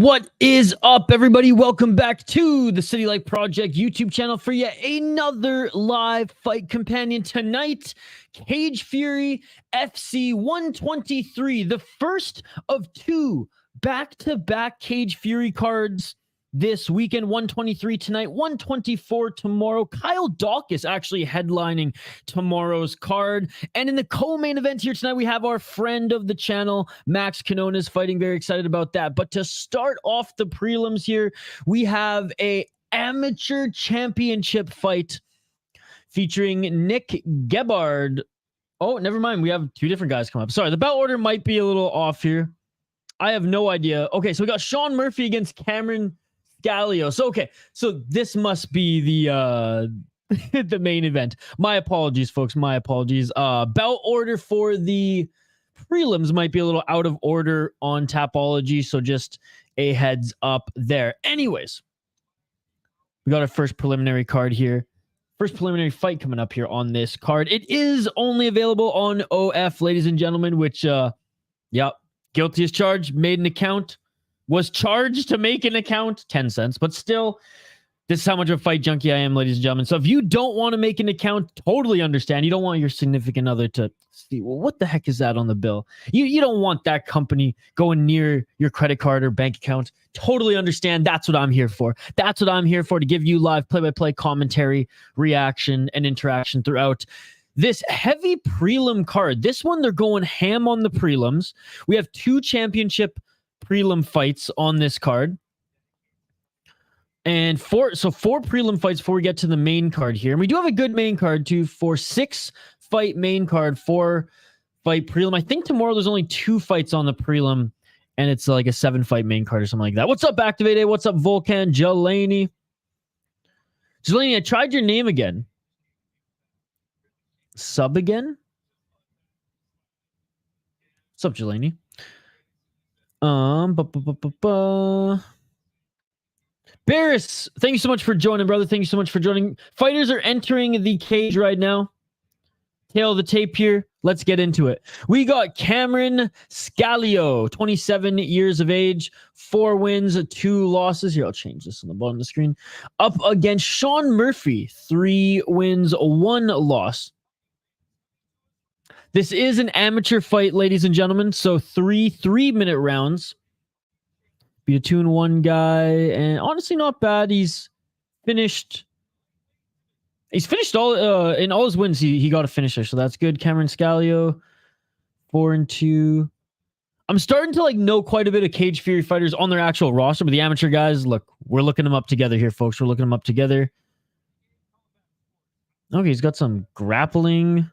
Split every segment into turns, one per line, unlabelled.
What is up, everybody? Welcome back to the City Light Project YouTube channel for yet another live fight companion tonight. Cage Fury FC 123, the first of two back-to-back Cage Fury cards this weekend. 123 tonight, 124 tomorrow. Kyle Dawkins actually headlining tomorrow's card. And in the co-main event here tonight, we have our friend of the channel, Max Quinones, fighting. Very excited about that. But to start off the prelims here, we have a amateur championship fight featuring Nick Gebhard. Oh, never mind. We have two different guys come up. Sorry, the belt order might be a little off here. I have no idea. Okay, so we got Sean Murphy against Cameron Scalio. So this must be the the main event. My apologies, folks. My apologies. Belt order for the prelims might be a little out of order on Tapology, so just a heads up there. Anyways, we got our first preliminary card here. First preliminary fight coming up here on this card. It is only available on OF, ladies and gentlemen, which, yep, guilty as charged, made an account. Was charged to make an account, 10 cents, but still, this is how much of a fight junkie I am, ladies and gentlemen. So if you don't want to make an account, totally understand. You don't want your significant other to see, well, what the heck is that on the bill? You don't want that company going near your credit card or bank account. Totally understand. That's what I'm here for. That's what I'm here for, to give you live play-by-play commentary, reaction, and interaction throughout this heavy prelim card. This one, they're going ham on the prelims. We have two championship prelim fights on this card, and four prelim fights before we get to the main card here. And we do have a good main card too, for 6-fight main card, 4-fight prelim. I think tomorrow there's only 2 fights on the prelim, and it's like a 7-fight main card or something like that. What's up, Activate? What's up, Volcan? Jelani, I tried your name again. Sub again? What's up, Jelani? Barris, thank you so much for joining, brother. Thank you so much for joining. Fighters are entering the cage right now. Tail of the tape here. Let's get into it. We got Cameron Scalio, 27 years of age, 4 wins, 2 losses. Here, I'll change this on the bottom of the screen. Up against Sean Murphy, 3 wins, 1 loss. This is an amateur fight, ladies and gentlemen. So 3 3-minute rounds. Be a 2-1 guy, and honestly, not bad. He's finished all in all his wins. He got a finisher, so that's good. Cameron Scalio, 4-2. I'm starting to like know quite a bit of Cage Fury fighters on their actual roster, but the amateur guys, look, we're looking them up together here, folks. We're looking them up together. Okay, he's got some grappling.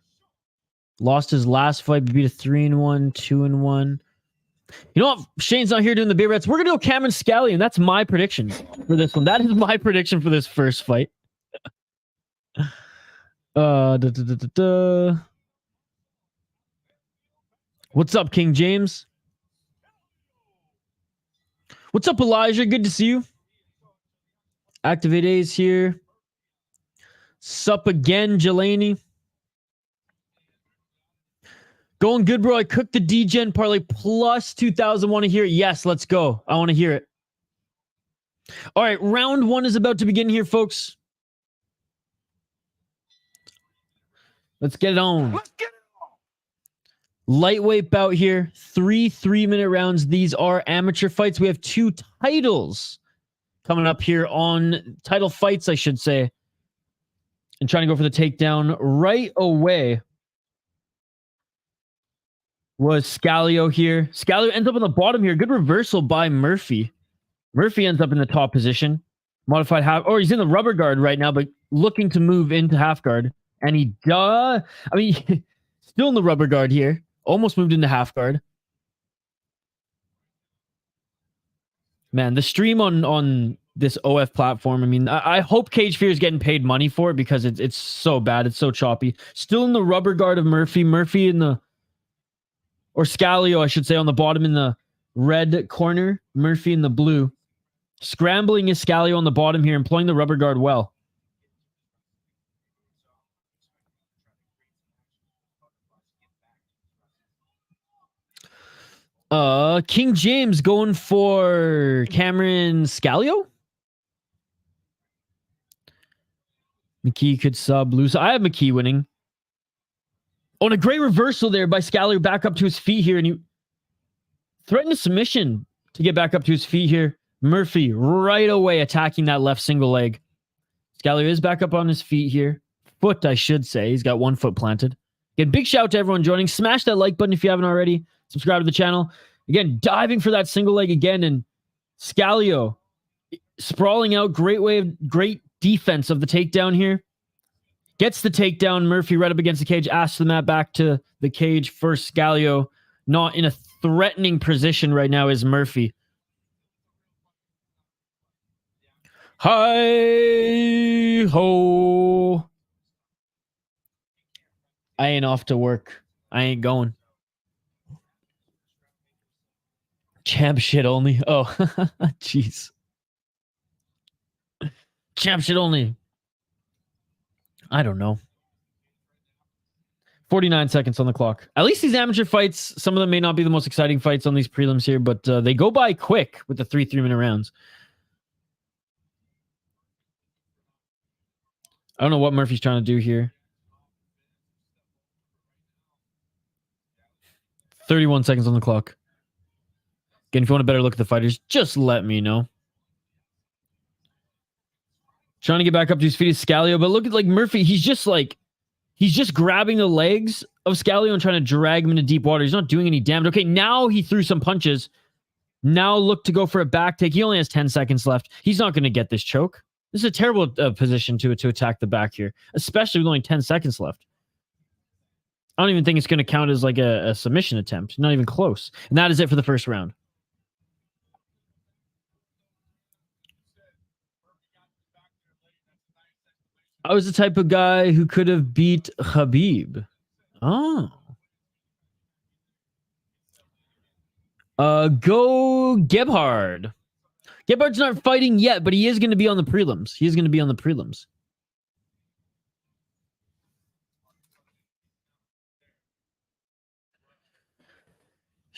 Lost his last fight, beat a 3-1, 2-1. You know what? Shane's not here doing the beer bets. We're gonna go Cameron Scalio, and that's my prediction for this one. That is my prediction for this first fight. What's up, King James? What's up, Elijah? Good to see you. Activate A's here. Sup again, Jelani. Going good, bro. I cooked the DGen parlay plus 2,000. Want to hear it? Yes, let's go. I want to hear it. All right, round 1 is about to begin here, folks. Let's get it on. Let's get it on. Lightweight bout here. 3 3-minute rounds. These are amateur fights. We have 2 titles coming up here on title fights, I should say. And trying to go for the takedown right away was Scalio here. Scalio ends up on the bottom here. Good reversal by Murphy. Murphy ends up in the top position. Modified half, or he's in the rubber guard right now, but looking to move into half guard. And he does. I mean, still in the rubber guard here. Almost moved into half guard. Man, the stream on this OF platform, I mean, I hope Cage Fear is getting paid money for it because it's so bad. It's so choppy. Still in the rubber guard of Murphy. Murphy in the... Or Scalio, I should say, on the bottom in the red corner. Murphy in the blue. Scrambling is Scalio on the bottom here, employing the rubber guard well. King James going for Cameron Scalio. McKee could sub lose. I have McKee winning. Oh, and a great reversal there by Scalio back up to his feet here. And he threatened a submission to get back up to his feet here. Murphy right away attacking that left single leg. Scalio is back up on his feet here. Foot, I should say. He's got 1 foot planted. Again, big shout out to everyone joining. Smash that like button if you haven't already. Subscribe to the channel. Again, diving for that single leg again. And Scalio sprawling out. Great defense of the takedown here. Gets the takedown. Murphy right up against the cage. Asks the mat back to the cage. First, Scalio not in a threatening position right now is Murphy. Hi ho. I ain't off to work. I ain't going. Champ shit only. Oh, jeez. Champ shit only. I don't know. 49 seconds on the clock. At least these amateur fights, some of them may not be the most exciting fights on these prelims here, but they go by quick with the 3 3-minute rounds. I don't know what Murphy's trying to do here. 31 seconds on the clock. Again, if you want a better look at the fighters, just let me know. Trying to get back up to his feet is Scalio, but look at like Murphy. He's just grabbing the legs of Scalio and trying to drag him into deep water. He's not doing any damage. Okay, now he threw some punches. Now look to go for a back take. He only has 10 seconds left. He's not going to get this choke. This is a terrible position to attack the back here, especially with only 10 seconds left. I don't even think it's going to count as like a submission attempt. Not even close. And that is it for the first round. I was the type of guy who could have beat Khabib. Oh. Go Gebhard. Gebhard's not fighting yet, but he is going to be on the prelims. He is going to be on the prelims.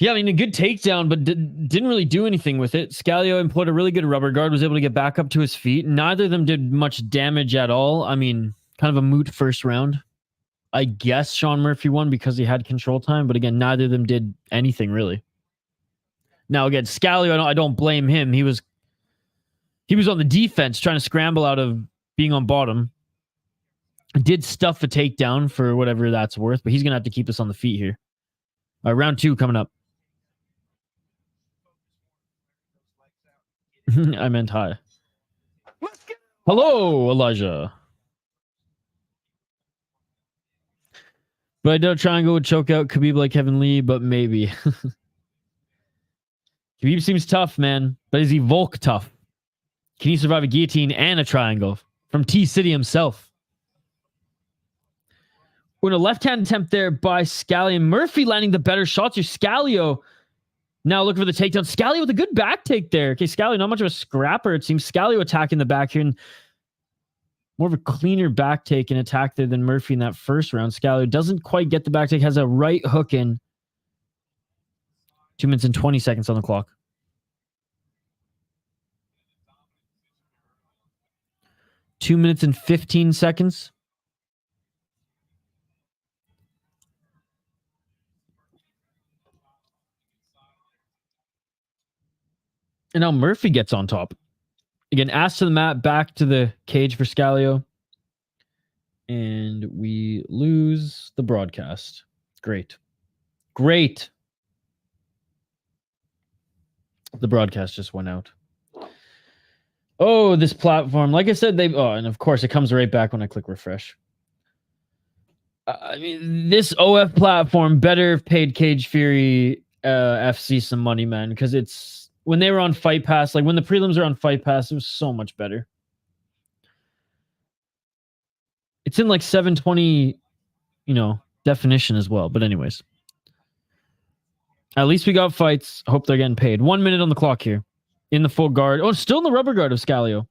Yeah, I mean, a good takedown, but didn't really do anything with it. Scalio employed a really good rubber guard, was able to get back up to his feet. Neither of them did much damage at all. I mean, kind of a moot first round. I guess Sean Murphy won because he had control time, but again, neither of them did anything really. Now, again, Scalio, I don't blame him. He was on the defense trying to scramble out of being on bottom. Did stuff a takedown for whatever that's worth, but he's going to have to keep us on the feet here. Round 2 coming up. I meant hi. Hello, Elijah. But I don't triangle would choke out Khabib like Kevin Lee, but maybe. Khabib seems tough, man. But is he Volk tough? Can he survive a guillotine and a triangle from T-City himself? We're in a left-hand attempt there by Scalio. Murphy landing the better shots here. Scalio now looking for the takedown. Scalio with a good back take there. Okay, Scalio, not much of a scrapper. It seems Scalio attacking the back here and more of a cleaner back take and attack there than Murphy in that first round. Scalio doesn't quite get the back take, has a right hook in. 2 minutes and 20 seconds on the clock. Two minutes and 15 seconds. And now Murphy gets on top. Again, ass to the mat, back to the cage for Scalio. And we lose the broadcast. Great. Great. The broadcast just went out. Oh, this platform. Like I said, and of course, it comes right back when I click refresh. I mean, this OF platform better have paid Cage Fury FC some money, man, because it's when they were on Fight Pass, like when the prelims are on Fight Pass, it was so much better. It's in like 720, definition as well. But anyways, at least we got fights. Hope they're getting paid. 1 minute on the clock here. In the full guard. Oh, still in the rubber guard of Scalio.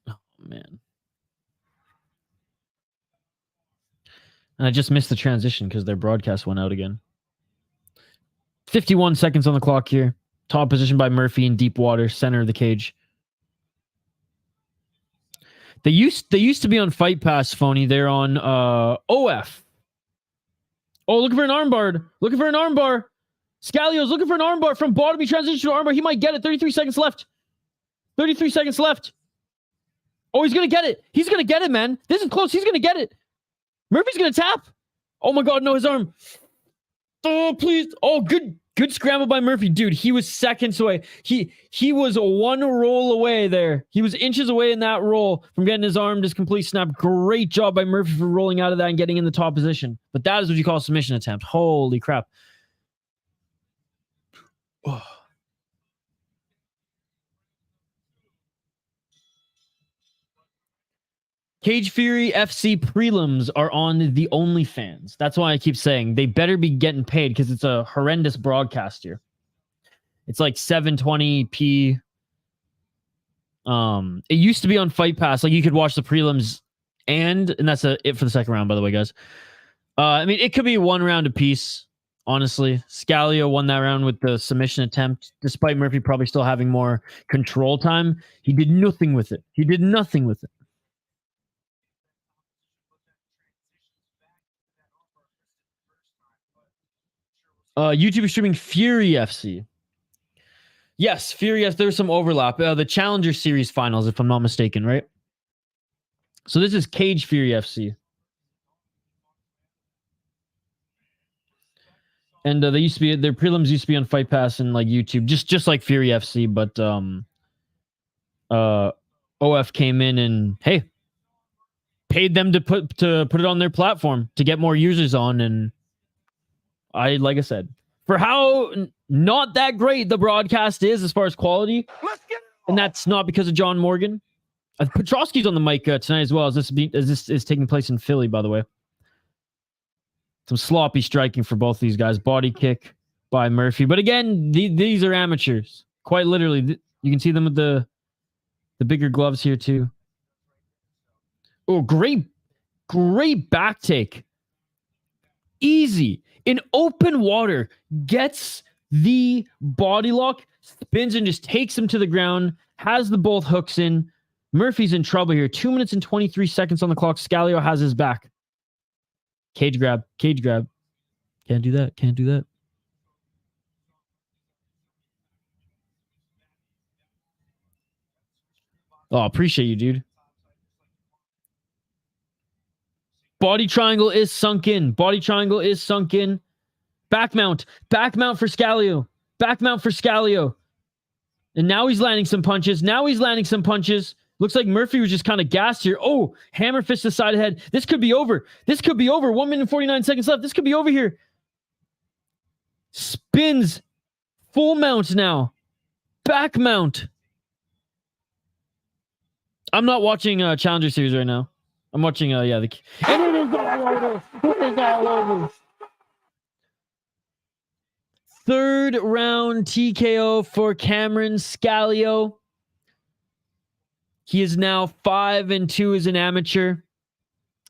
Oh, man. And I just missed the transition because their broadcast went out again. 51 seconds on the clock here. Top position by Murphy in deep water, center of the cage. They used to be on Fight Pass, Phony. They're on OF. Oh, looking for an armbar. Looking for an armbar. Scalio's looking for an armbar from bottom. He transitions to armbar. He might get it. 33 seconds left. 33 seconds left. Oh, he's going to get it. He's going to get it, man. This is close. He's going to get it. Murphy's going to tap. Oh, my God. No, his arm. Oh, please. Oh, good scramble by Murphy. Dude, he was seconds away. He was one roll away there. He was inches away in that roll from getting his arm just complete snap. Great job by Murphy for rolling out of that and getting in the top position. But that is what you call a submission attempt. Holy crap. Oh. Cage Fury FC prelims are on the OnlyFans. That's why I keep saying they better be getting paid because it's a horrendous broadcast here. It's like 720p. It used to be on Fight Pass. Like you could watch the prelims and that's it for the second round, by the way, guys. I mean, it could be one round apiece. Honestly, Scalio won that round with the submission attempt, despite Murphy probably still having more control time. He did nothing with it. He did nothing with it. YouTube is streaming Fury FC. Yes, Fury FC. There's some overlap. The Challenger Series finals, if I'm not mistaken, right? So this is Cage Fury FC. And they used to be, their prelims used to be on Fight Pass and like YouTube, just like Fury FC, but OF came in and hey, paid them to put it on their platform to get more users on. And like I said, for how not that great the broadcast is as far as quality, and that's not because of John Morgan. Petrosky's on the mic tonight as well, as this is taking place in Philly, by the way. Some sloppy striking for both these guys. Body kick by Murphy. But again, these are amateurs. Quite literally. You can see them with the bigger gloves here too. Oh, great back take Easy. In open water, gets the body lock, spins and just takes him to the ground, has the both hooks in. Murphy's in trouble here. 2 minutes and 23 seconds on the clock. Scalio has his back. Cage grab. Cage grab. Can't do that. Can't do that. Oh, appreciate you, dude. Body triangle is sunk in. Body triangle is sunk in. Back mount. Back mount for Scalio. Back mount for Scalio. And now he's landing some punches. Now he's landing some punches. Looks like Murphy was just kind of gassed here. Oh, hammer fist to the side of the head. This could be over. This could be over. 1 minute and 49 seconds left. This could be over here. Spins. Full mount now. Back mount. I'm not watching Challenger Series right now. I'm watching, and it is all over. It is all over. Third round TKO for Cameron Scalio. He is now 5-2 as an amateur.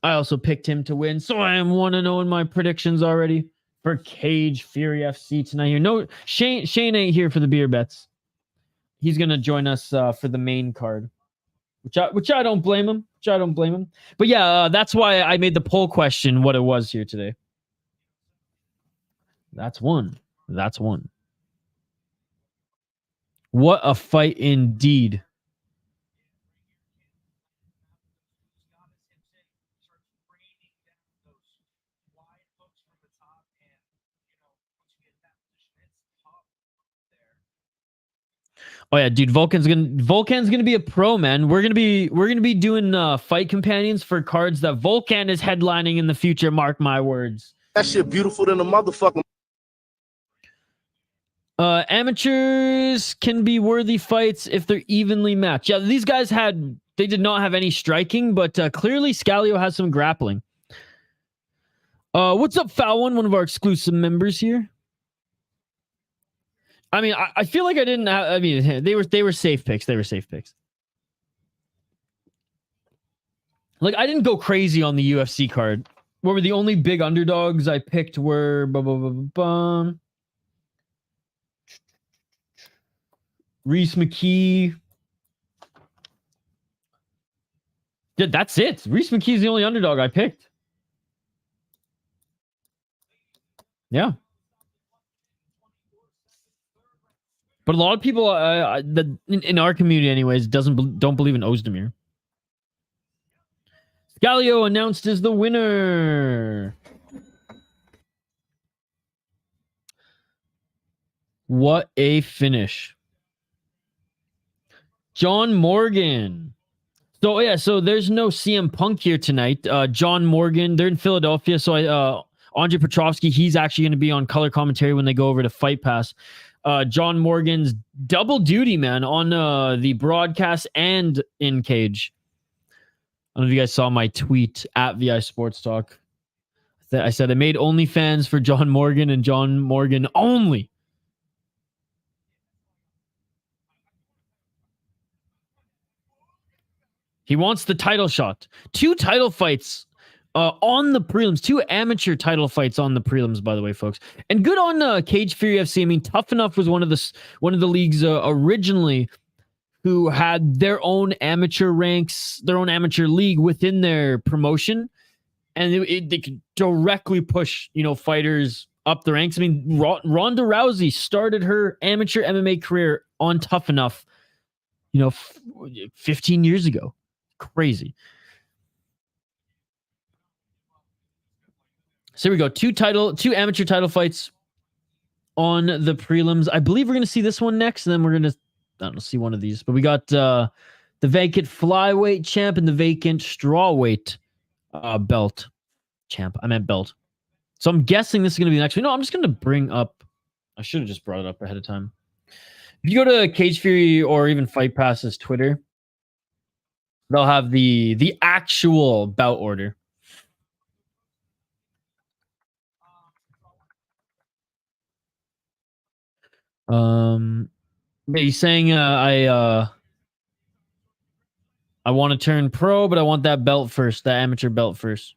I also picked him to win, so I am 1-0 in my predictions already for Cage Fury FC tonight. Here, no Shane ain't here for the beer bets. He's gonna join us for the main card, which I don't blame him. But yeah, that's why I made the poll question what it was here today. That's one. What a fight indeed. Oh yeah, dude, Volkan's gonna be a pro, man. We're gonna be doing fight companions for cards that Volkan is headlining in the future. Mark my words.
That shit beautiful than a motherfucker.
Amateurs can be worthy fights if they're evenly matched. Yeah, these guys they did not have any striking, but clearly Scalio has some grappling. What's up, Foul One of our exclusive members here? I mean, I feel like I didn't have, I mean, they were safe picks. They were safe picks. Like, I didn't go crazy on the UFC card. What were the only big underdogs I picked were Reese McKee. Yeah, that's it. Reese McKee is the only underdog I picked. Yeah. But a lot of people in our community anyways don't believe in Ozdemir. Scalio announced as the winner. What a finish. John Morgan. So yeah, so there's no CM Punk here tonight. John Morgan, they're in Philadelphia, so Andre Petrovsky, he's actually going to be on color commentary when they go over to Fight Pass. John Morgan's double duty, man, on the broadcast and in cage. I don't know if you guys saw my tweet at VI Sports Talk. I said I made OnlyFans for John Morgan and John Morgan only. He wants the title shot. 2 title fights on the prelims. 2 amateur title fights on the prelims, by the way, folks. And good on Cage Fury FC. I mean, Tough Enough was one of the leagues originally who had their own amateur ranks, their own amateur league within their promotion, and they could directly push fighters up the ranks. I mean, Ronda Rousey started her amateur MMA career on Tough Enough, 15 years ago. Crazy. So here we go. 2 amateur title fights on the prelims. I believe we're going to see this one next, and then we're going to see one of these. But we got the vacant flyweight champ and the vacant strawweight belt champ. I meant belt. So I'm guessing this is going to be the next one. No, I'm just going to bring up. I should have just brought it up ahead of time. If you go to Cage Fury or even Fight Pass's Twitter, they'll have the actual bout order. He's saying I want to turn pro, but I want that belt first, that amateur belt first.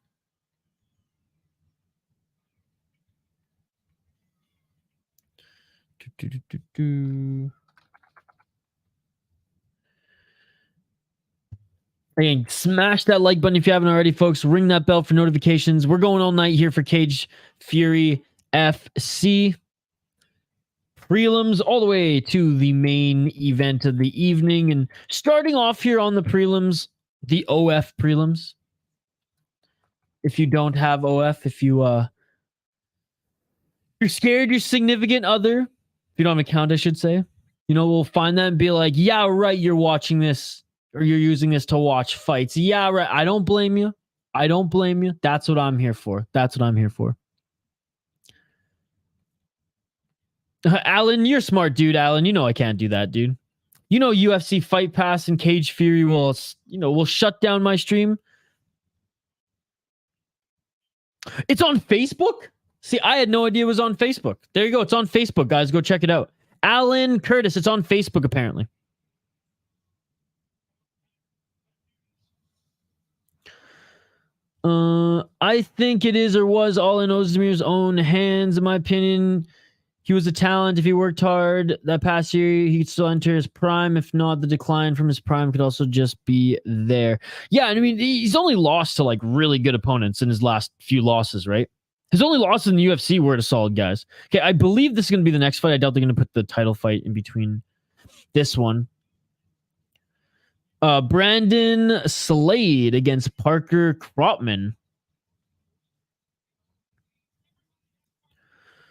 Again, smash that like button if you haven't already, folks. Ring that bell for notifications. We're going all night here for Cage Fury FC. Prelims all the way to the main event of the evening. And starting off here on the prelims, the OF prelims. If you don't have OF, if you're scared your significant other, if you don't have an account, I should say, we'll find that and be like, yeah, right, you're watching this or you're using this to watch fights. Yeah, right. I don't blame you. I don't blame you. That's what I'm here for. That's what I'm here for. Alan, you're a smart dude, Alan. I can't do that, dude. UFC Fight Pass and Cage Fury will shut down my stream. It's on Facebook? See, I had no idea it was on Facebook. There you go. It's on Facebook, guys. Go check it out. Alan Curtis, it's on Facebook, apparently. I think it is or was all in Ozdemir's own hands, in my opinion. He was a talent. If he worked hard that past year, he could still enter his prime. If not, the decline from his prime could also just be there. Yeah, I mean, he's only lost to really good opponents in his last few losses, right? His only losses in the UFC were to solid guys. Okay, I believe this is going to be the next fight. I doubt they're going to put the title fight in between this one. Brandon Slade against Parker Kropman.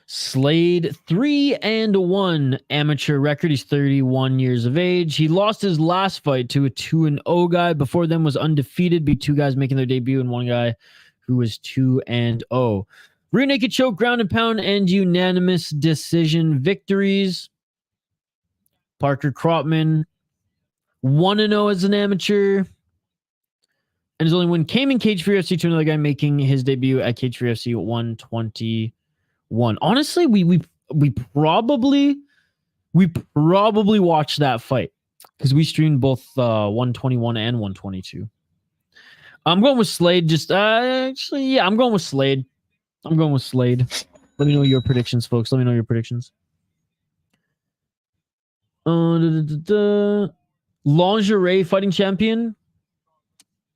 Slade 3-1 amateur record. He's 31 years of age. He lost his last fight to a 2-0 guy. Before them was undefeated. Beat two guys making their debut and one guy who was 2-0. Rear naked choke, ground and pound, and unanimous decision victories. Parker Kropman 1-0 as an amateur. And his only win came in Cage Fury FC to another guy making his debut at Cage Fury FC 121. Honestly, we probably watched that fight because we streamed both 121 and 122. I'm going with Slade. I'm going with Slade. Let me know your predictions, folks. Let me know your predictions. Lingerie fighting champion.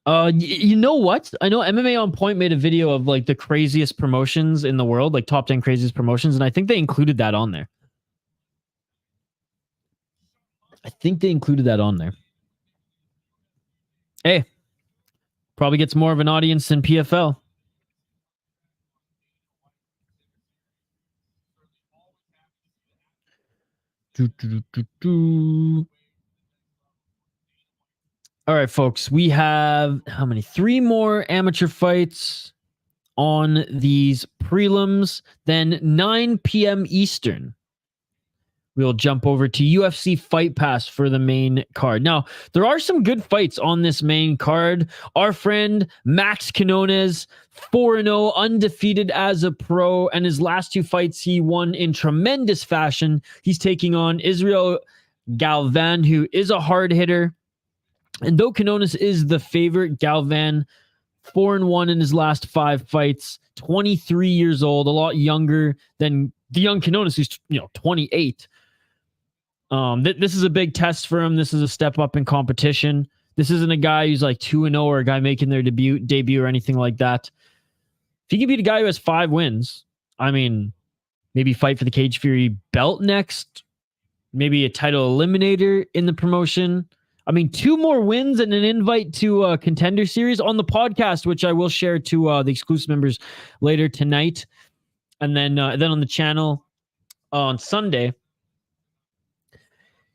You know what? I know MMA On Point made a video of the craziest promotions in the world, top 10 craziest promotions, and I think they included that on there. Hey, probably gets more of an audience than PFL. All right, folks, we have how many? 3 more amateur fights on these prelims. Then 9 p.m. Eastern, we'll jump over to UFC Fight Pass for the main card. Now, there are some good fights on this main card. Our friend Max Quinones, 4-0, undefeated as a pro, and his last 2 fights he won in tremendous fashion. He's taking on Israel Galvan, who is a hard hitter. And though Quinones is the favorite, Galvan 4-1 in his last 5 fights, 23 years old, a lot younger than the young Quinones, who's 28. This is a big test for him. This is a step up in competition. This isn't a guy who's 2-0 or a guy making their debut or anything like that. If he can beat a guy who has 5 wins, I mean, maybe fight for the Cage Fury belt next, maybe a title eliminator in the promotion. I mean, 2 more wins and an invite to a Contender Series on the podcast, which I will share to the exclusive members later tonight. And then on the channel on Sunday,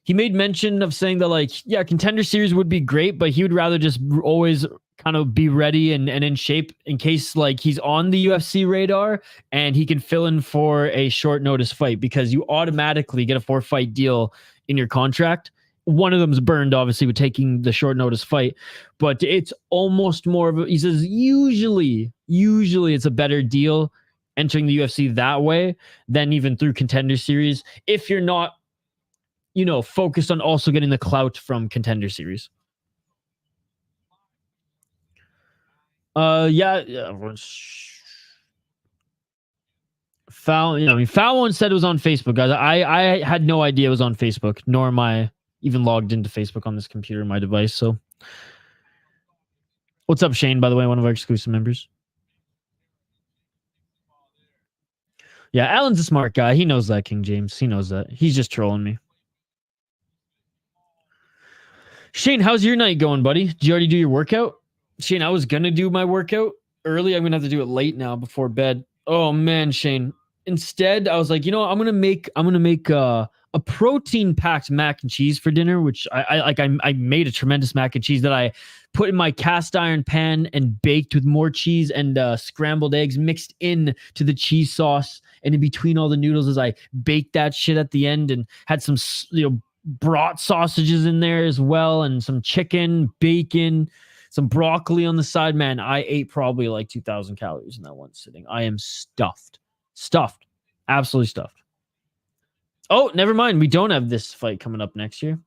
he made mention of saying that Contender Series would be great, but he would rather just always kind of be ready and in shape in case he's on the UFC radar and he can fill in for a short notice fight, because you automatically get a 4-fight deal in your contract. One of them's burned, obviously, with taking the short notice fight, but it's almost more of a, he says, usually it's a better deal entering the UFC that way than even through Contender Series, if you're not, focused on also getting the clout from Contender Series. Foul, you know, I mean, Foul One said it was on Facebook, guys. I had no idea it was on Facebook, nor am I even logged into Facebook on this computer, my device. So, what's up, Shane? By the way, one of our exclusive members. Yeah, Alan's a smart guy. He knows that, King James. He knows that. He's just trolling me. Shane, how's your night going, buddy? Did you already do your workout? Shane, I was gonna do my workout early. I'm gonna have to do it late now before bed. Oh man, Shane. Instead, I was like, you know, I'm gonna make a protein-packed mac and cheese for dinner, which I made a tremendous mac and cheese that I put in my cast iron pan and baked with more cheese and scrambled eggs mixed in to the cheese sauce, and in between all the noodles as I baked that shit at the end, and had some, you know, brought sausages in there as well, and some chicken, bacon, some broccoli on the side. Man, I ate probably like 2,000 calories in that one sitting. I am stuffed, absolutely stuffed. Oh, never mind. We don't have this fight coming up next year,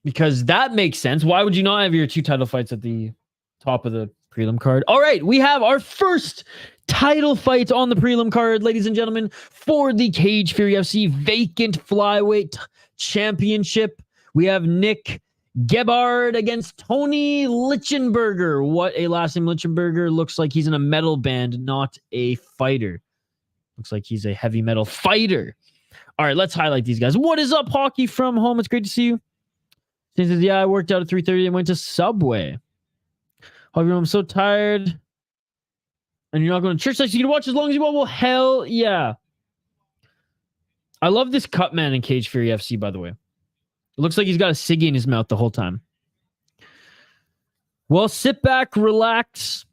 because that makes sense. Why would you not have your 2 title fights at the top of the prelim card? All right, we have our first title fight on the prelim card, ladies and gentlemen, for the Cage Fury FC vacant flyweight championship. We have Nick Gebhard against Tony Lichtenberger. What a last name, Lichtenberger. Looks like he's in a metal band, not a fighter. Looks like he's a heavy metal fighter. All right, let's highlight these guys. What is up, Hockey from home? It's great to see you. He says, yeah, I worked out at 3:30 and went to Subway. However, I'm so tired. And you're not going to church, like, so you can watch as long as you want. Well, hell yeah. I love this cut man in Cage Fury FC, by the way. It looks like he's got a ciggy in his mouth the whole time. Well, sit back, relax,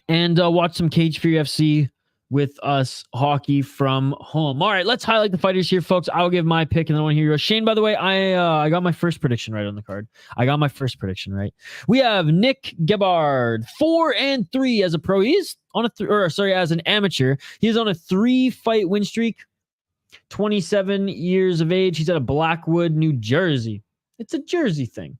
and watch some Cage Fury FC with us, Hockey from home. All right, let's highlight the fighters here, folks. I'll give my pick, and then I want to hear yours. Shane, by the way, I got my first prediction right on the card. I got my first prediction right. We have Nick Gebhard, 4-3 as a pro. He's on as an amateur. He's on a 3-fight win streak. 27 years of age. He's out of Blackwood, New Jersey. It's a Jersey thing.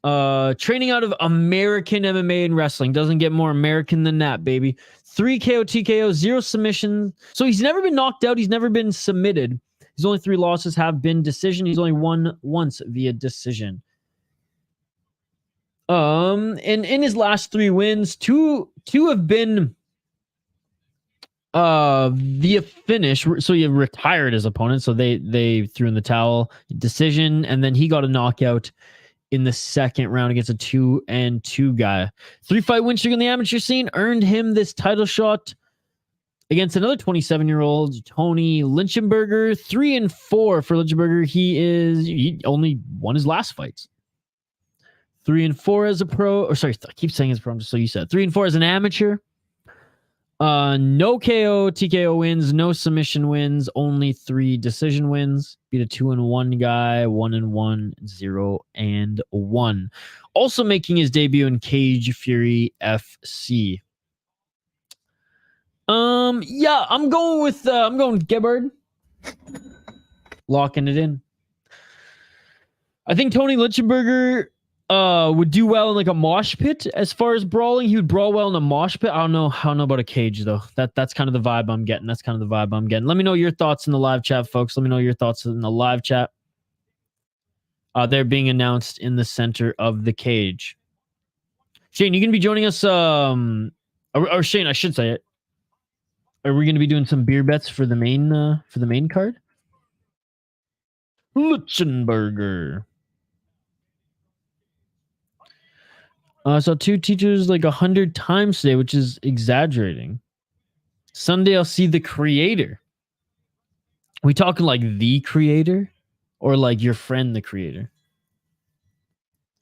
Training out of American MMA and wrestling. Doesn't get more American than that, baby. 3 KO, TKO, 0 submission. So he's never been knocked out. He's never been submitted. His only 3 losses have been decision. He's only won once via decision. And in his last 3 wins, two have been via finish. So he retired his opponent. So they threw in the towel. Decision, and then he got a knockout in the second round against a 2-2 guy. 3-fight win streak in the amateur scene earned him this title shot against another 27-year-old Tony Lichtenberger. 3-4 for Lichtenberger. He only won his last fights. 3-4 as a pro. Or sorry, I keep saying as a pro. I'm just so you said 3-4 as an amateur. No KO, TKO wins, no submission wins, only 3 decision wins. Beat a 2-1 guy, 1-1, 0-1. Also making his debut in Cage Fury FC. Yeah, I'm going with Gebhard. Locking it in. I think Tony Lichtenberger would do well in like a mosh pit. As far as brawling, he would brawl well in a mosh pit. I don't know about a cage though. That's kind of the vibe I'm getting. Let me know your thoughts in the live chat, folks. Let me know your thoughts in the live chat. They're being announced in the center of the cage. Shane, you gonna be joining us? Or Shane, I should say it. Are we gonna be doing some beer bets for the main card? Lichtenberger. I saw 2 teachers like 100 times today, which is exaggerating. Sunday, I'll see the creator. We talking like the creator or like your friend, the creator?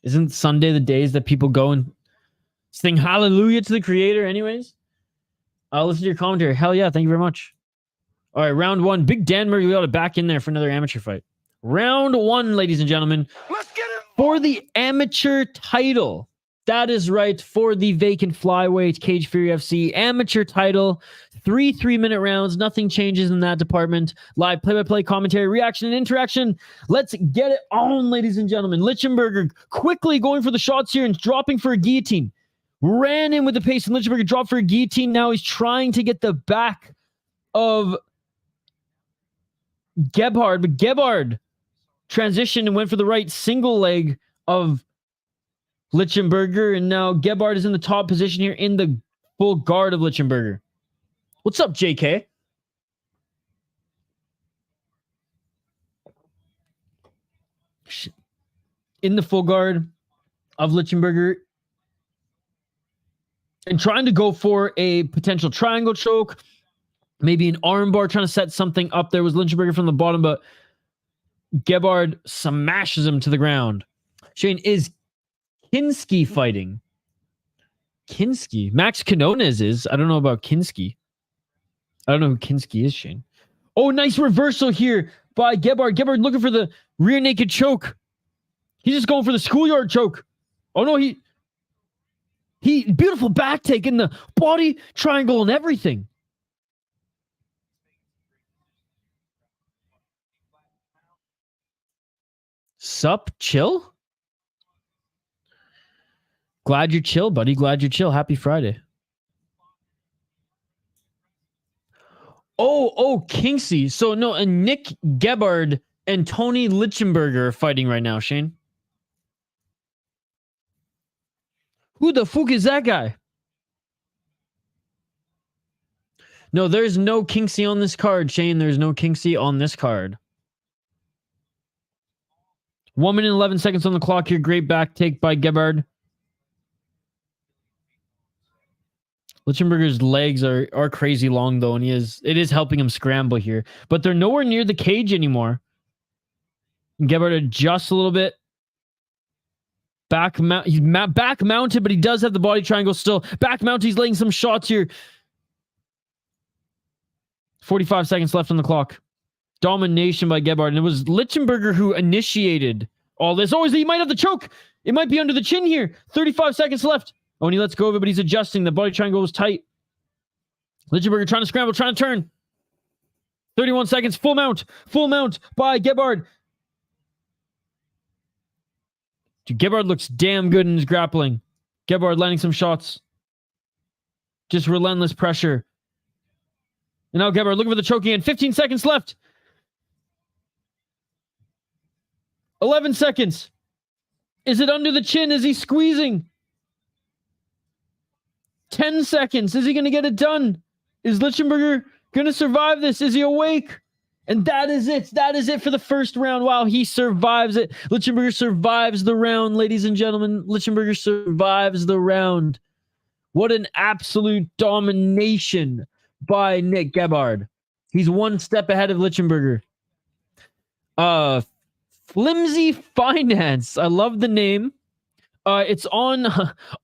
Isn't Sunday the days that people go and sing hallelujah to the creator anyways? I'll listen to your commentary. Hell yeah. Thank you very much. All right. Round 1. Big Dan Murray. We got it back in there for another amateur fight. Round 1, ladies and gentlemen. Let's get it for the amateur title. That is right, for the vacant flyweight Cage Fury FC amateur title. 3 3-minute rounds. Nothing changes in that department. Live play-by-play commentary, reaction, and interaction. Let's get it on, ladies and gentlemen. Lichtenberger quickly going for the shots here and dropping for a guillotine. ran in with the pace, and Lichtenberger dropped for a guillotine. Now he's trying to get the back of Gebhard, but Gebhard transitioned and went for the right single leg of Lichtenberger, and now Gebhard is in the top position here in the full guard of Lichtenberger. What's up, JK? In the full guard of Lichtenberger and trying to go for a potential triangle choke, maybe an armbar, trying to set something up. There was Lichtenberger from the bottom, but Gebhard smashes him to the ground. Shane, is Kinski fighting? Kinski? Max Quinones is. I don't know about Kinski. I don't know who Kinski is, Shane. Oh, nice reversal here by Gebhard. Gebhard looking for the rear naked choke. He's just going for the schoolyard choke. Oh no, he beautiful back take in the body triangle and everything. Sup, chill? Glad you're chill, buddy. Glad you're chill. Happy Friday. Oh, Kinksy. So no, and Nick Gebhard and Tony Lichtenberger are fighting right now, Shane. Who the fuck is that guy? No, there's no Kinksy on this card, Shane. There's no Kinksy on this card. 1 minute and 11 seconds on the clock here. Great back take by Gebhard. Lichtenberger's legs are crazy long, though, and it is helping him scramble here. But they're nowhere near the cage anymore. And Gebhard adjusts a little bit. He's back mounted, but he does have the body triangle still. Back mounted, he's laying some shots here. 45 seconds left on the clock. Domination by Gebhard. And it was Lichtenberger who initiated all this. Oh, he might have the choke. It might be under the chin here. 35 seconds left. Oh, and he lets go of it, but he's adjusting. The body triangle was tight. Lichtenberger trying to scramble, trying to turn. 31 seconds. Full mount by Gebhard. Dude, Gebhard looks damn good in his grappling. Gebhard landing some shots. Just relentless pressure. And now Gebhard looking for the choking end. 15 seconds left. 11 seconds. Is it under the chin? Is he squeezing? 10 seconds. Is he going to get it done? Is Lichtenberger going to survive this? Is he awake? And that is it. That is it for the first round. Wow, he survives it. Lichtenberger survives the round, ladies and gentlemen. Lichtenberger survives the round. What an absolute domination by Nick Gebhard. He's one step ahead of Lichtenberger. Flimsy Finance. I love the name. It's on,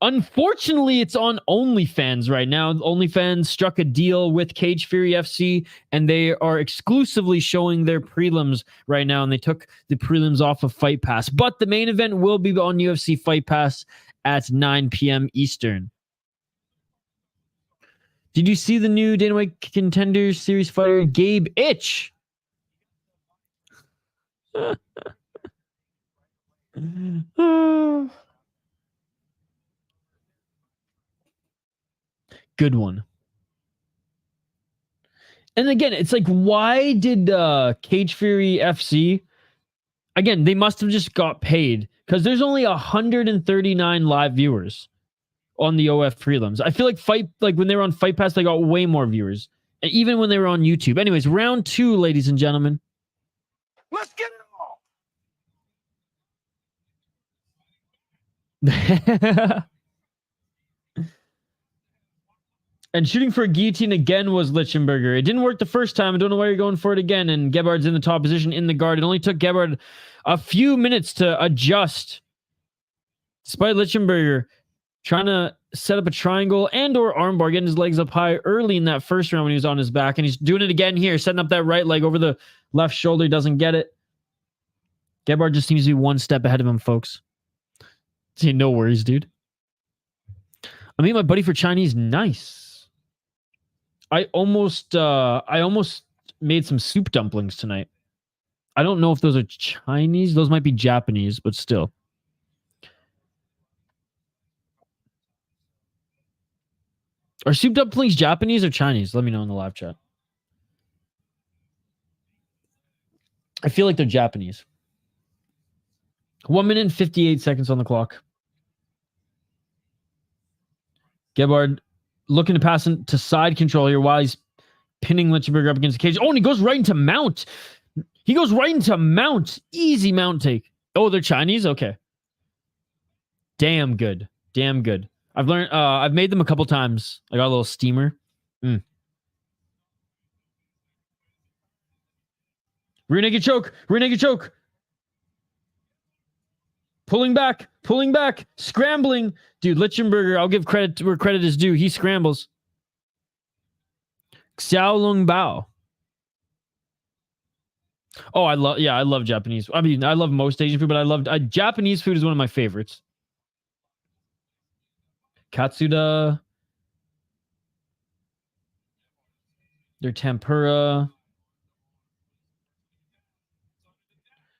unfortunately, it's on OnlyFans right now. OnlyFans struck a deal with Cage Fury FC, and they are exclusively showing their prelims right now, and they took the prelims off of Fight Pass. But the main event will be on UFC Fight Pass at 9 p.m. Eastern. Did you see the new Dana White Contender Series fighter, Gabe Itch? Good one. And again, it's like, why did Cage Fury FC... Again, they must have just got paid, because there's only 139 live viewers on the OF prelims. I feel like when they were on Fight Pass, they got way more viewers. And even when they were on YouTube. Anyways, round 2, ladies and gentlemen.
Let's get it all.
And shooting for a guillotine again was Lichtenberger. It didn't work the first time. I don't know why you're going for it again. And Gebhard's in the top position in the guard. It only took Gebhard a few minutes to adjust. Despite Lichtenberger trying to set up a triangle and or armbar, getting his legs up high early in that first round when he was on his back. And he's doing it again here, setting up that right leg over the left shoulder. He doesn't get it. Gebhard just seems to be one step ahead of him, folks. See, no worries, dude. I mean, my buddy for Chinese, nice. I almost made some soup dumplings tonight. I don't know if those are Chinese. Those might be Japanese, but still. Are soup dumplings Japanese or Chinese? Let me know in the live chat. I feel like they're Japanese. 1 minute and 58 seconds on the clock. Gebhard looking to pass into side control here while he's pinning Lichtenberger up against the cage. Oh, and he goes right into mount. He goes right into mount. Easy mount take. Oh, they're Chinese? Okay. Damn good. Damn good. I've learned, I've made them a couple times. I got a little steamer. Rear naked choke. Rear naked choke. Pulling back. Pulling back. Scrambling. Dude, Lichtenberger, I'll give credit where credit is due. He scrambles. Xiao Long Bao. Oh, I love Japanese. I mean, I love most Asian food, but Japanese food is one of my favorites. Katsuda. Their tempura.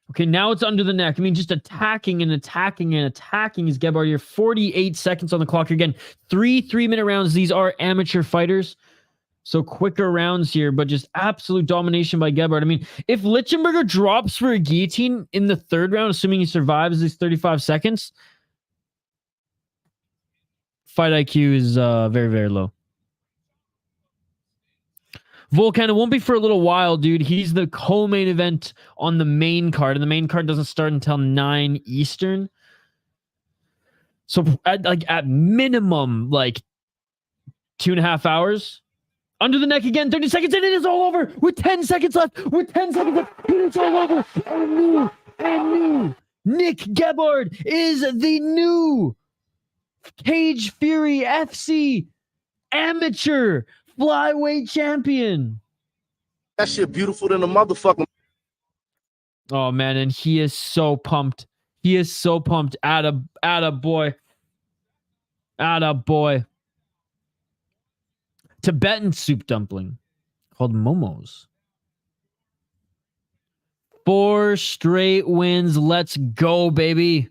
Okay, now it's under the neck. I mean, just attacking and attacking and attacking is Gebhard here. 48 seconds on the clock again. 3 3-minute rounds. These are amateur fighters. So quicker rounds here, but just absolute domination by Gebhard. I mean, if Lichtenberger drops for a guillotine in the third round, assuming he survives these 35 seconds, fight IQ is very, very low. Volkan, it won't be for a little while, dude. He's the co-main event on the main card, and the main card doesn't start until 9 Eastern. So at minimum, 2.5 hours. Under the neck again, 30 seconds, and it is all over with 10 seconds left. With 10 seconds left, it's all over. And new. Nick Gebhard is the new Cage Fury FC amateur flyweight champion.
That shit beautiful than a motherfucker.
Oh man, and he is so pumped. He is so pumped. Atta boy. Tibetan soup dumpling called momos. 4 straight wins. Let's go, baby.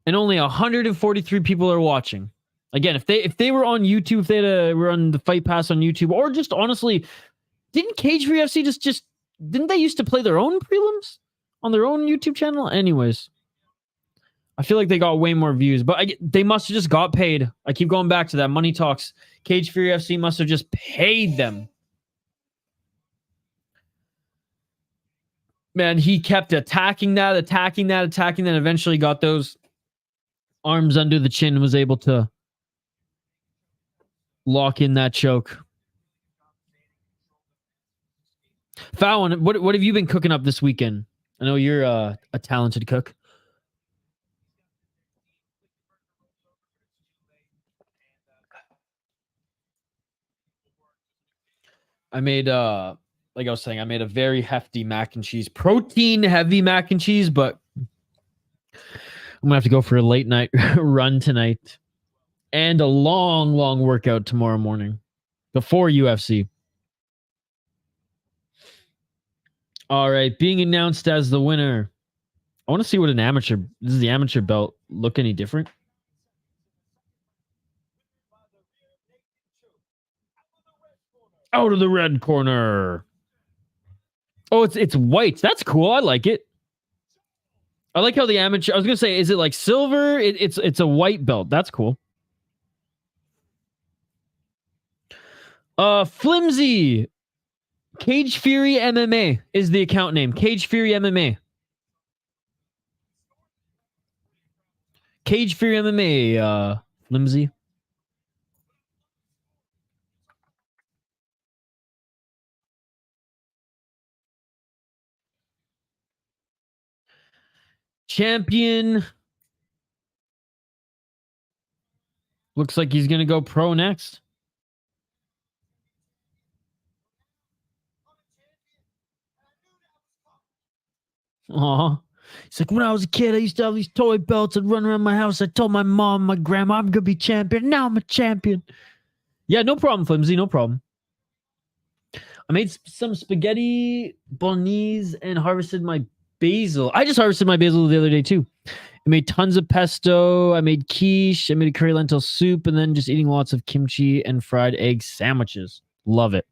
And only 143 people are watching. Again, if they were on YouTube, if they were on the Fight Pass on YouTube, or just honestly, didn't Cage Fury FC just didn't they used to play their own prelims on their own YouTube channel? Anyways, I feel like they got way more views, but they must have just got paid. I keep going back to that. Money talks. Cage Fury FC must have just paid them. Man, he kept attacking that, eventually got those arms under the chin and was able to lock in that choke. Fallon, what have you been cooking up this weekend? I know you're a talented cook. I made like I was saying, I made a very hefty mac and cheese, protein heavy mac and cheese, but I'm gonna have to go for a late night run tonight and a long workout tomorrow morning before UFC. All right, being announced as the winner. I want to see what does the amateur belt look any different? Out of the red corner. Oh, it's white. That's cool. I like it. I like how the amateur. I was gonna say, is it like silver? It's a white belt. That's cool. Flimsy. Cage Fury MMA is the account name. Cage Fury MMA. Cage Fury MMA. Flimsy. Champion. Looks like he's going to go pro next. Aw. He's like, when I was a kid, I used to have these toy belts. I'd run around my house. I told my mom, my grandma, I'm going to be champion. Now I'm a champion. Yeah, no problem, Flimsy. No problem. I made some spaghetti bolognese and harvested my basil. I just harvested my basil the other day too. I made tons of pesto. I made quiche. I made a curry lentil soup, and then just eating lots of kimchi and fried egg sandwiches. Love it.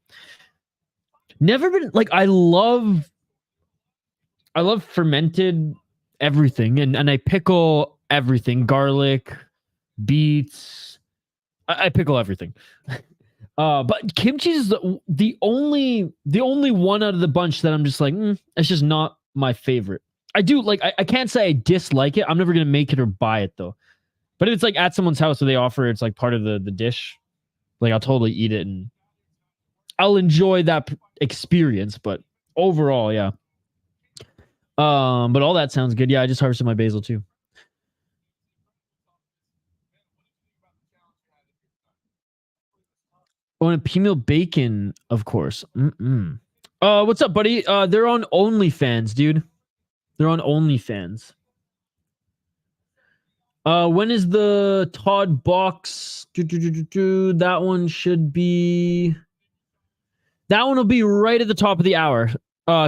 Never been like I love fermented everything, and I pickle everything. Garlic, beets. I pickle everything. But kimchi is the only one out of the bunch that I'm just like, it's just not my favorite. I do like, I can't say I dislike it. I'm never gonna make it or buy it though. But if it's like at someone's house, so they offer it's like part of the dish, like I'll totally eat it and I'll enjoy that experience. But overall, yeah. But all that sounds good. Yeah, I just harvested my basil too. Oh, and a P-meal bacon, of course. What's up, buddy? They're on OnlyFans, dude. They're on OnlyFans. When is the Todd box? That one should be... That one will be right at the top of the hour.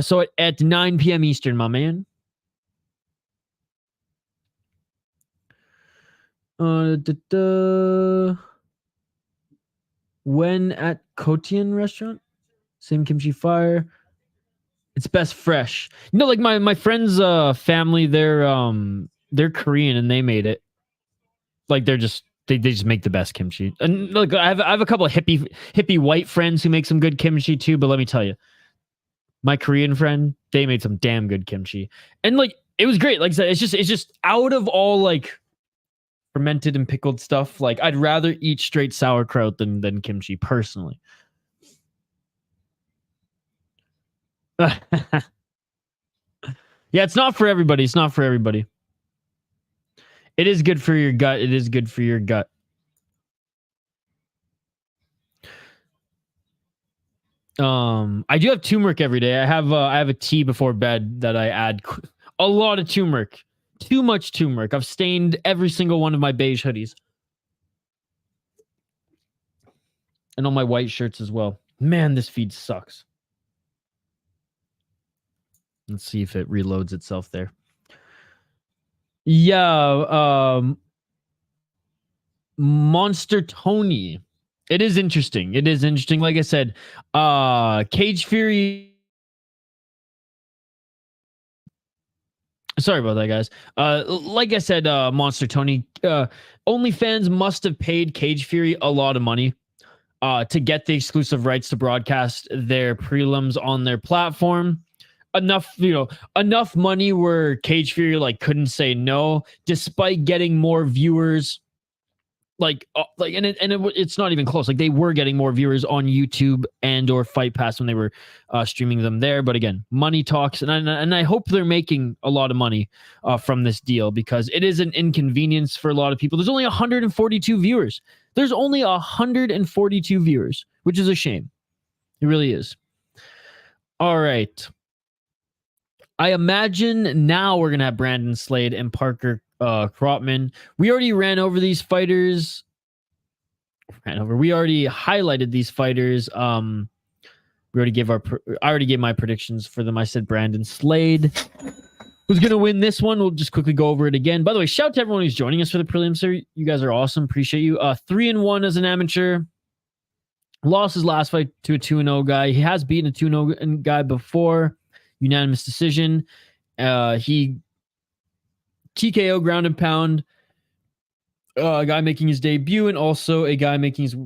So at 9 p.m. Eastern, my man. When at Kotian restaurant? Same kimchi fire. It's best fresh. You know, like my friend's family, they're Korean and they made it. Like they just make the best kimchi. And look, I have a couple of hippie white friends who make some good kimchi too, but let me tell you, my Korean friend, they made some damn good kimchi. And like it was great. Like I said, it's just out of all like fermented and pickled stuff, like I'd rather eat straight sauerkraut than kimchi personally. Yeah, it's not for everybody. It's not for everybody. It is good for your gut. It is good for your gut. I do have turmeric every day. I have a tea before bed that I add a lot of turmeric. Too much turmeric. I've stained every single one of my beige hoodies. And on my white shirts as well. Man, this feed sucks. Let's see if it reloads itself there. Yeah, Monster Tony. It is interesting. It is interesting. Like I said, Cage Fury. Sorry about that, guys. Like I said, Monster Tony. OnlyFans must have paid Cage Fury a lot of money to get the exclusive rights to broadcast their prelims on their platform. Enough money where Cage Fury like couldn't say no, despite getting more viewers. It's not even close. Like they were getting more viewers on YouTube and or Fight Pass when they were streaming them there. But again, money talks, and I hope they're making a lot of money from this deal because it is an inconvenience for a lot of people. There's only 142 viewers. There's only 142 viewers, which is a shame. It really is. All right. I imagine now we're gonna have Brandon Slade and Parker Kropman. We already ran over these fighters. We already highlighted these fighters. I already gave my predictions for them. I said Brandon Slade who's gonna win this one. We'll just quickly go over it again. By the way, shout out to everyone who's joining us for the prelims, sir. You guys are awesome. Appreciate you. 3-1 as an amateur. Lost his last fight to a 2-0 guy. He has beaten a 2-0 guy before. Unanimous decision. He TKO ground and pound a guy making his debut, and also a guy making his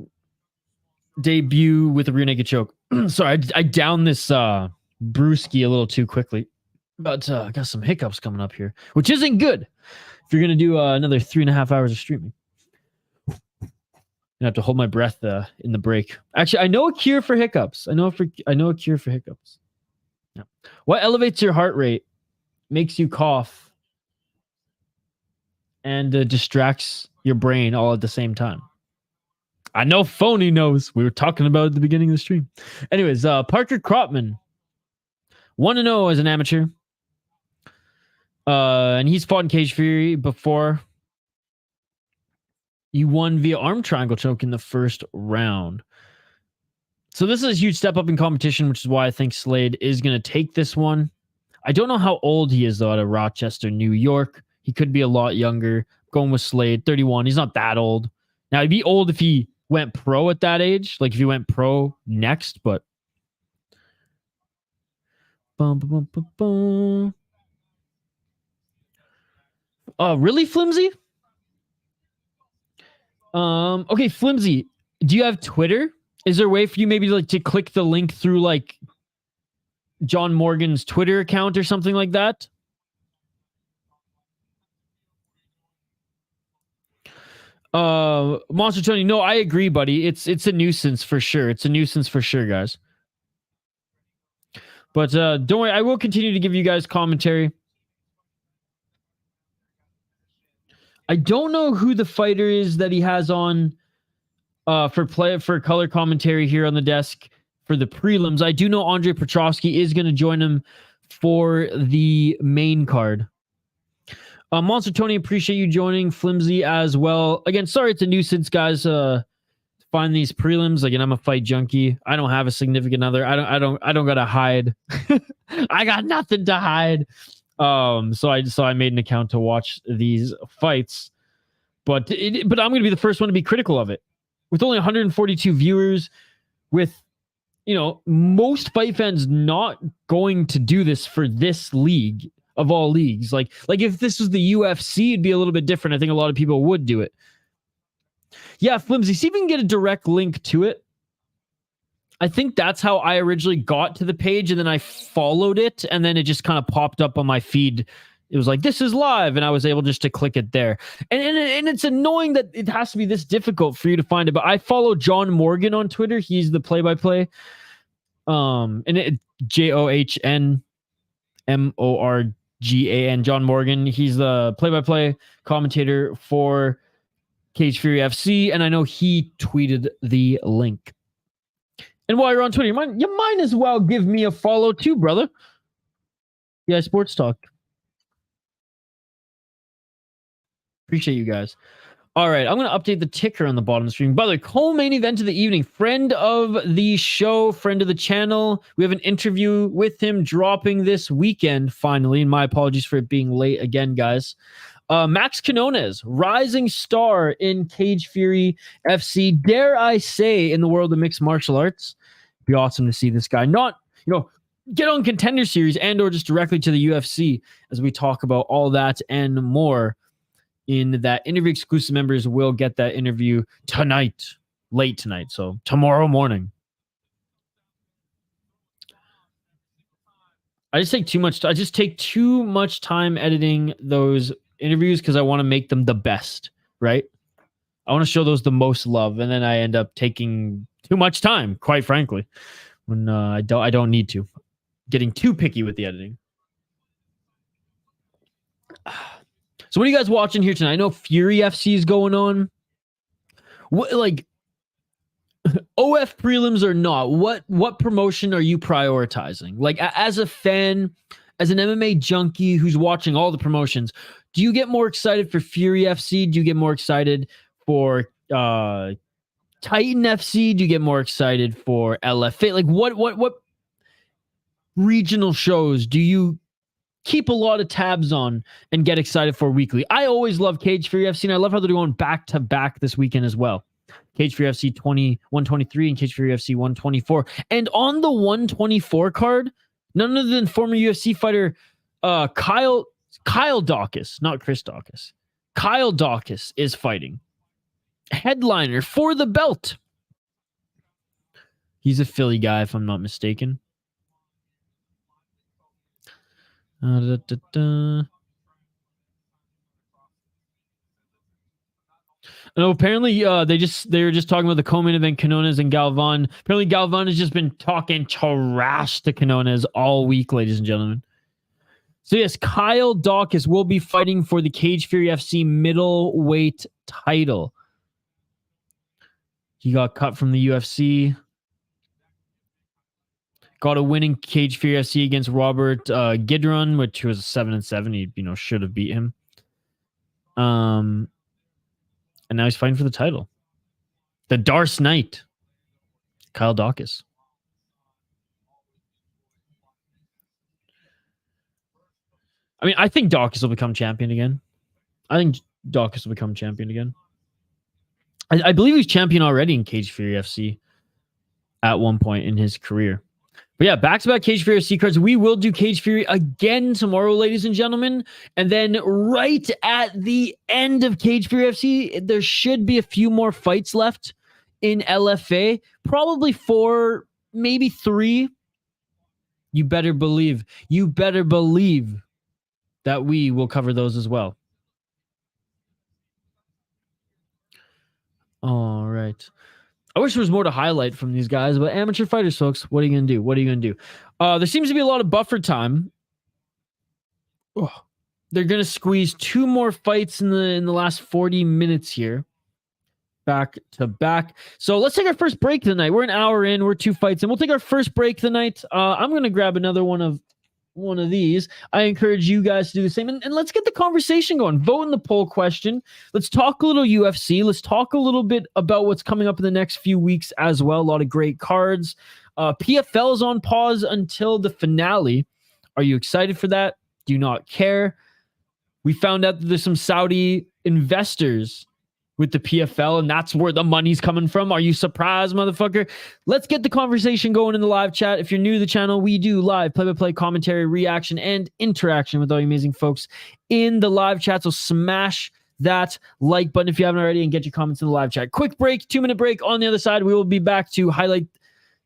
debut with a rear naked choke. Sorry, I downed this brewski a little too quickly, but I got some hiccups coming up here, which isn't good if you're gonna do another 3.5 hours of streaming. I have to hold my breath in the break. Actually, I know a cure for hiccups. I know a cure for hiccups. Yeah. What elevates your heart rate, makes you cough, and distracts your brain all at the same time? I know Phony knows. We were talking about it at the beginning of the stream. Anyways, Parker Kropman, 1-0 as an amateur. And he's fought in Cage Fury before. He won via arm triangle choke in the first round. So this is a huge step up in competition, which is why I think Slade is going to take this one. I don't know how old he is, though, out of Rochester, New York. He could be a lot younger. Going with Slade, 31. He's not that old. Now, he'd be old if he went pro at that age, like if he went pro next, but really, Flimsy? Okay, Flimsy, do you have Twitter? Is there a way for you maybe like to click the link through like John Morgan's Twitter account or something like that? Monster Tony, no, I agree, buddy. It's a nuisance for sure. It's a nuisance for sure, guys. But don't worry, I will continue to give you guys commentary. I don't know who the fighter is that he has on for color commentary here on the desk for the prelims. I do know Andre Petrovsky is going to join him for the main card. Monster Tony, appreciate you joining. Flimsy as well. Again, sorry it's a nuisance, guys. Find these prelims. Again, I'm a fight junkie. I don't have a significant other. I don't gotta hide. I got nothing to hide. So I made an account to watch these fights. But I'm gonna be the first one to be critical of it. With only 142 viewers, with most fight fans not going to do this for this league of all leagues. Like if this was the UFC, it'd be a little bit different. I think a lot of people would do it. Yeah, Flimsy, see if we can get a direct link to it. I think that's how I originally got to the page, and then I followed it, and then it just kind of popped up on my feed. It was like, this is live, and I was able just to click it there. And it's annoying that it has to be this difficult for you to find it, but I follow John Morgan on Twitter. He's the play-by-play. And it JOHNMORGAN, John Morgan. He's the play-by-play commentator for Cage Fury FC, and I know he tweeted the link. And while you're on Twitter, you might as well give me a follow too, brother. Yeah, Sports Talk. Appreciate you guys. All right, I'm going to update the ticker on the bottom of the screen. By the way, co-main event of the evening, friend of the show, friend of the channel. We have an interview with him dropping this weekend, finally. And my apologies for it being late again, guys. Max Quinones, rising star in Cage Fury FC. Dare I say, in the world of mixed martial arts. It'd be awesome to see this guy not, get on Contender Series and or just directly to the UFC as we talk about all that and more. In that interview, exclusive members will get that interview tonight, late tonight, so tomorrow morning. I just take too much time editing those interviews because I want to make them the best, right? I want to show those the most love, and then I end up taking too much time, quite frankly, when I don't need to. Getting too picky with the editing. So what are you guys watching here tonight? I know Fury FC is going on. What, like, OF prelims or not, what promotion are you prioritizing? Like, as a fan, as an MMA junkie who's watching all the promotions, do you get more excited for Fury FC? Do you get more excited for Titan FC? Do you get more excited for LFA? Like, what regional shows do you keep a lot of tabs on and get excited for weekly? I always love Cage Fury FC, and I love how they're going back to back this weekend as well. Cage Fury FC 123 and Cage Fury FC 124. And on the 124 card, none other than former UFC fighter Kyle Dawkins, not Chris Dawkins. Kyle Dawkins is fighting. Headliner for the belt. He's a Philly guy, if I'm not mistaken. No, apparently they were just talking about the co-main event, Quinones and Galvan. Apparently Galvan has just been talking trash to Quinones all week, ladies and gentlemen. So yes, Kyle Dawkins will be fighting for the Cage Fury FC middleweight title. He got cut from the UFC. Got a win in Cage Fury FC against Robert Gidron, which was 7-7. He should have beat him. And now he's fighting for the title. The Darce Knight, Kyle Dawkins. I mean, I think Dawkins will become champion again. I think Dawkins will become champion again. I believe he's champion already in Cage Fury FC at one point in his career. But yeah, back-to-back Cage Fury FC cards. We will do Cage Fury again tomorrow, ladies and gentlemen. And then right at the end of Cage Fury FC, there should be a few more fights left in LFA. Probably 4, maybe 3. You better believe that we will cover those as well. All right. I wish there was more to highlight from these guys, but amateur fighters, folks, what are you going to do? There seems to be a lot of buffer time. Oh, they're going to squeeze 2 more fights in the last 40 minutes here. Back to back. So let's take our first break tonight. We're an hour in. We're 2 fights in. We'll take our first break tonight. I'm going to grab another one of these. I encourage you guys to do the same. And let's get the conversation going. Vote in the poll question. Let's talk a little UFC. Let's talk a little bit about what's coming up in the next few weeks as well. A lot of great cards. PFL is on pause until the finale. Are you excited for that? Do you not care? We found out that there's some Saudi investors with the PFL, and that's where the money's coming from. Are you surprised, motherfucker? Let's get the conversation going in the live chat. If you're new to the channel, we do live play-by-play commentary, reaction, and interaction with all you amazing folks in the live chat. So smash that like button if you haven't already and get your comments in the live chat. Quick break, 2-minute break. On the other side, we will be back to highlight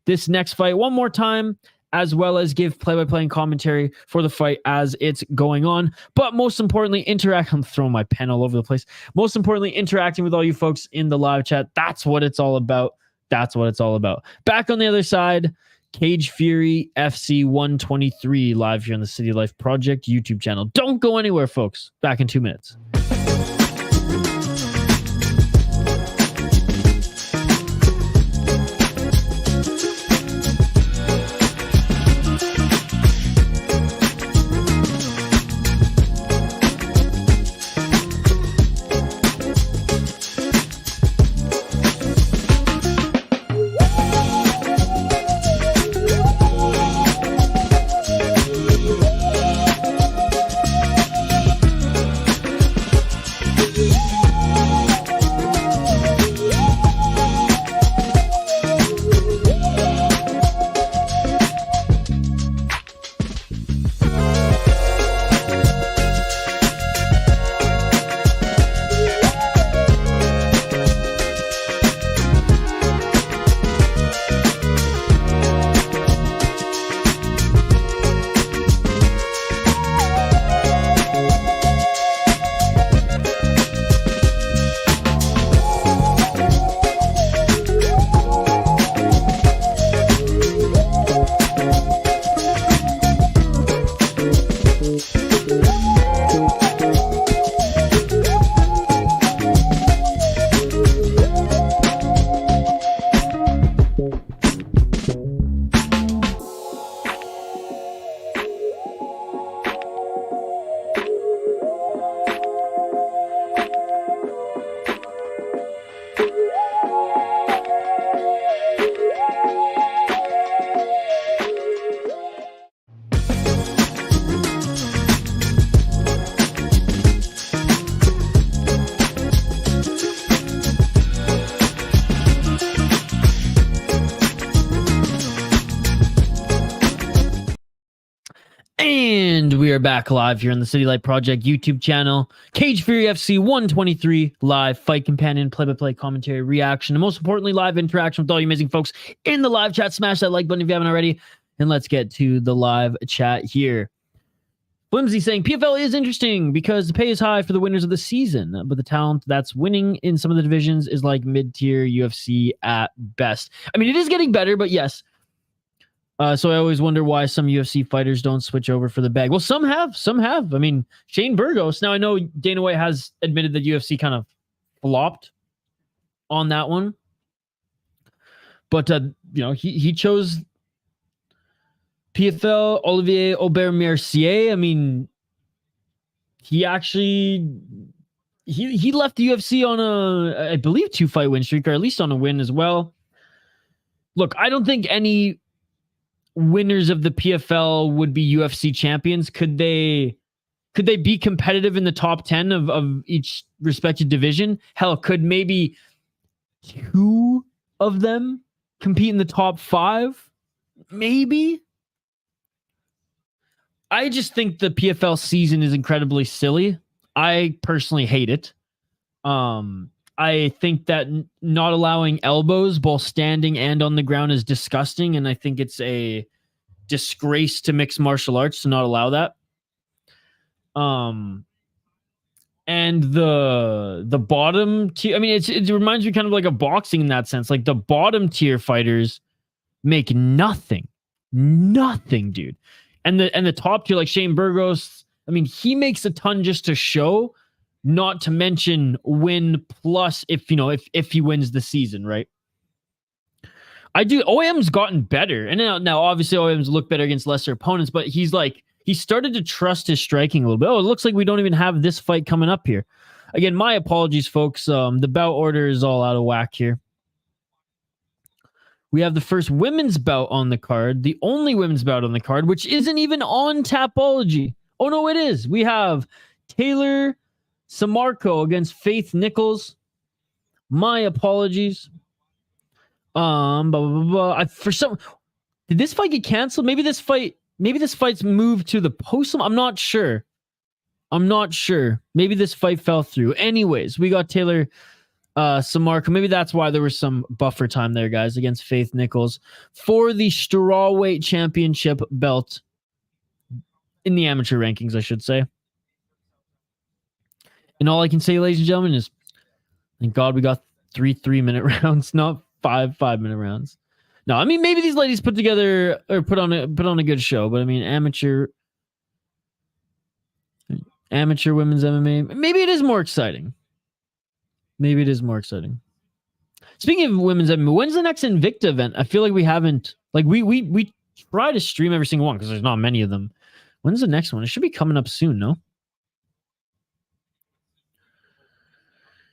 this next fight one more time, as well as give play-by-play and commentary for the fight as it's going on. But most importantly, I'm throwing my pen all over the place. Most importantly, interacting with all you folks in the live chat. That's what it's all about. Back on the other side, Cage Fury FC 123 live here on the City Life Project YouTube channel. Don't go anywhere, folks. Back in 2 minutes. And we are back live here on the City Light Project YouTube channel. Cage Fury FC 123 live fight companion, play-by-play commentary, reaction, and most importantly, live interaction with all you amazing folks in the live chat. Smash that like button if you haven't already. And let's get to the live chat here. Flimsy saying, PFL is interesting because the pay is high for the winners of the season, but the talent that's winning in some of the divisions is like mid-tier UFC at best. I mean, it is getting better, but yes. So I always wonder why some UFC fighters don't switch over for the bag. Well, some have. I mean, Shane Burgos. Now, I know Dana White has admitted that UFC kind of flopped on that one. But, he chose PFL, Olivier Aubert-Mercier. I mean, he actually... He left the UFC on I believe, 2-fight win streak, or at least on a win as well. Look, I don't think any winners of the PFL would be UFC champions. Could they Could they be competitive in the top 10 of each respective division? Hell, could maybe 2 of them compete in the top 5? Maybe. I just think the PFL season is incredibly silly. I personally hate it. I think that not allowing elbows, both standing and on the ground, is disgusting, and I think it's a disgrace to mixed martial arts to not allow that. And the bottom tier, I mean, it reminds me kind of like of boxing in that sense. Like the bottom tier fighters make nothing, dude. And the top tier, like Shane Burgos, I mean, he makes a ton just to show, not to mention win plus if he wins the season, right? OAM's gotten better, and now obviously OAM's look better against lesser opponents, but he started to trust his striking a little bit. Oh, it looks like we don't even have this fight coming up here. Again, my apologies, folks. The bout order is all out of whack here. We have the first women's bout on the card, the only women's bout on the card, which isn't even on Tapology. Oh, no, it is. We have Taylor Samarco against Faith Nichols. My apologies. Did this fight get canceled? Maybe this fight's moved to the post. I'm not sure. Maybe this fight fell through. Anyways, we got Taylor Samarco. Maybe that's why there was some buffer time there, guys, against Faith Nichols for the strawweight championship belt in the amateur rankings, I should say. And all I can say, ladies and gentlemen, is thank God we got 3 3-minute rounds, not 5 5-minute rounds. No, I mean, maybe these ladies put together or put on a good show, but I mean, amateur women's MMA, maybe it is more exciting. Speaking of women's MMA, when's the next Invicta event? I feel like we haven't, like we try to stream every single one because there's not many of them. When's the next one? It should be coming up soon, no?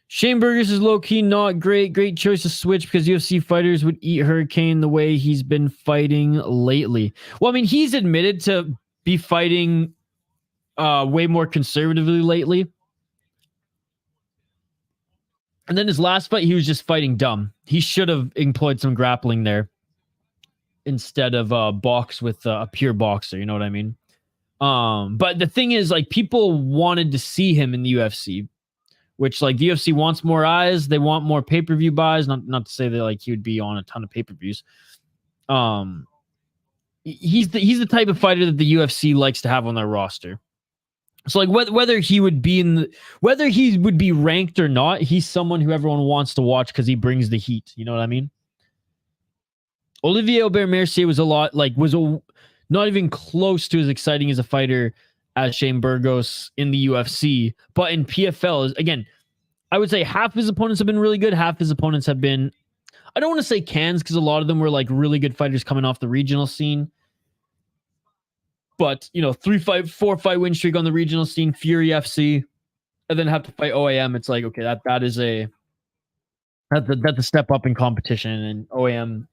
Shane Burgos is low-key not great. Great choice to switch because UFC fighters would eat Hurricane the way he's been fighting lately. Well, I mean, he's admitted to be fighting way more conservatively lately. And then his last fight, he was just fighting dumb. He should have employed some grappling there instead of box with a pure boxer. You know what I mean? But the thing is, like, people wanted to see him in the UFC, which, like, the UFC wants more eyes. They want more pay-per-view buys. Not to say that, like, he would be on a ton of pay-per-views. He's the type of fighter that the UFC likes to have on their roster. So, like, whether he would be ranked or not, he's someone who everyone wants to watch because he brings the heat. You know what I mean? Olivier Aubert-Mercier was not even close to as exciting as a fighter as Shane Burgos in the UFC, but in PFL, again, I would say half his opponents have been really good. Half his opponents have been, I don't want to say cans because a lot of them were like really good fighters coming off the regional scene. But, 4 fight win streak on the regional scene, Fury FC, and then have to fight OAM. It's like, okay, that's a step up in competition, and OAM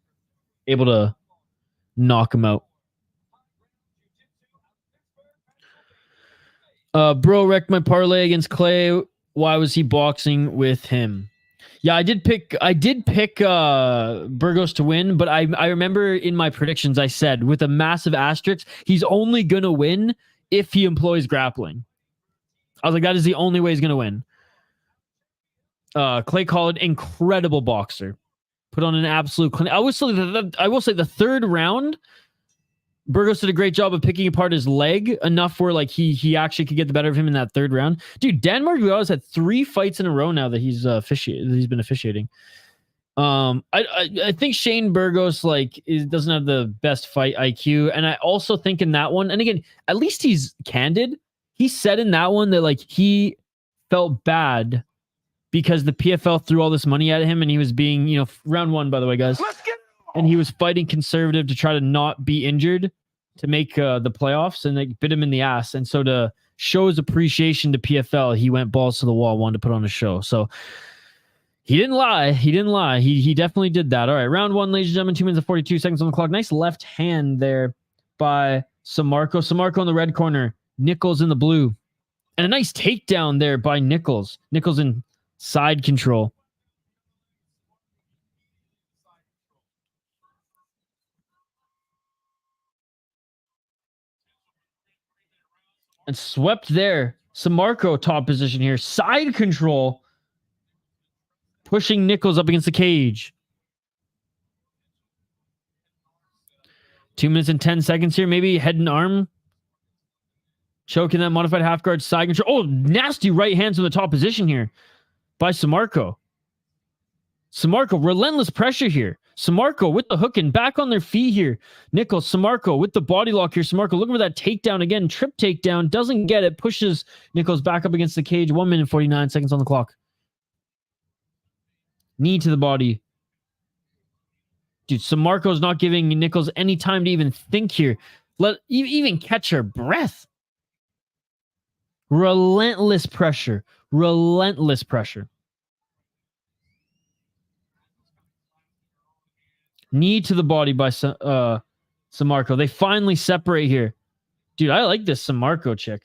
able to knock him out. Bro wrecked my parlay against Clay. Why was he boxing with him? Yeah, I did pick Burgos to win, but I remember in my predictions I said with a massive asterisk, he's only gonna win if he employs grappling. I was like, that is the only way he's gonna win. Clay Collard, incredible boxer, put on an absolute clinic. I will say the third round, Burgos did a great job of picking apart his leg enough where like he actually could get the better of him in that third round. Dude, Dan Margulies had 3 fights in a row now that he's been officiating. I think Shane Burgos doesn't have the best fight IQ, and I also think in that one, and again, at least he's candid. He said in that one that like he felt bad because the PFL threw all this money at him, and he was being, round 1, by the way, guys. And he was fighting conservative to try to not be injured to make the playoffs, and they bit him in the ass. And so to show his appreciation to PFL, he went balls to the wall, wanted to put on a show. So he didn't lie. He definitely did that. All right, round 1, ladies and gentlemen, 2 minutes and 42 seconds on the clock. Nice left hand there by Samarco. Samarco in the red corner, Nichols in the blue. And a nice takedown there by Nichols. Nichols in side control. And swept there. Samarco top position here. Side control. Pushing Nichols up against the cage. 2 minutes and 10 seconds here. Maybe head and arm. Choking that modified half guard side control. Oh, nasty right hands in the top position here by Samarco. Samarco, relentless pressure here. Samarco with the hook and back on their feet here. Nichols, Samarco with the body lock here. Samarco looking for that takedown again. Trip takedown. Doesn't get it. Pushes Nichols back up against the cage. 1 minute 49 seconds on the clock. Knee to the body. Dude, Samarco's not giving Nichols any time to even think here. Let even catch her breath. Relentless pressure. Relentless pressure. Knee to the body by Samarco. They finally separate here. Dude, I like this Samarco chick.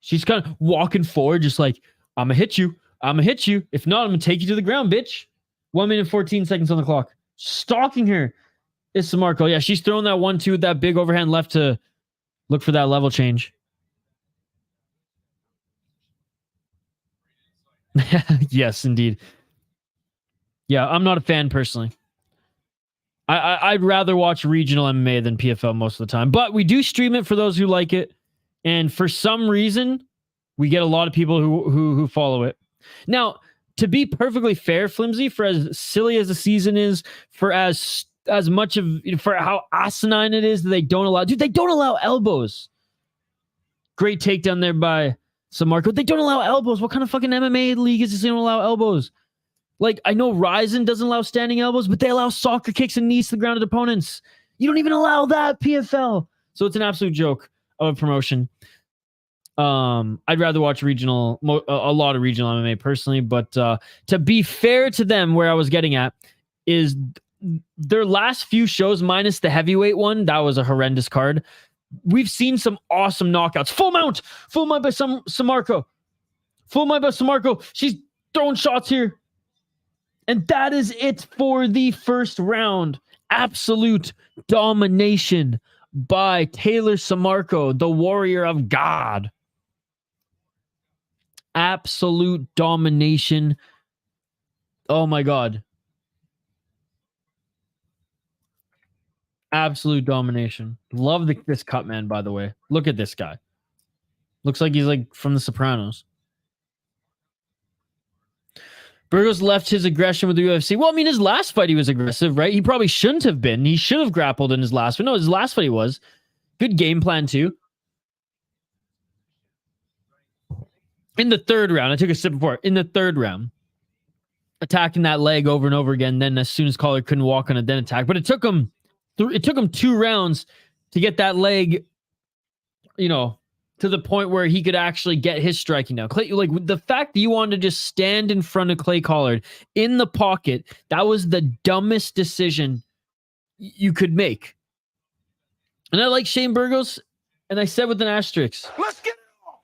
She's kind of walking forward, just like, I'm going to hit you. I'm going to hit you. If not, I'm going to take you to the ground, bitch. 1 minute 14 seconds on the clock. Stalking her is Samarco. Yeah, she's throwing that 1-2 with that big overhand left to look for that level change. Yes, indeed. Yeah, I'm not a fan personally. I'd rather watch regional MMA than PFL most of the time. But we do stream it for those who like it. And for some reason, we get a lot of people who follow it. Now, to be perfectly fair, Flimsy, for as silly as the season is, for as much of, for how asinine it is that they don't allow, dude, they don't allow elbows. Great takedown there by Samarco. They don't allow elbows. What kind of fucking MMA league is this? They don't allow elbows. Like, I know Ryzen doesn't allow standing elbows, but they allow soccer kicks and knees to the grounded opponents. You don't even allow that, PFL. So it's an absolute joke of a promotion. I'd rather watch regional, a lot of regional MMA personally, but to be fair to them, where I was getting at is their last few shows, minus the heavyweight one, that was a horrendous card. We've seen some awesome knockouts. Full mount by Samarco. Full mount by Samarco. She's throwing shots here. And that is it for the first round. Absolute domination by Taylor Samarco, the warrior of God. Absolute domination. Oh my God. Absolute domination. Love this cut, man, by the way. Look at this guy. Looks like he's like from The Sopranos. Burgos left his aggression with the UFC. Well, I mean, his last fight he was aggressive, right? He probably shouldn't have been. He should have grappled in his last one. No, his last fight he was. Good game plan, too. In the third round, I took a sip before. In the third round, attacking that leg over and over again. Then as soon as Collar couldn't walk on it, then attack. But it took him 2 rounds to get that leg, to the point where he could actually get his striking down. Clay, like the fact that you wanted to just stand in front of Clay Collard in the pocket, that was the dumbest decision you could make. And I like Shane Burgos, and I said with an asterisk.
Let's get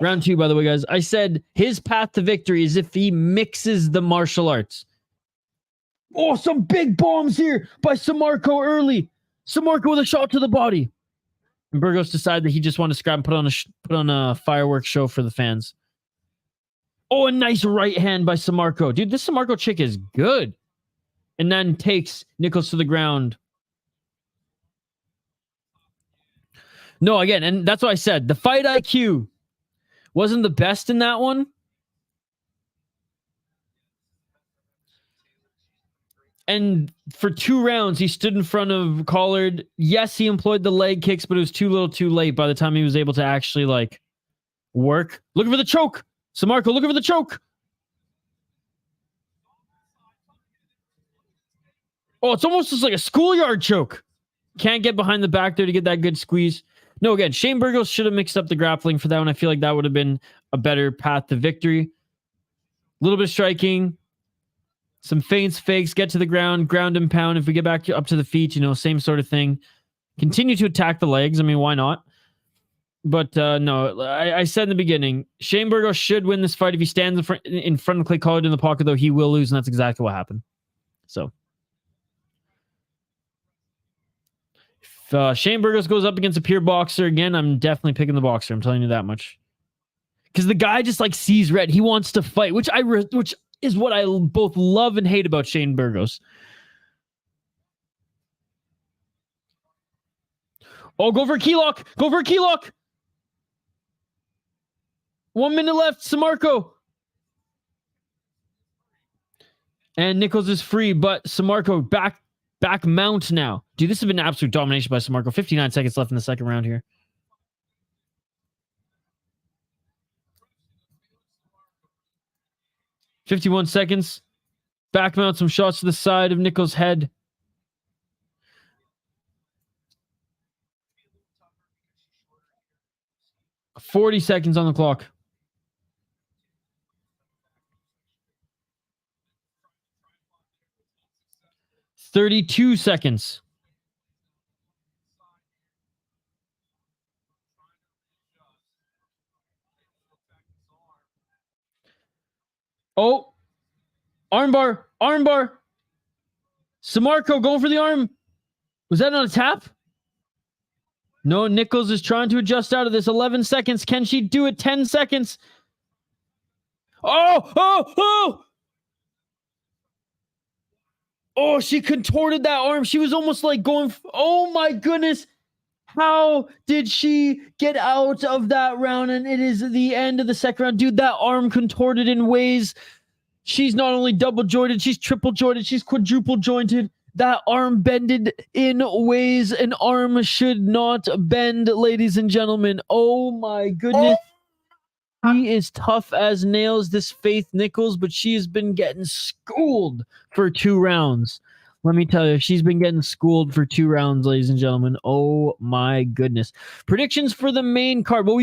Round 2, by the way, guys. I said his path to victory is if he mixes the martial arts. Oh, some big bombs here by Samarco early. Samarco with a shot to the body. And Burgos decided that he just wanted to scrap and put on a fireworks show for the fans. Oh, a nice right hand by Samarco. Dude, this Samarco chick is good. And then takes Nichols to the ground. No, again, and that's what I said. The fight IQ wasn't the best in that one. And for 2 rounds, he stood in front of Collard. Yes, he employed the leg kicks, but it was too little too late by the time he was able to actually, work. Looking for the choke. Samarco looking for the choke. Oh, it's almost just like a schoolyard choke. Can't get behind the back there to get that good squeeze. No, again, Shane Burgos should have mixed up the grappling for that one. I feel like that would have been a better path to victory. A little bit of striking. Some feints, fakes, get to the ground and pound. If we get back up to the feet, same sort of thing. Continue to attack the legs. I mean, why not? But no, I said in the beginning, Shane Burgos should win this fight. If he stands in front of Clay Collard in the pocket, though, he will lose, and that's exactly what happened. So, if Shane Burgos goes up against a pure boxer again, I'm definitely picking the boxer. I'm telling you that much. Because the guy just like sees red. He wants to fight, which is what I both love and hate about Shane Burgos. Oh, go for a key lock. Go for a key lock. 1 minute left. Samarco. And Nichols is free, but Samarco back mount now. Dude, this has been absolute domination by Samarco. 59 seconds left in the second round here. $51 seconds. Back mount, some shots to the side of Nichols' head. $40 seconds on the clock. $32 seconds. Oh, armbar, armbar. Samarco going for the arm. Was that not a tap? No, Nichols is trying to adjust out of this. 11 seconds. Can she do it? 10 seconds. Oh! Oh, she contorted that arm. She was almost like going... Oh my goodness. How did she get out of that round? And it is the end of the second round. Dude, that arm contorted in ways. She's not only double jointed, she's triple jointed, she's quadruple jointed. That arm bended in ways an arm should not bend, ladies and gentlemen. Oh my goodness. She is tough as nails, this Faith Nichols, but she has been getting schooled for 2 rounds. Let me tell you, she's been getting schooled for 2 rounds, ladies and gentlemen. Oh my goodness. Predictions for the main card. Well,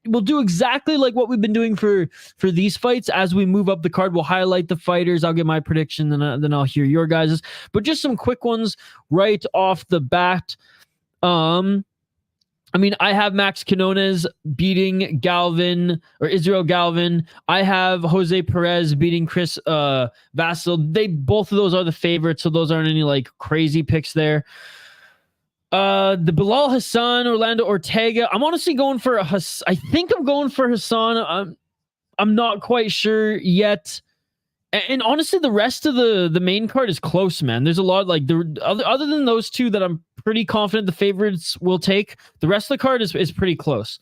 we'll do exactly like what we've been doing for these fights. As we move up the card, we'll highlight the fighters. I'll get my prediction, then I'll hear your guys's. But just some quick ones right off the bat. I mean, I have Max Quinones beating Galvan or Israel Galvan. I have Jose Perez beating Chris Vasil. Both of those are the favorites, so those aren't any like crazy picks there. The Bilal Hasan, Orlando Ortega. I'm honestly going for I think I'm going for Hasan. I'm not quite sure yet. And honestly, the rest of the main card is close, man. There's a lot like other than those two that I'm pretty confident the favorites will take. The rest of the card is pretty close.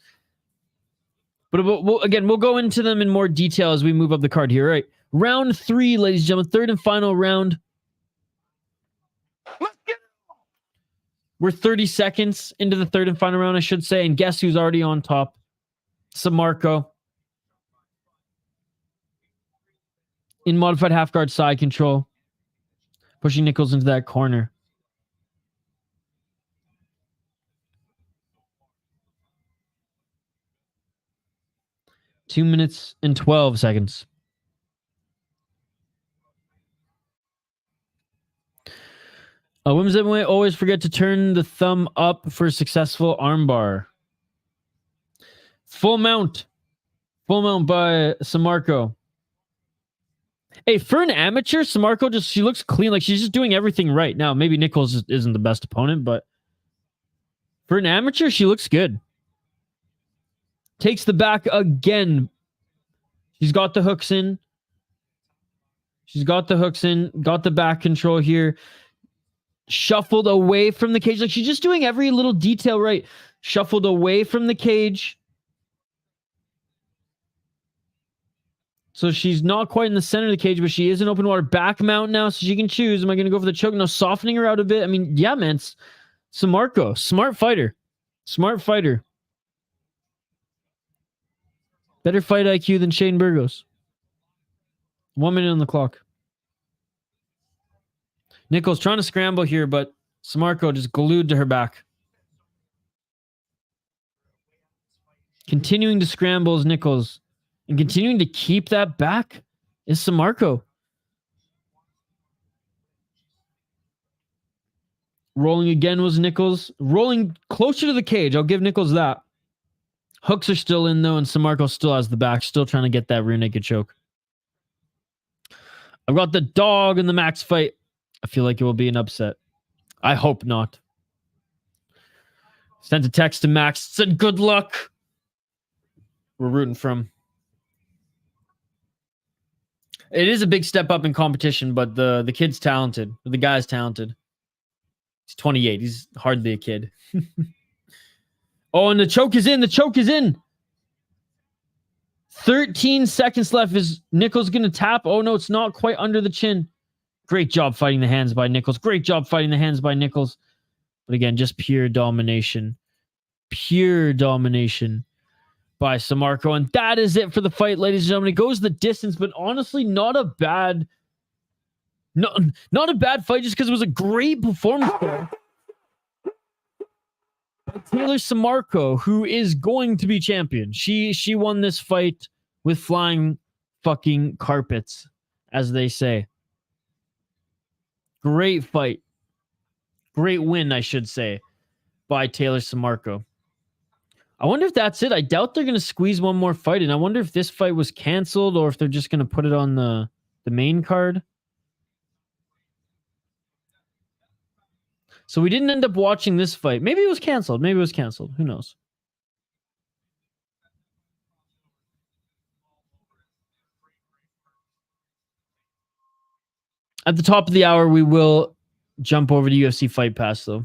But we'll go into them in more detail as we move up the card here. All right, round 3, ladies and gentlemen, third and final round.
Let's get it.
We're 30 seconds into the third and final round, I should say. And guess who's already on top? Samarco. In modified half guard side control. Pushing Nichols into that corner. Two minutes and 12 seconds. Women's MMA, always forget to turn the thumb up for a successful armbar. Full mount. Full mount by Samarco. Hey, for an amateur, Samarco she looks clean. Like she's just doing everything right. Now, maybe Nichols isn't the best opponent, but for an amateur, she looks good. Takes the back again. She's got the hooks in. Got the back control here. Shuffled away from the cage. Like she's just doing every little detail right. Shuffled away from the cage. So she's not quite in the center of the cage, but she is in open water. Back mount now, so she can choose. Am I going to go for the choke? No, softening her out a bit. I mean, yeah, man. Samarco, smart fighter. Better fight IQ than Shane Burgos. 1 minute on the clock. Nichols trying to scramble here, but Samarco just glued to her back. Continuing to scramble is Nichols. And continuing to keep that back is Samarco. Rolling again was Nichols. Rolling closer to the cage. I'll give Nichols that. Hooks are still in, though, and Samarco still has the back. Still trying to get that rear naked choke. I've got the dog in the Max fight. I feel like it will be an upset. I hope not. Sent a text to Max. Said, good luck. We're rooting for him. It is a big step up in competition, but the kid's talented. The guy's talented. He's 28. He's hardly a kid. Oh, and the choke is in. The choke is in. 13 seconds left. Is Nichols going to tap? Oh, no, it's not quite under the chin. Great job fighting the hands by Nichols. Great job fighting the hands by Nichols. But again, just pure domination. Pure domination by Samarco. And that is it for the fight, ladies and gentlemen. It goes the distance, but honestly, not a bad fight just because it was a great performance there. Taylor Samarco, who is going to be champion. She won this fight with flying fucking carpets, as they say. Great fight. Great win, I should say, by Taylor Samarco. I wonder if that's it. I doubt they're going to squeeze one more fight in. I wonder if this fight was canceled or if they're just going to put it on the main card. So we didn't end up watching this fight. Maybe it was canceled. Maybe it was canceled. Who knows? At the top of the hour, we will jump over to UFC Fight Pass, though.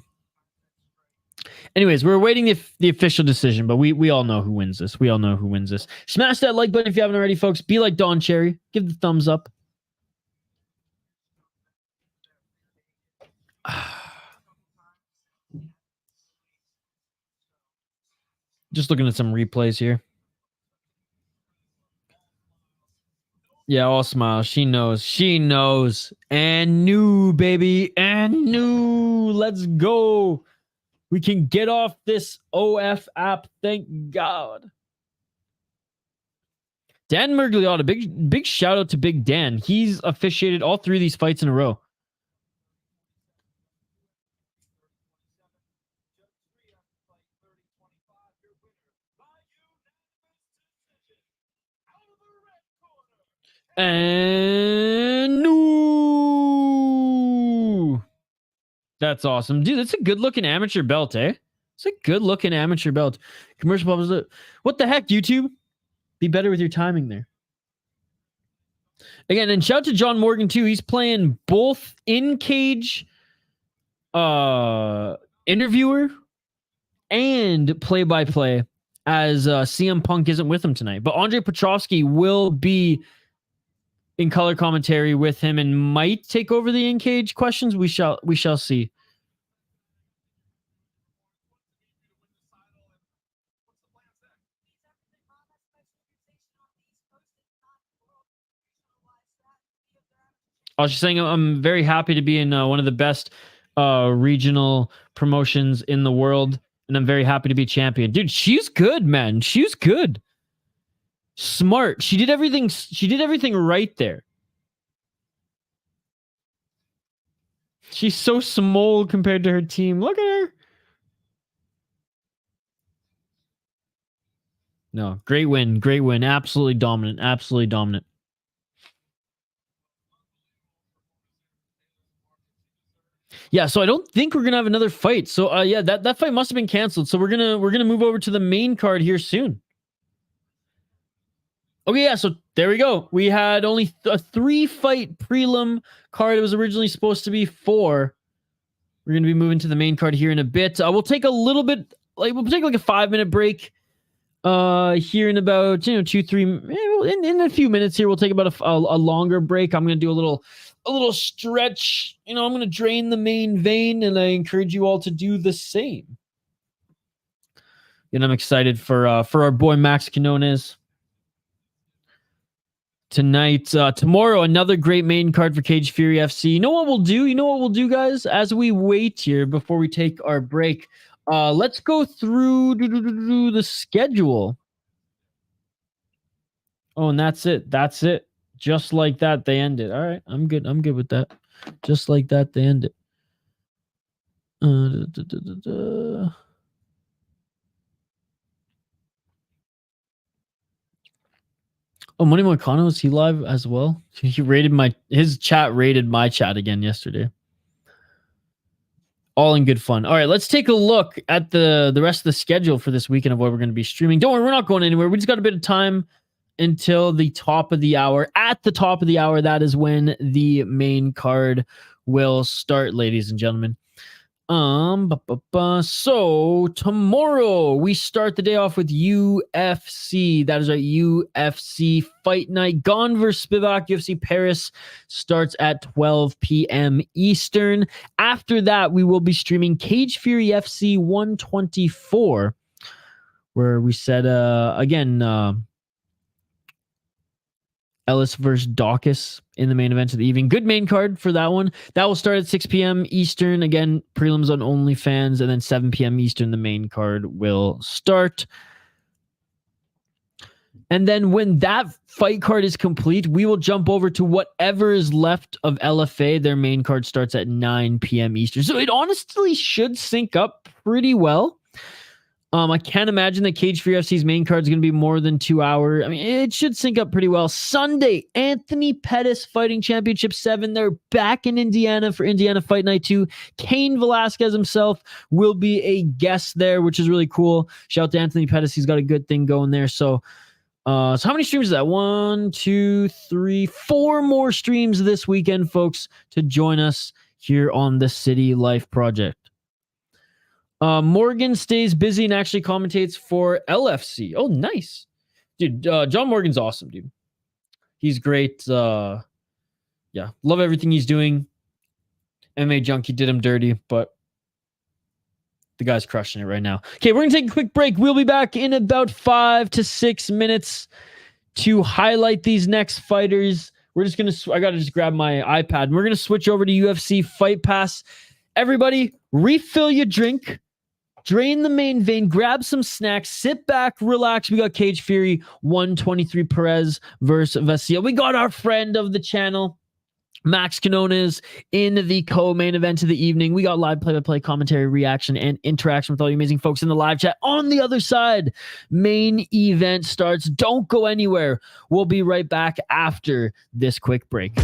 Anyways, we're awaiting the official decision, but we all know who wins this. We all know who wins this. Smash that like button if you haven't already, folks. Be like Don Cherry. Give the thumbs up. Just looking at some replays here. Yeah, all smiles. She knows. She knows. And new, baby. And new. Let's go. We can get off this OF app. Thank God. Dan Mergliotta. Big shout out to Big Dan. He's officiated all 3 of these fights in a row. And no. That's awesome. Dude, that's a good looking amateur belt, eh? It's a good looking amateur belt. Commercial publisher. What the heck, YouTube? Be better with your timing there. Again, and shout out to John Morgan too. He's playing both in cage interviewer and play-by-play as CM Punk isn't with him tonight. But Andre Petrovsky will be in color commentary with him and might take over the in-cage questions. We shall see. I was just saying I'm very happy to be in one of the best regional promotions in the world, and I'm very happy to be champion. Dude, she's good, man. She's good. Smart. She did everything right there. She's so small compared to her team. Look at her. No, great win. Great win. Absolutely dominant. Absolutely dominant. Yeah, so I don't think we're gonna have another fight. So yeah, that fight must have been canceled. So we're gonna move over to the main card here soon. Okay, yeah, so there we go. We had only a 3-fight prelim card. It was originally supposed to be 4. We're going to be moving to the main card here in a bit. We'll take a little bit, we'll take like a 5-minute break here in about, 2-3, in a few minutes here. We'll take about a longer break. I'm going to do a little stretch. I'm going to drain the main vein, and I encourage you all to do the same. And I'm excited for our boy Max Quinones. Tonight, tomorrow, another great main card for Cage Fury FC. You know what we'll do, guys? As we wait here before we take our break, let's go through the schedule. Oh, and that's it. That's it. Just like that, they end it. All right, I'm good. I'm good with that. Just like that, they end it. Oh, Money Moicano, is he live as well? He rated his chat rated my chat again yesterday. All in good fun. All right, let's take a look at the rest of the schedule for this weekend of what we're going to be streaming. Don't worry, we're not going anywhere. We just got a bit of time until the top of the hour. At the top of the hour, that is when the main card will start, ladies and gentlemen. So tomorrow we start the day off with UFC. That is right, UFC Fight Night. Gone vs. Spivak. UFC Paris starts at 12 p.m. Eastern. After that, we will be streaming Cage Fury FC 124, where we said again Ellis versus Dawkins in the main event of the evening. Good main card for that one. That will start at 6 p.m. Eastern. Again, prelims on OnlyFans, and then 7 p.m. Eastern, the main card will start. And then when that fight card is complete, we will jump over to whatever is left of LFA. Their main card starts at 9 p.m. Eastern. So it honestly should sync up pretty well. I can't imagine that Cage Fury FC's main card is going to be more than 2 hours. I mean, it should sync up pretty well. Sunday, Anthony Pettis Fighting Championship 7. They're back in Indiana for Indiana Fight Night 2. Cain Velasquez himself will be a guest there, which is really cool. Shout out to Anthony Pettis. He's got a good thing going there. So how many streams is that? 1, 2, 3, 4 more streams this weekend, folks, to join us here on the City Life Project. Morgan stays busy and actually commentates for LFC. Oh, nice. Dude, John Morgan's awesome, dude. He's great. Yeah, love everything he's doing. MMA Junkie did him dirty, but the guy's crushing it right now. Okay, we're going to take a quick break. We'll be back in about 5 to 6 minutes to highlight these next fighters. We're just going to, I got to just grab my iPad, and we're going to switch over to UFC Fight Pass. Everybody, refill your drink. Drain the main vein, grab some snacks, sit back, relax. We got Cage Fury 123 Perez versus Vasil. We got our friend of the channel, Max Quinones, in the co-main event of the evening. We got live play-by-play commentary, reaction, and interaction with all you amazing folks in the live chat. On the other side, main event starts. Don't go anywhere. We'll be right back after this quick break.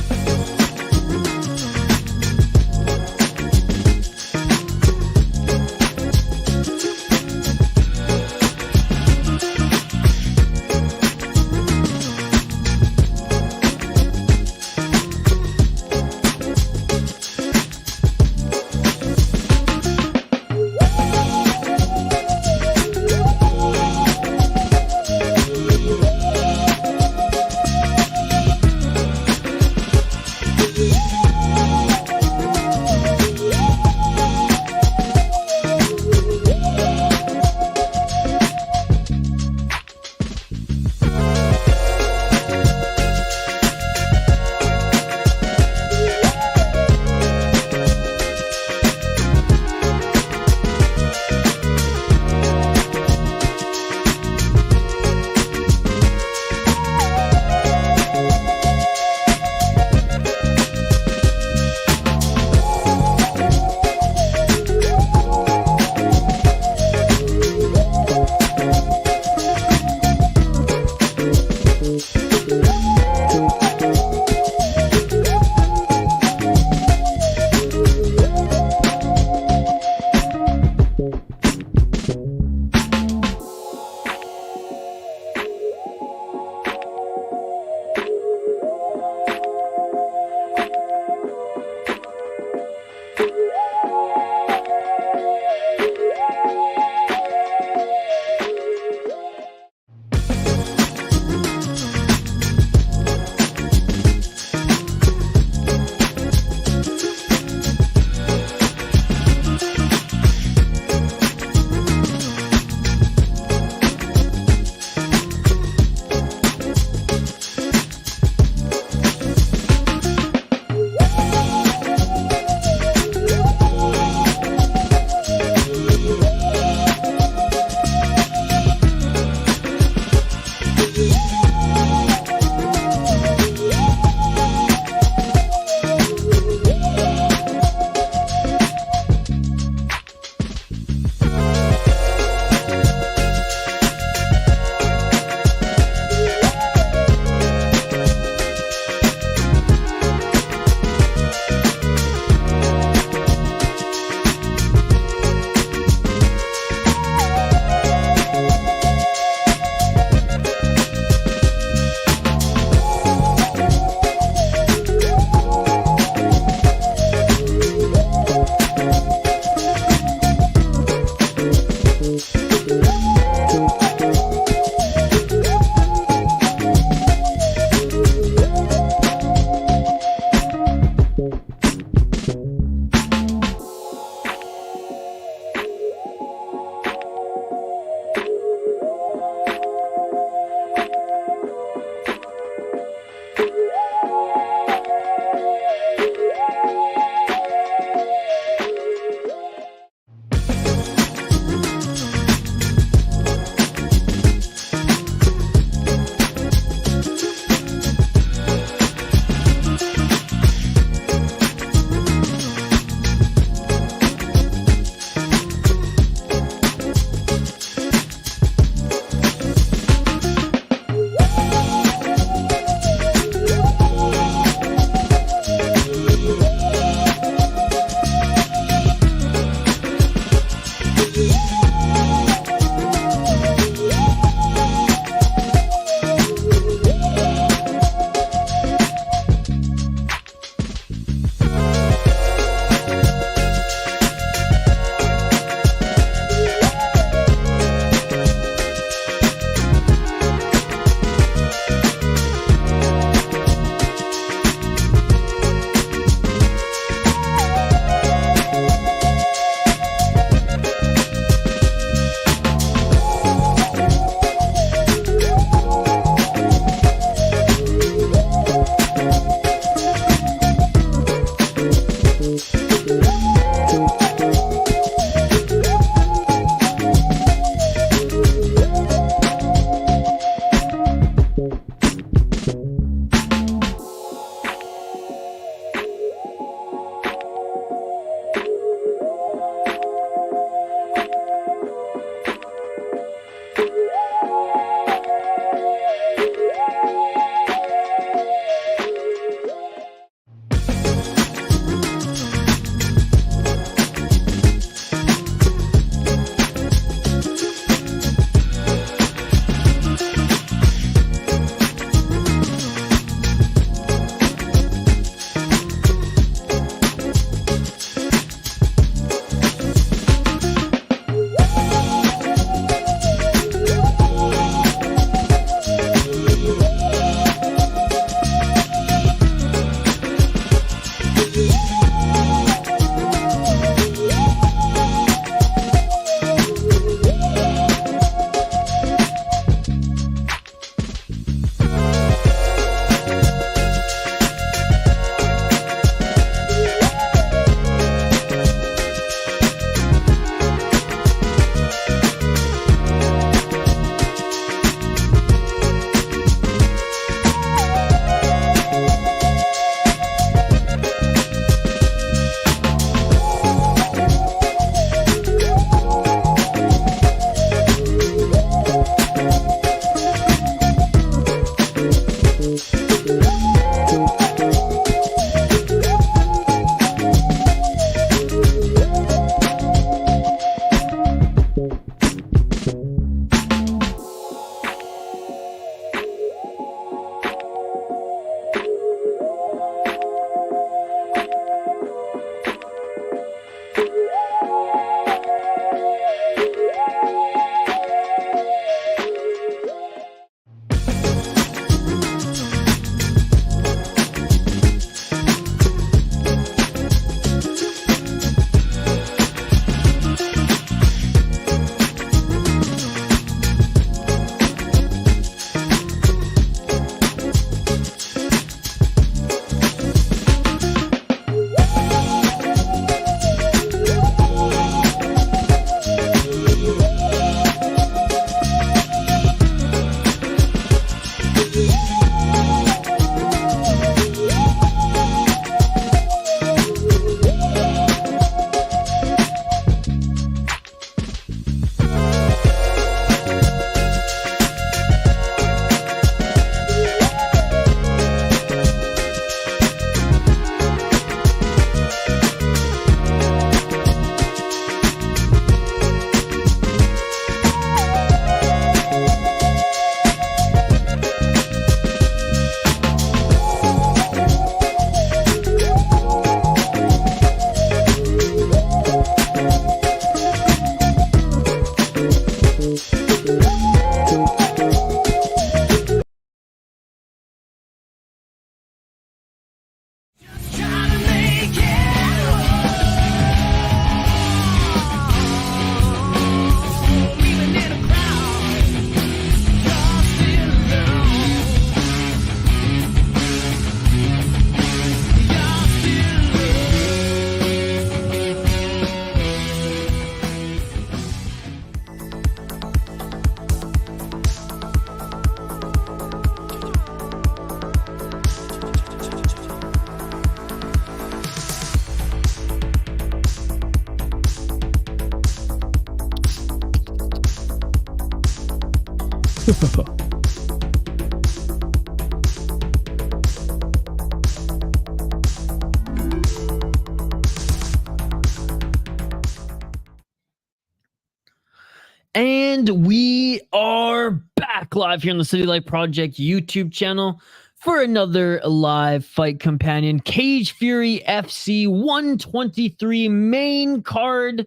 And we are back live here on the City Light Project YouTube channel for another live fight companion. Cage Fury FC 123 main card.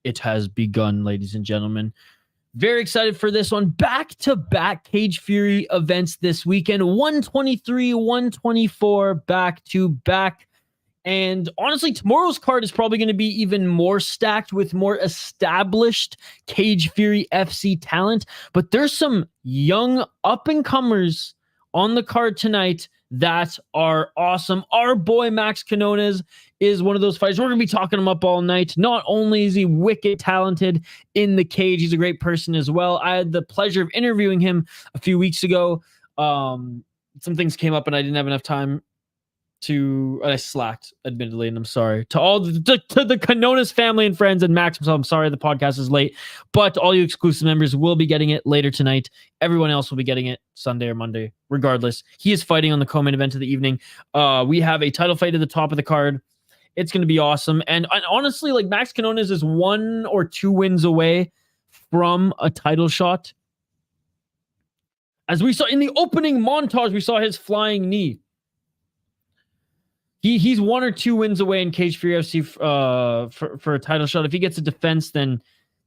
It has begun, ladies and gentlemen. Very excited for this one. Back-to-back Cage Fury events this weekend. 123, 124, back-to-back. And honestly, tomorrow's card is probably going to be even more stacked with more established Cage Fury FC talent. But there's some young up-and-comers on the card tonight that are awesome. Our boy Max Quinones is one of those fighters. We're going to be talking him up all night. Not only is he wicked talented in the cage, he's a great person as well. I had the pleasure of interviewing him a few weeks ago. Some things came up and I didn't have enough time I slacked, admittedly, and I'm sorry to all to the Quinones family and friends and Max himself. I'm sorry the podcast is late, but all you exclusive members will be getting it later tonight. Everyone else will be getting it Sunday or Monday, regardless. He is fighting on the co-main event of the evening. We have a title fight at the top of the card. It's going to be awesome. And honestly, like Max Quinones is 1 or 2 wins away from a title shot. As we saw in the opening montage, we saw his flying knee. He's 1 or 2 wins away in Cage Fury FC for a title shot. If he gets a defense, then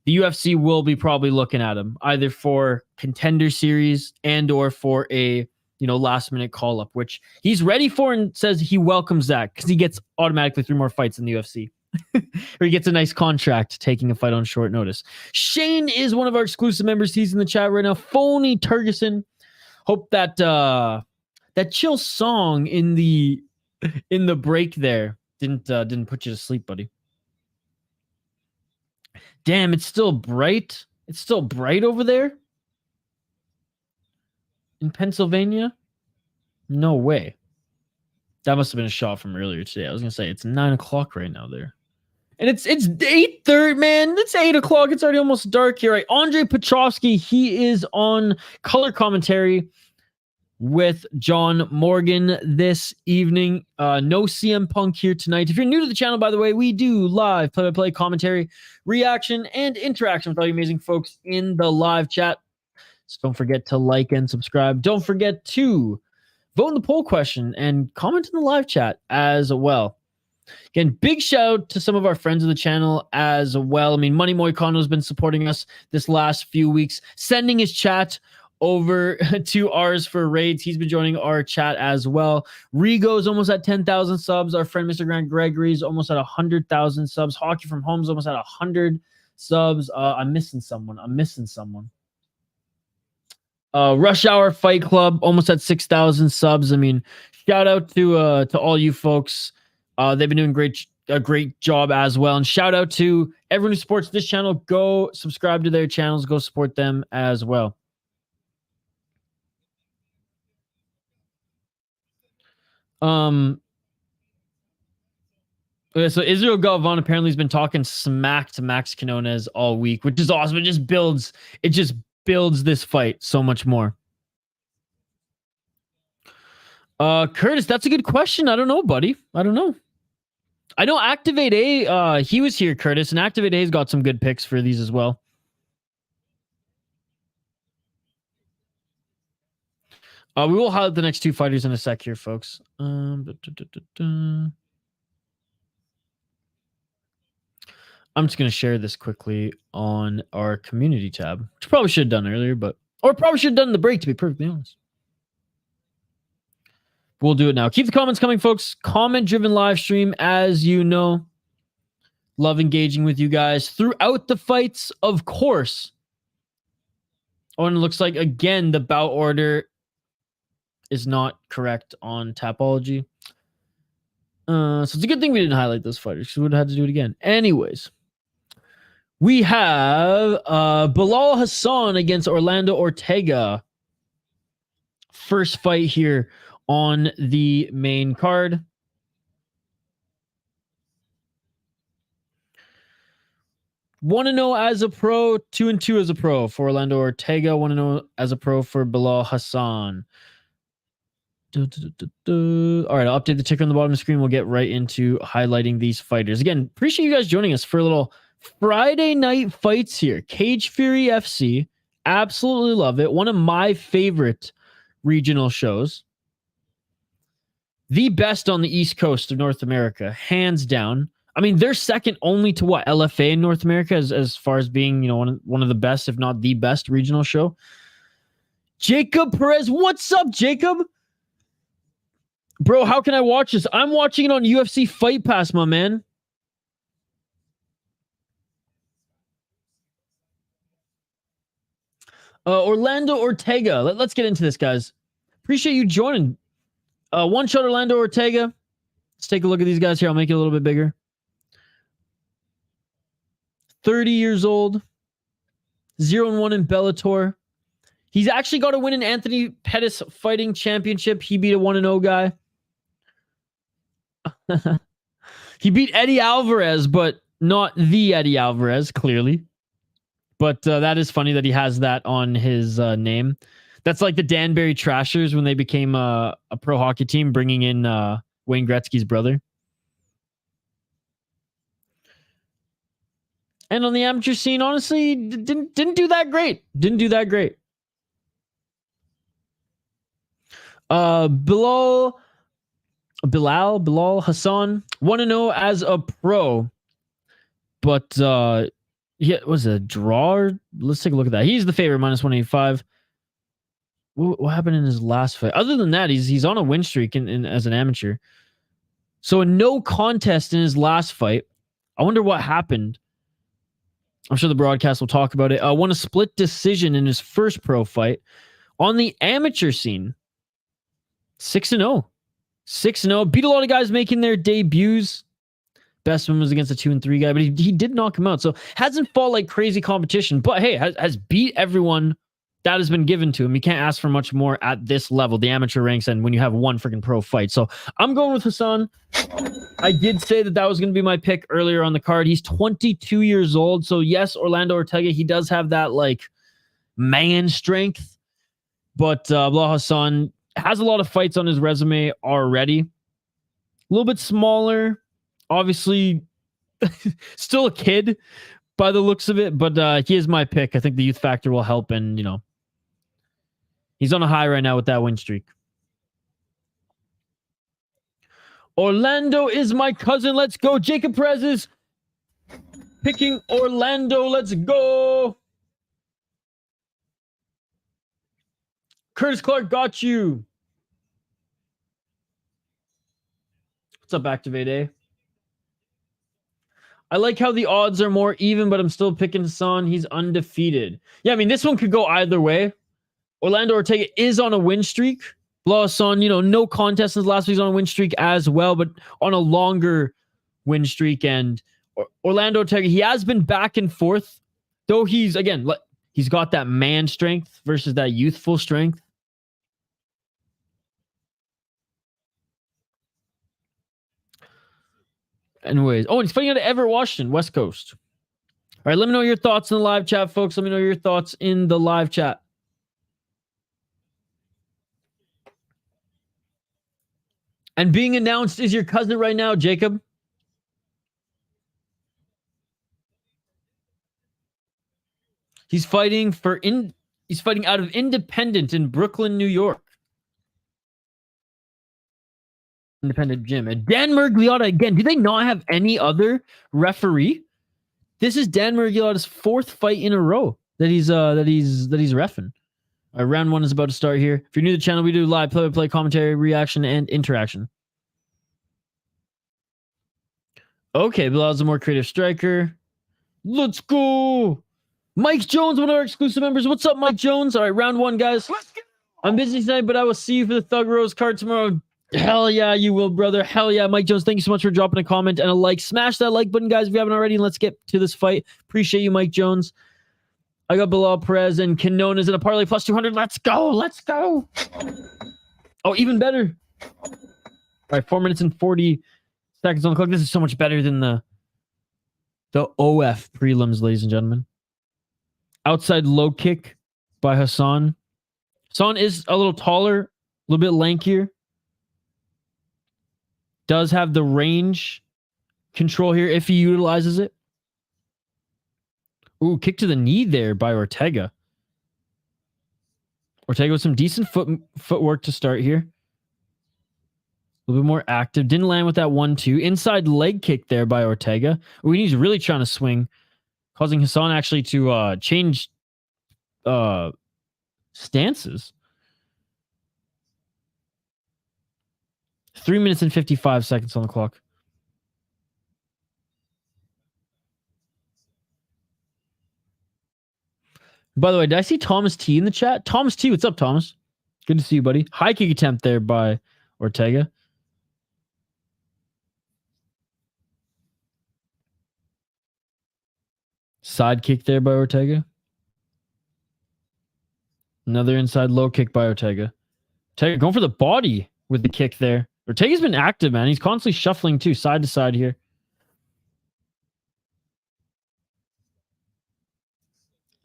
the UFC will be probably looking at him either for contender series and or for a last minute call up, which he's ready for and says he welcomes that because he gets automatically 3 more fights in the UFC. Or he gets a nice contract taking a fight on short notice. Shane is one of our exclusive members. He's in the chat right now. Phony Turgeson. Hope that that chill song in the break there didn't put you to sleep, buddy. Damn, it's still bright. It's still bright over there in Pennsylvania. No way. That must have been a shot from earlier today. I was gonna say it's 9 o'clock right now there, and it's 8:30. Man, it's 8 o'clock. It's already almost dark here. Right, Andre Petrovsky. He is on color commentary with John Morgan this evening. No CM Punk here tonight. If you're new to the channel, by the way, we do live play-by-play commentary, reaction, and interaction with all you amazing folks in the live chat. So don't forget to like and subscribe. Don't forget to vote in the poll question and comment in the live chat as well. Again, big shout out to some of our friends of the channel as well. I mean, Money Moicano has been supporting us this last few weeks, sending his chat over to ours for raids. He's been joining our chat as well. Rigo's almost at 10,000 subs. Our friend Mr. Grant Gregory's almost at 100,000 subs. Hockey from Home's almost at 100 subs. I'm missing someone. Rush Hour Fight Club almost at 6,000 subs. I mean, shout out to all you folks. They've been doing a great job as well. And shout out to everyone who supports this channel. Go subscribe to their channels. Go support them as well. So Israel Galvan apparently has been talking smack to Max Quinones all week, which is awesome. It just builds this fight so much more. Curtis, that's a good question. I don't know, buddy. I don't know. I know Activate A, he was here, Curtis, and Activate A's got some good picks for these as well. We will highlight the next 2 fighters in a sec here, folks. I'm just going to share this quickly on our community tab, which I probably should have done earlier, or probably should have done in the break, to be perfectly honest. We'll do it now. Keep the comments coming, folks. Comment-driven live stream, as you know. Love engaging with you guys throughout the fights, of course. Oh, and it looks like, again, the bout order is not correct on Tapology. So it's a good thing we didn't highlight those fighters because we would have had to do it again. Anyways, we have Bilal Hasan against Orlando Ortega. First fight here on the main card. Want to know as a pro, 2-2 as a pro for Orlando Ortega. Want to know as a pro for Bilal Hasan. All right, I'll update the ticker on the bottom of the screen. We'll get right into highlighting these fighters. Again, appreciate you guys joining us for a little Friday night fights here. Cage Fury FC. Absolutely love it. One of my favorite regional shows. The best on the East Coast of North America, hands down. I mean, they're second only to what? LFA in North America as far as being, one of the best, if not the best regional show. Jacob Perez. What's up, Jacob? Bro, how can I watch this? I'm watching it on UFC Fight Pass, my man. Orlando Ortega. Let's get into this, guys. Appreciate you joining. One shot Orlando Ortega. Let's take a look at these guys here. I'll make it a little bit bigger. 30 years old. 0-1 in Bellator. He's actually got to win an Anthony Pettis fighting championship. He beat a 1-0 guy. He beat Eddie Alvarez, but not the Eddie Alvarez, clearly. But that is funny that he has that on his name. That's like the Danbury Trashers when they became a pro hockey team, bringing in Wayne Gretzky's brother. And on the amateur scene, honestly, didn't do that great. Didn't do that great. Bilal Hasan, 1-0 as a pro. But yeah, was it a draw? Let's take a look at that. He's the favorite, -185. What happened in his last fight? Other than that, he's on a win streak in as an amateur. So a no contest in his last fight. I wonder what happened. I'm sure the broadcast will talk about it. Won a split decision in his first pro fight. On the amateur scene, 6-0. 6-0. Beat a lot of guys making their debuts. Best one was against a 2-3 guy, but he did knock him out. So hasn't fought like crazy competition, but hey, has beat everyone that has been given to him. You can't ask for much more at this level, the amateur ranks, and when you have one freaking pro fight. So I'm going with Hasan. I did say that was going to be my pick earlier on the card. He's 22 years old. So yes, Orlando Ortega, he does have that like man strength, but Bilal Hasan has a lot of fights on his resume already. A little bit smaller, obviously still a kid by the looks of it, but he is my pick. I think the youth factor will help, and he's on a high right now with that win streak. Orlando is my cousin. Let's go. Jacob Perez is picking Orlando. Let's go. Curtis Clark got you. What's up, Activate A? I like how the odds are more even, but I'm still picking Hasan. He's undefeated. Yeah, I mean, this one could go either way. Orlando Ortega is on a win streak. Bilal Hasan, no contest in his last week. He's on a win streak as well, but on a longer win streak. And Orlando Ortega, he has been back and forth, though he's got that man strength versus that youthful strength. Anyways, and he's fighting out of Everett, Washington, West Coast. All right, let me know your thoughts in the live chat, folks. Let me know your thoughts in the live chat. And being announced is your cousin right now, Jacob. He's fighting out of Independent in Brooklyn, New York. Independent gym. And Dan Murgliotta again. Do they not have any other referee? This is Dan Murgliotta's fourth fight in a row that he's reffing. All right, round one is about to start here. If you're new to the channel, we do live play-by-play commentary, reaction, and interaction. Okay, Bilal's a more creative striker. Let's go. Mike Jones, one of our exclusive members. What's up, Mike Jones? All right, round one, guys. I'm busy tonight, but I will see you for the Thug Rose card tomorrow. Hell yeah, you will, brother. Hell yeah. Mike Jones, thank you so much for dropping a comment and a like. Smash that like button, guys, if you haven't already, and let's get to this fight. Appreciate you, Mike Jones. I got Bilal, Perez, and Quinones in a parlay plus 200. Let's go. Let's go. Oh, even better. All right, 4 minutes and 40 seconds on the clock. This is so much better than the OF prelims, ladies and gentlemen. Outside low kick by Hasan. Hasan is a little taller, a little bit lankier. Does have the range control here if he utilizes it. Ooh, kick to the knee there by Ortega. Ortega with some decent footwork to start here. A little bit more active. Didn't land with that 1-2. Inside leg kick there by Ortega. Ooh, he's really trying to swing, causing Hasan actually to change stances. 3 minutes and 55 seconds on the clock. By the way, did I see Thomas T in the chat? Thomas T, what's up, Thomas? Good to see you, buddy. High kick attempt there by Ortega. Side kick there by Ortega. Another inside low kick by Ortega. Ortega going for the body with the kick there. Ortega's been active, man. He's constantly shuffling too, side to side here.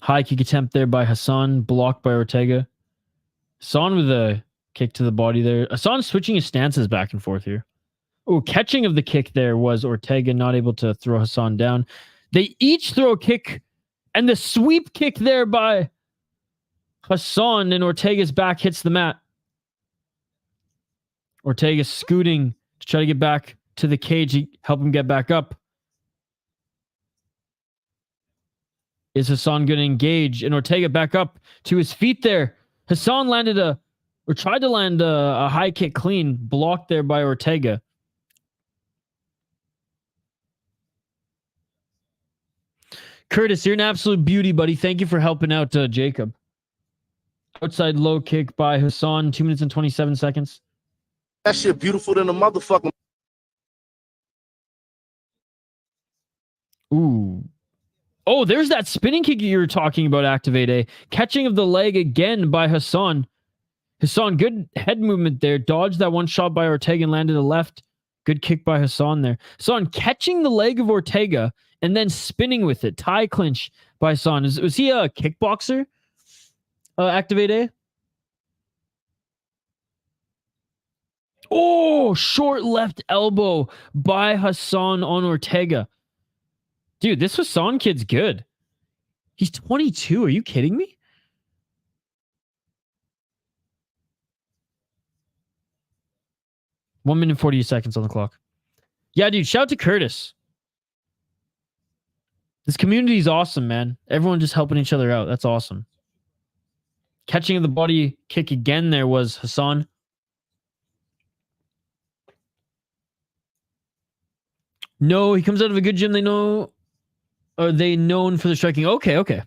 High kick attempt there by Hasan, blocked by Ortega. Hasan with a kick to the body there. Hasan switching his stances back and forth here. Oh, catching of the kick there was Ortega not able to throw Hasan down. They each throw a kick, and the sweep kick there by Hasan, and Ortega's back hits the mat. Ortega scooting to try to get back to the cage, help him get back up. Is Hasan going to engage? And Ortega back up to his feet there. Hasan tried to land a high kick clean, blocked there by Ortega. Curtis, you're an absolute beauty, buddy. Thank you for helping out Jacob. Outside low kick by Hasan, 2 minutes and 27 seconds.
That shit beautiful than a motherfucking.
Ooh. Oh, there's that spinning kick you were talking about, Activate A. Catching of the leg again by Hasan. Hasan, good head movement there. Dodged that one shot by Ortega and landed a left. Good kick by Hasan there. Hasan catching the leg of Ortega and then spinning with it. Tie clinch by Hasan. Was he a kickboxer? Activate A? Oh, short left elbow by Hasan on Ortega. Dude, this Hasan kid's good. He's 22. Are you kidding me? One minute 40 seconds on the clock. Yeah, dude, shout out to Curtis. This community is awesome, man. Everyone just helping each other out. That's awesome. Catching of the body kick again there was Hasan. No, he comes out of a good gym. They know... Are they known for the striking? Okay.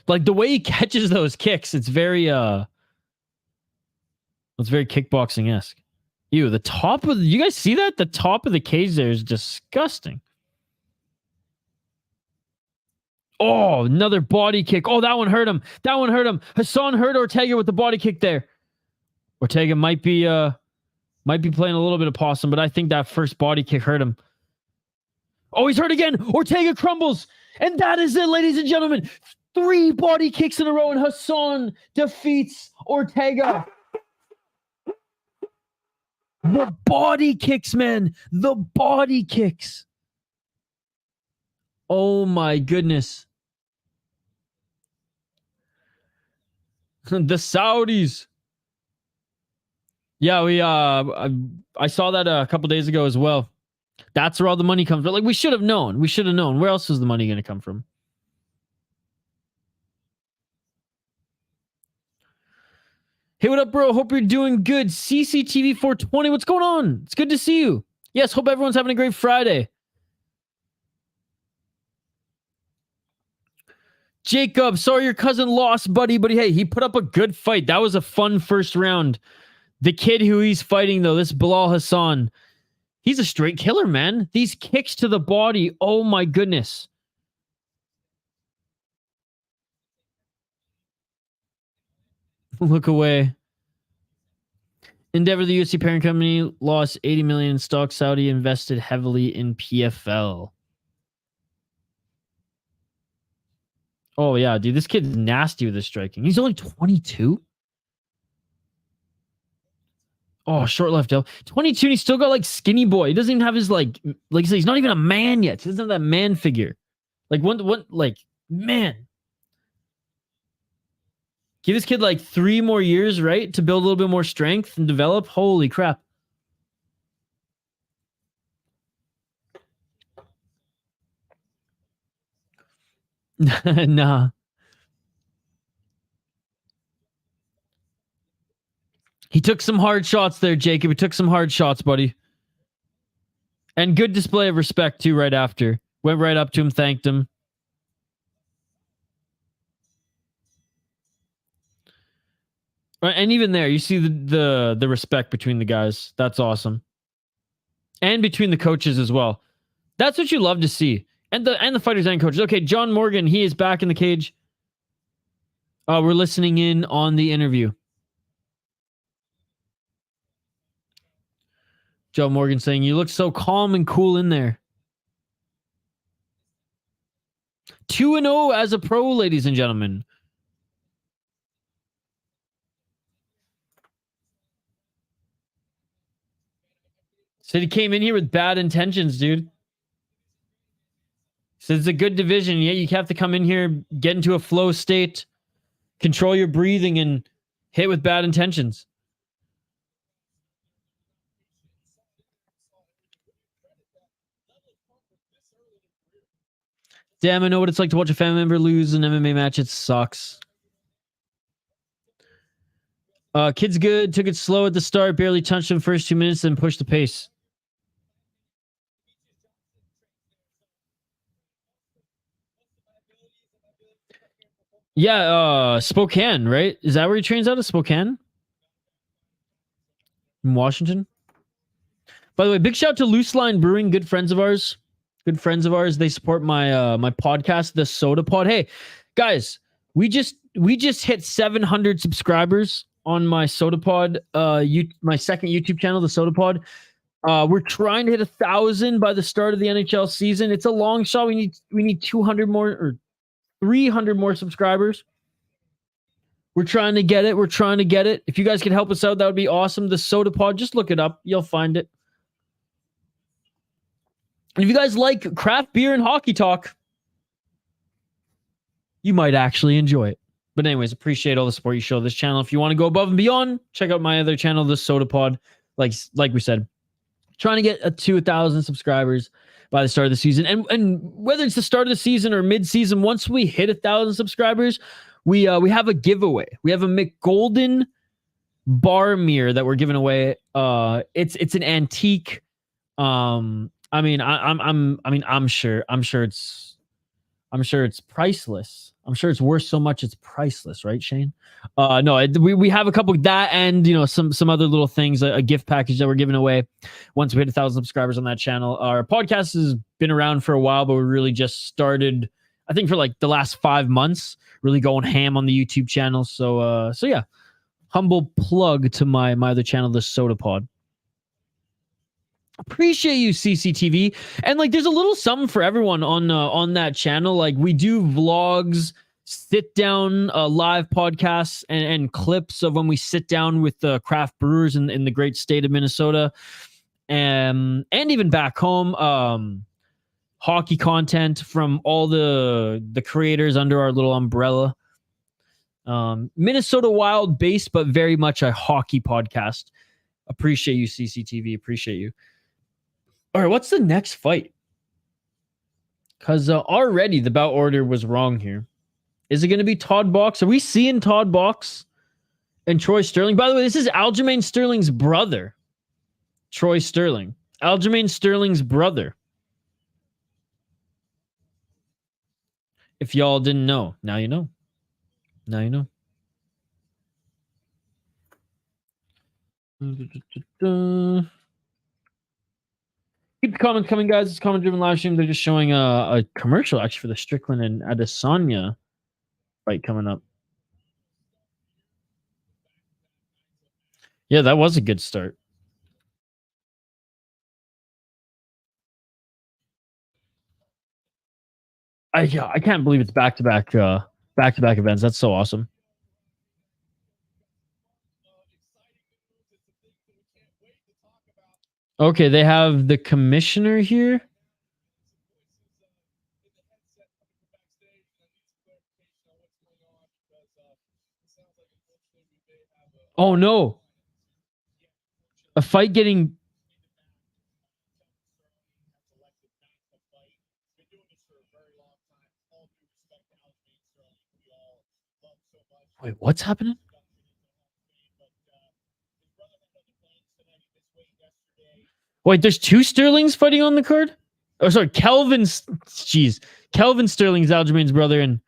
Like the way he catches those kicks, it's very kickboxing-esque. Ew, the top of you guys see that? The top of the cage there is disgusting. Oh, another body kick. Oh, that one hurt him. Hasan hurt Ortega with the body kick there. Ortega might be playing a little bit of possum, but I think that first body kick hurt him. Oh, he's hurt again. Ortega crumbles. And that is it, ladies and gentlemen. 3 body kicks in a row, and Hasan defeats Ortega. The body kicks, man. The body kicks. Oh, my goodness. The Saudis. Yeah, I saw that a couple days ago as well. That's where all the money comes from. Like, we should have known. Where else is the money going to come from? Hey, what up, bro? Hope you're doing good. CCTV 420, what's going on? It's good to see you. Yes, hope everyone's having a great Friday. Jacob, sorry your cousin lost, buddy, but hey, he put up a good fight. That was a fun first round. The kid who he's fighting, though, this Bilal Hasan, he's a straight killer, man. These kicks to the body, oh my goodness. Look away. Endeavor, the UFC parent company, lost 80 million in stock. Saudi invested heavily in PFL. Oh, yeah, dude. This kid's nasty with his striking. He's only 22. Oh, short left elbow. 22, and he's still got like skinny boy. He doesn't even have his like I said, he's not even a man yet. He doesn't have that man figure. Like man. Give this kid like 3 more years, right? To build a little bit more strength and develop. Holy crap. Nah. He took some hard shots there, Jacob. He took some hard shots, buddy. And good display of respect, too, right after. Went right up to him, thanked him. And even there, you see the respect between the guys. That's awesome. And between the coaches as well. That's what you love to see. And the fighters and coaches. Okay, John Morgan, he is back in the cage. We're listening in on the interview. Joe Morgan saying, you look so calm and cool in there. 2-0 as a pro, ladies and gentlemen. Said he came in here with bad intentions, dude. Said it's a good division. Yeah, you have to come in here, get into a flow state, control your breathing, and hit with bad intentions. Damn, I know what it's like to watch a family member lose an MMA match. It sucks. Kid's good. Took it slow at the start. Barely touched him first 2 minutes, then pushed the pace. Yeah, Spokane, right? Is that where he trains out of? Spokane? In Washington? By the way, big shout out to Loose Line Brewing, good friends of ours. Good friends of ours. They support my my podcast, The Soda Pod. Hey, guys, we just hit 700 subscribers on my Soda Pod, my second YouTube channel, The Soda Pod. We're trying to hit 1,000 by the start of the NHL season. It's a long shot. We need 200 more or 300 more subscribers. We're trying to get it. We're trying to get it. If you guys can help us out, that would be awesome. The Soda Pod, just look it up. You'll find it. And if you guys like craft beer and hockey talk, you might actually enjoy it. But anyways, appreciate all the support you show this channel. If you want to go above and beyond, check out my other channel, The Soda Pod. Like we said, trying to get to 1,000 subscribers by the start of the season. And whether it's the start of the season or mid-season, once we hit 1,000 subscribers, we have a giveaway. We have a McGolden bar mirror that we're giving away. It's an antique. I'm sure it's priceless. I'm sure it's worth so much it's priceless, right, Shane? No, we have a couple of that and some other little things, a gift package that we're giving away once we hit 1,000 subscribers on that channel. Our podcast has been around for a while, but we really just started, I think, for like the last 5 months, really going ham on the YouTube channel. So yeah, humble plug to my other channel, The Soda Pod. Appreciate you, CCTV. And like, there's a little something for everyone on that channel. Like, we do vlogs, sit down live podcasts, and clips of when we sit down with the craft brewers in the great state of Minnesota, and even back home. Hockey content from all the creators under our little umbrella. Minnesota Wild based, but very much a hockey podcast. Appreciate you, CCTV. Appreciate you. All right, what's the next fight? Because already the bout order was wrong here. Is it going to be Todd Box? Are we seeing Todd Box and Troy Sterling? By the way, this is Aljamain Sterling's brother, Troy Sterling. Aljamain Sterling's brother. If y'all didn't know, now you know. Now you know. Keep the comments coming, guys. It's comment-driven live stream. They're just showing a commercial, actually, for the Strickland and Adesanya fight coming up. Yeah, that was a good start. I can't believe it's back-to-back events. That's so awesome. Okay, they have the commissioner here. Oh no. A fight getting... Wait, what's happening? Wait, there's two Sterlings fighting on the card? Oh, sorry, Kelvin's... Jeez. Kelvin Sterling's Aljamain's brother, and...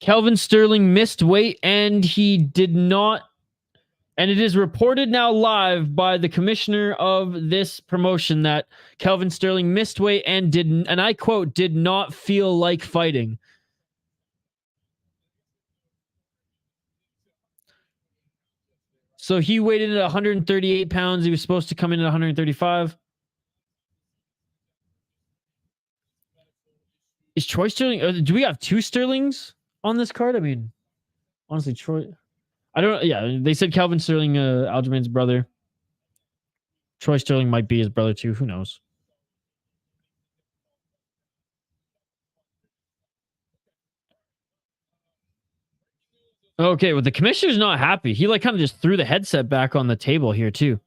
Kelvin Sterling missed weight, and he did not... And it is reported now live by the commissioner of this promotion that Kelvin Sterling missed weight and didn't, and I quote, did not feel like fighting. So he weighed in at 138 pounds. He was supposed to come in at 135. Is Troy Sterling... do we have two Sterlings on this card? I mean, honestly, Troy... I don't... Yeah, they said Kelvin Sterling, Aljamain's brother. Troy Sterling might be his brother too. Who knows? Okay, well, the commissioner's not happy. He like kind of just threw the headset back on the table here too.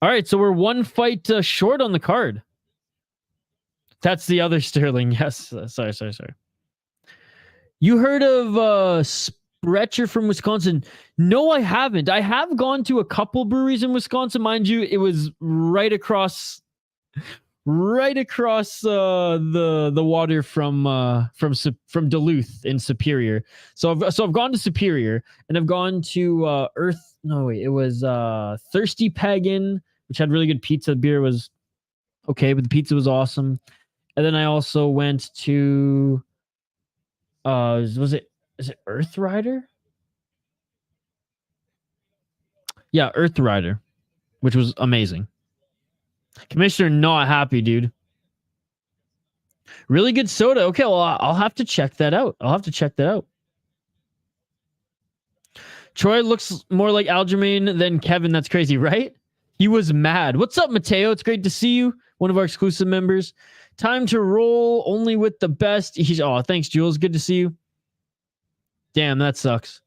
All right, so we're one fight short on the card. That's the other Sterling. Yes. Sorry. You heard of Sprecher from Wisconsin? No, I haven't. I have gone to a couple breweries in Wisconsin. Mind you, it was right across the water from Duluth in Superior. So I've gone to Superior, and I've gone to it was Thirsty Pagan, which had really good pizza. The beer was okay, but the pizza was awesome. And then I also went to is it Earth Rider? Yeah, Earth Rider, which was amazing. Commissioner not happy, dude. Really good soda. Okay, well, I'll have to check that out. Troy looks more like Aljamain than Kevin. That's crazy, right? He was mad. What's up, Mateo? It's great to see you. One of our exclusive members. Time to roll only with the best. Oh, thanks, Jules. Good to see you. Damn, that sucks.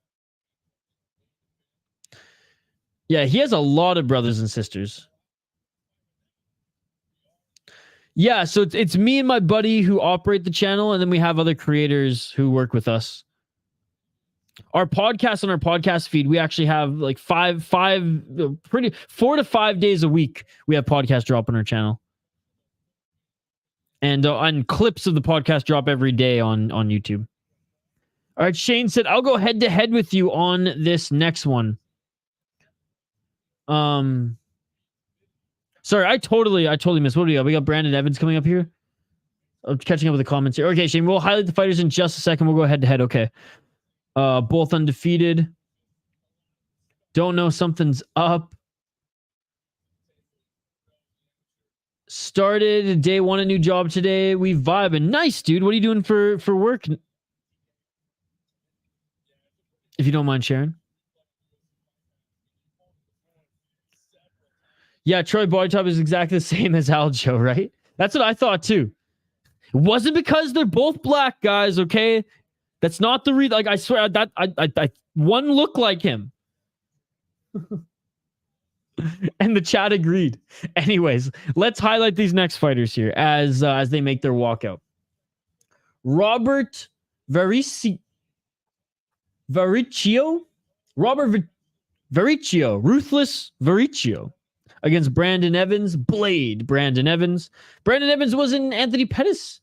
Yeah, he has a lot of brothers and sisters. Yeah, so it's me and my buddy who operate the channel, and then we have other creators who work with us. Our podcast, on our podcast feed, we actually have like 4 to 5 days a week. We have podcast drop on our channel, and clips of the podcast drop every day on YouTube. All right, Shane said, "I'll go head to head with you on this next one." Sorry, I totally missed. What do we got? We got Brandon Evans coming up here. I'm catching up with the comments here. Okay, Shane, we'll highlight the fighters in just a second. We'll go head to head. Okay. Both undefeated. Don't know, something's up. Started day one, a new job today. We vibing. Nice, dude. What are you doing for work? If you don't mind sharing. Yeah, Troy body type is exactly the same as Aljo, right? That's what I thought too. It wasn't because they're both black guys, okay? That's not the reason. Like, I swear that I one looked like him. And the chat agreed. Anyways, let's highlight these next fighters here as they make their walkout. Robert Vericchio, Ruthless Vericchio against Brandon Evans, Blade Brandon Evans. Brandon Evans was in Anthony Pettis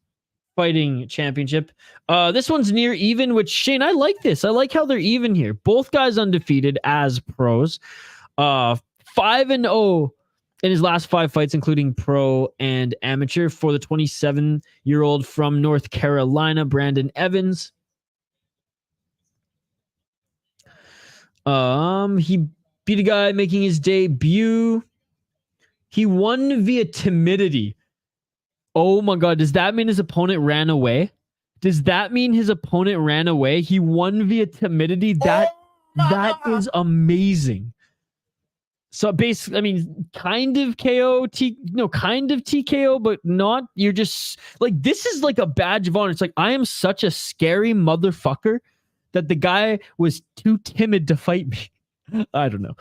fighting championship. This one's near even, which, Shane, I like this. I like how they're even here. Both guys undefeated as pros. 5-0 in his last 5 fights, including pro and amateur, for the 27-year-old from North Carolina, Brandon Evans. He beat a guy making his debut. He won via timidity. Oh my God. Does that mean his opponent ran away? Does that mean his opponent ran away? He won via timidity? That is amazing. So basically, I mean, kind of kind of TKO, but not. You're just like, this is like a badge of honor. It's like, I am such a scary motherfucker that the guy was too timid to fight me. I don't know.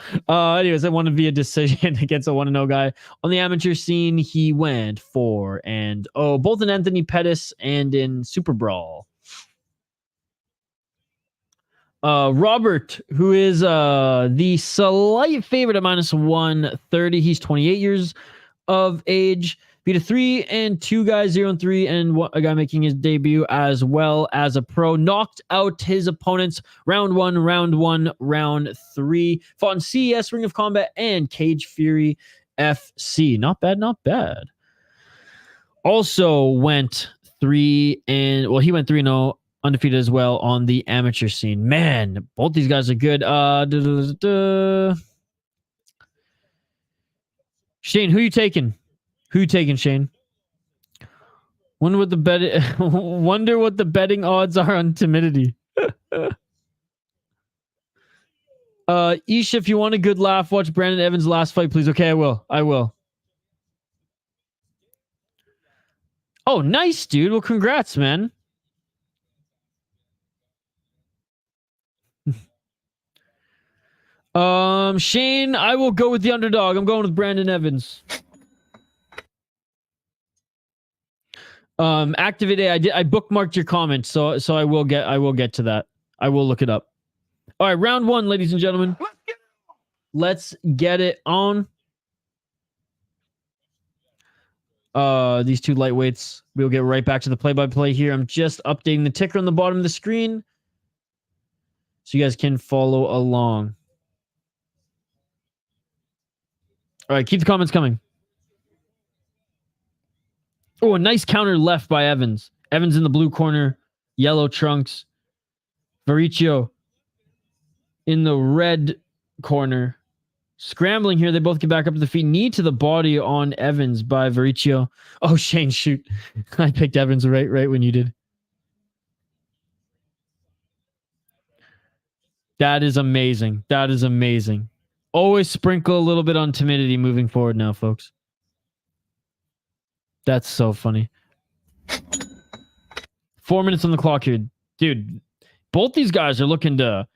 Anyways, I won via decision against a 1-0 guy. On the amateur scene, he went 4-0, both in Anthony Pettis and in Super Brawl. Robert, who is the slight favorite at -130. He's 28 years of age. Beat a 3-2 guy, 0-3, and a guy making his debut as well as a pro. Knocked out his opponents round 1, round 3. Fought in CES, Ring of Combat, and Cage Fury FC. Not bad, not bad. Also went he went 3-0, undefeated as well on the amateur scene. Man, both these guys are good. Shane, who you taking? Who you taking, Shane? Wonder what the betting odds are on timidity. Isha, if you want a good laugh, watch Brandon Evans' last fight, please. Okay, I will. Oh, nice, dude. Well, congrats, man. Shane, I will go with the underdog. I'm going with Brandon Evans. Activate A. I bookmarked your comment, so I will get to that. I will look it up. All right, round 1, ladies and gentlemen. Let's get it on. These two lightweights. We'll get right back to the play-by-play here. I'm just updating the ticker on the bottom of the screen so you guys can follow along. All right, keep the comments coming. Oh, a nice counter left by Evans. Evans in the blue corner, yellow trunks. Varicio in the red corner. Scrambling here. They both get back up to the feet. Knee to the body on Evans by Varicio. Oh, Shane, shoot. I picked Evans right when you did. That is amazing. That is amazing. Always sprinkle a little bit on timidity moving forward now, folks. That's so funny. 4 minutes on the clock here. Dude, both these guys are looking to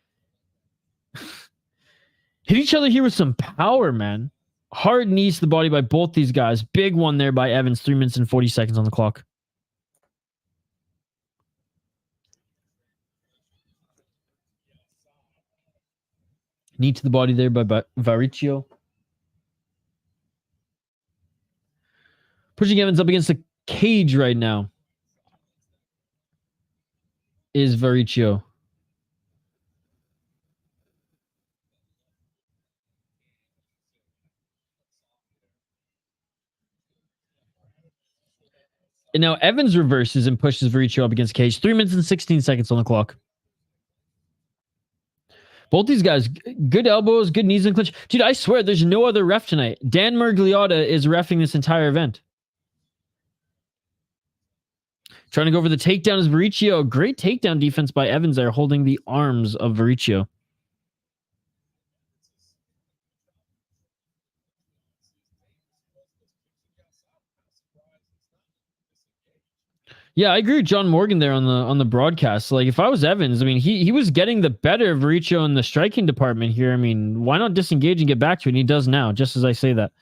hit each other here with some power, man. Hard knees to the body by both these guys. Big one there by Evans. 3 minutes and 40 seconds on the clock. Knee to the body there by Varicio. Pushing Evans up against the cage right now is Varicio. And now Evans reverses and pushes Varicio up against cage. 3 minutes and 16 seconds on the clock. Both these guys, good elbows, good knees and clinch. Dude, I swear there's no other ref tonight. Dan Mergliotta is reffing this entire event. Trying to go for the takedown is Varicio. Great takedown defense by Evans there, holding the arms of Varicio. Yeah, I agree with John Morgan there on the broadcast. Like, if I was Evans, I mean, he was getting the better of Varicio in the striking department here. I mean, why not disengage and get back to it? And he does now, just as I say that.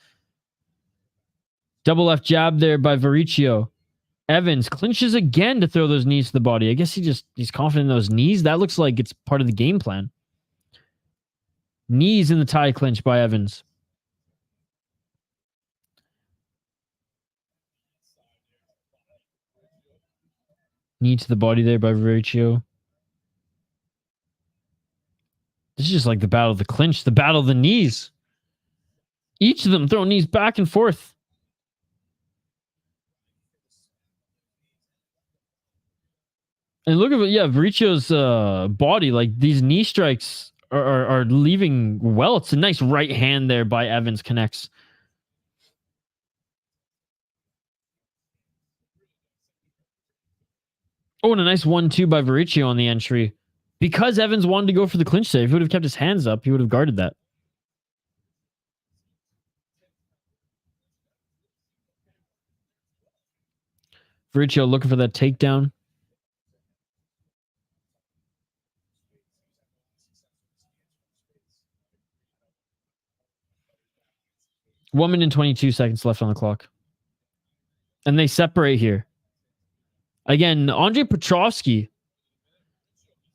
Double left jab there by Varicio. Evans clinches again to throw those knees to the body. I guess he's confident in those knees. That looks like it's part of the game plan. Knees in the tie clinch by Evans. Knee to the body there by Varicio. This is just like the battle of the clinch, the battle of the knees. Each of them throwing knees back and forth. And look at it, yeah, Varicio's body, like these knee strikes are leaving welts. A nice right hand there by Evans connects. Oh, and a nice 1-2 by Variccio on the entry. Because Evans wanted to go for the clinch there, if he would have kept his hands up, he would have guarded that. Variccio looking for that takedown. One minute and 22 seconds left on the clock. And they separate here. Again, Andre Petrovsky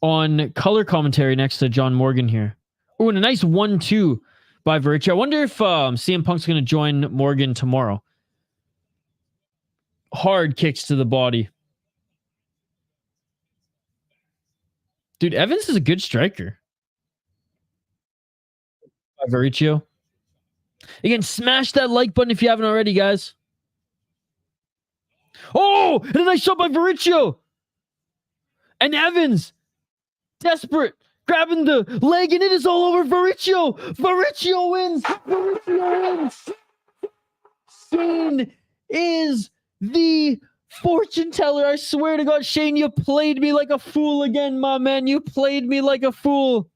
on color commentary next to John Morgan here. Oh, and a nice 1-2 by Variccio. I wonder if CM Punk's going to join Morgan tomorrow. Hard kicks to the body. Dude, Evans is a good striker. By Variccio. Again, smash that like button if you haven't already, guys. Oh, and a nice shot by Variccio. And Evans, desperate, grabbing the leg, and it is all over Variccio. Variccio wins. Variccio wins. Shane is the fortune teller. I swear to God, Shane, you played me like a fool again, my man. You played me like a fool.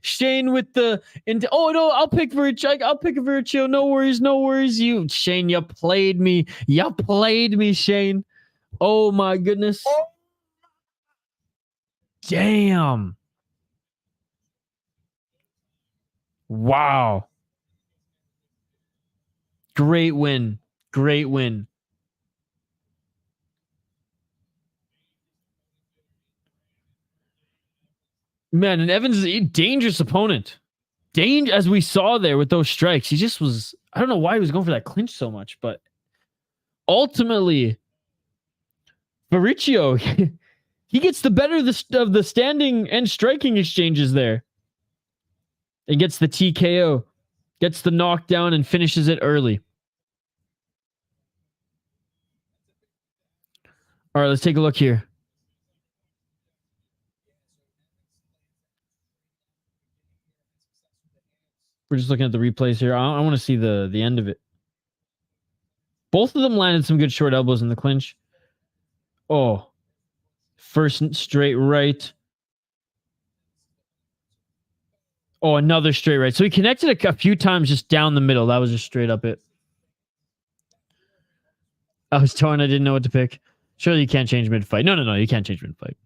Shane with the oh no, I'll pick Variccio. I'll pick Variccio. No worries, no worries. You, Shane, you played me. You played me, Shane. Oh my goodness. Damn. Wow. Great win. Great win. Man, and Evans is a dangerous opponent. As we saw there with those strikes, he just was, I don't know why he was going for that clinch so much, but ultimately, Variccio, he gets the better of the standing and striking exchanges there. It gets the TKO, gets the knockdown, and finishes it early. All right, let's take a look here. We're just looking at the replays here. I want to see the end of it. Both of them landed some good short elbows in the clinch. Oh, first straight right. Oh, another straight right. So he connected a few times just down the middle. That was just straight up it. I was torn. I didn't know what to pick. Surely you can't change mid-fight. No. You can't change mid-fight.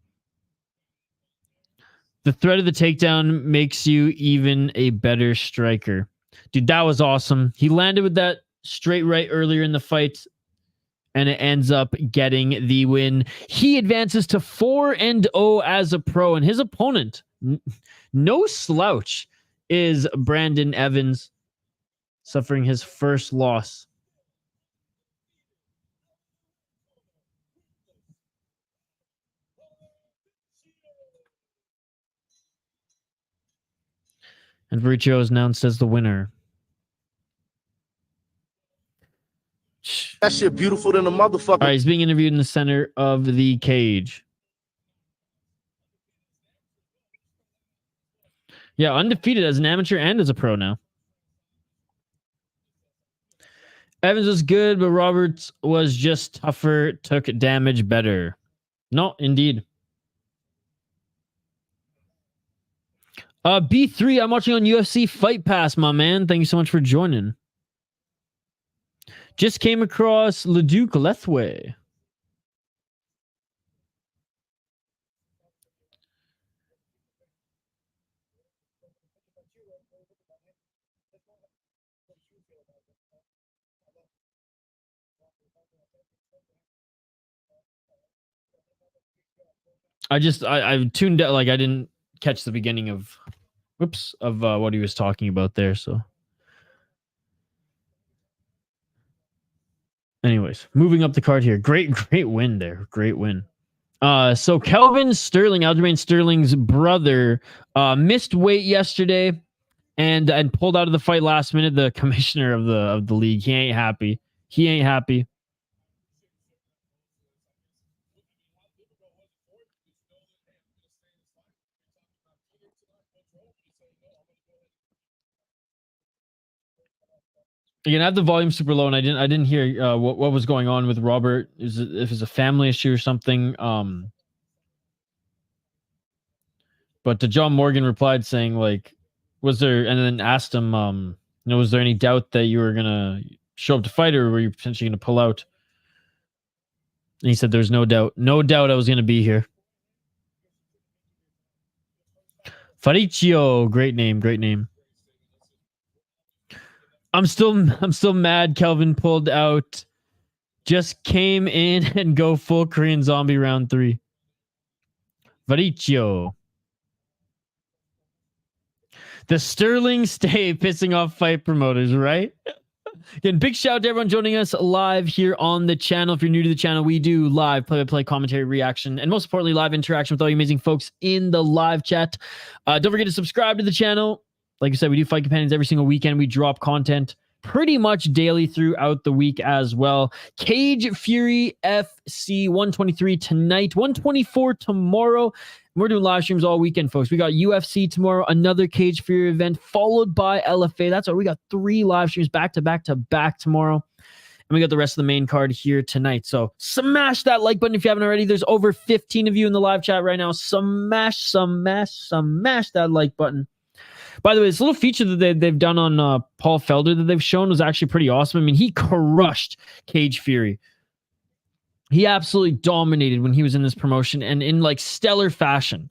The threat of the takedown makes you even a better striker. Dude, that was awesome. He landed with that straight right earlier in the fight, and it ends up getting the win. He advances to 4-0 as a pro, and his opponent, no slouch, is Brandon Evans, suffering his first loss. And Variccio is announced as the winner.
That shit beautiful than a motherfucker.
All right, he's being interviewed in the center of the cage. Yeah, undefeated as an amateur and as a pro now. Evans was good, but Roberts was just tougher, took damage better. No, indeed. B3, I'm watching on UFC Fight Pass, my man. Thank you so much for joining. Just came across Leduc Lethway. I tuned out, like I didn't catch the beginning of what he was talking about there, so anyways, moving up the card here. Great win there. Great win. So Kelvin Sterling, Aljamain Sterling's brother, missed weight yesterday and pulled out of the fight last minute. The commissioner of the league, he ain't happy. Again, I have the volume super low, and I didn't hear what was going on with Robert. If it's a family issue or something. But John Morgan replied saying, like, was there, and then asked him, was there any doubt that you were going to show up to fight, or were you potentially going to pull out? And he said, there's no doubt. No doubt I was going to be here. Faricio, great name, great name. I'm still mad Kelvin pulled out. Just came in and go full Korean Zombie round 3. Faricio. The Sterling stay pissing off fight promoters, right? Again, big shout out to everyone joining us live here on the channel. If you're new to the channel, we do live play-by-play commentary, reaction, and most importantly, live interaction with all you amazing folks in the live chat. Don't forget to subscribe to the channel. Like I said, we do Fight Companions every single weekend. We drop content pretty much daily throughout the week as well. Cage Fury FC 123 tonight, 124 tomorrow. We're doing live streams all weekend, folks. We got UFC tomorrow, another Cage Fury event, followed by LFA. That's why we got 3 live streams back to back tomorrow. And we got the rest of the main card here tonight. So smash that like button if you haven't already. There's over 15 of you in the live chat right now. Smash that like button. By the way, this little feature that they've done on Paul Felder that they've shown was actually pretty awesome. I mean, he crushed Cage Fury. He absolutely dominated when he was in this promotion, and in like stellar fashion.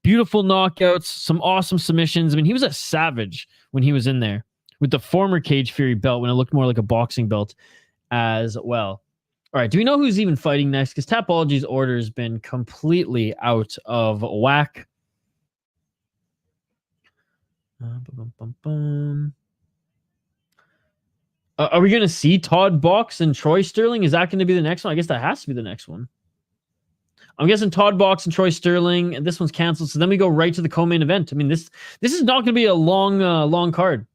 Beautiful knockouts, some awesome submissions. I mean, he was a savage when he was in there with the former Cage Fury belt when it looked more like a boxing belt as well. All right, do we know who's even fighting next? Because Tapology's order has been completely out of whack. Are we going to see Todd Box and Troy Sterling? Is that going to be the next one? I guess that has to be the next one. I'm guessing Todd Box and Troy Sterling, and this one's canceled. So then we go right to the co-main event. I mean, this is not going to be a long card.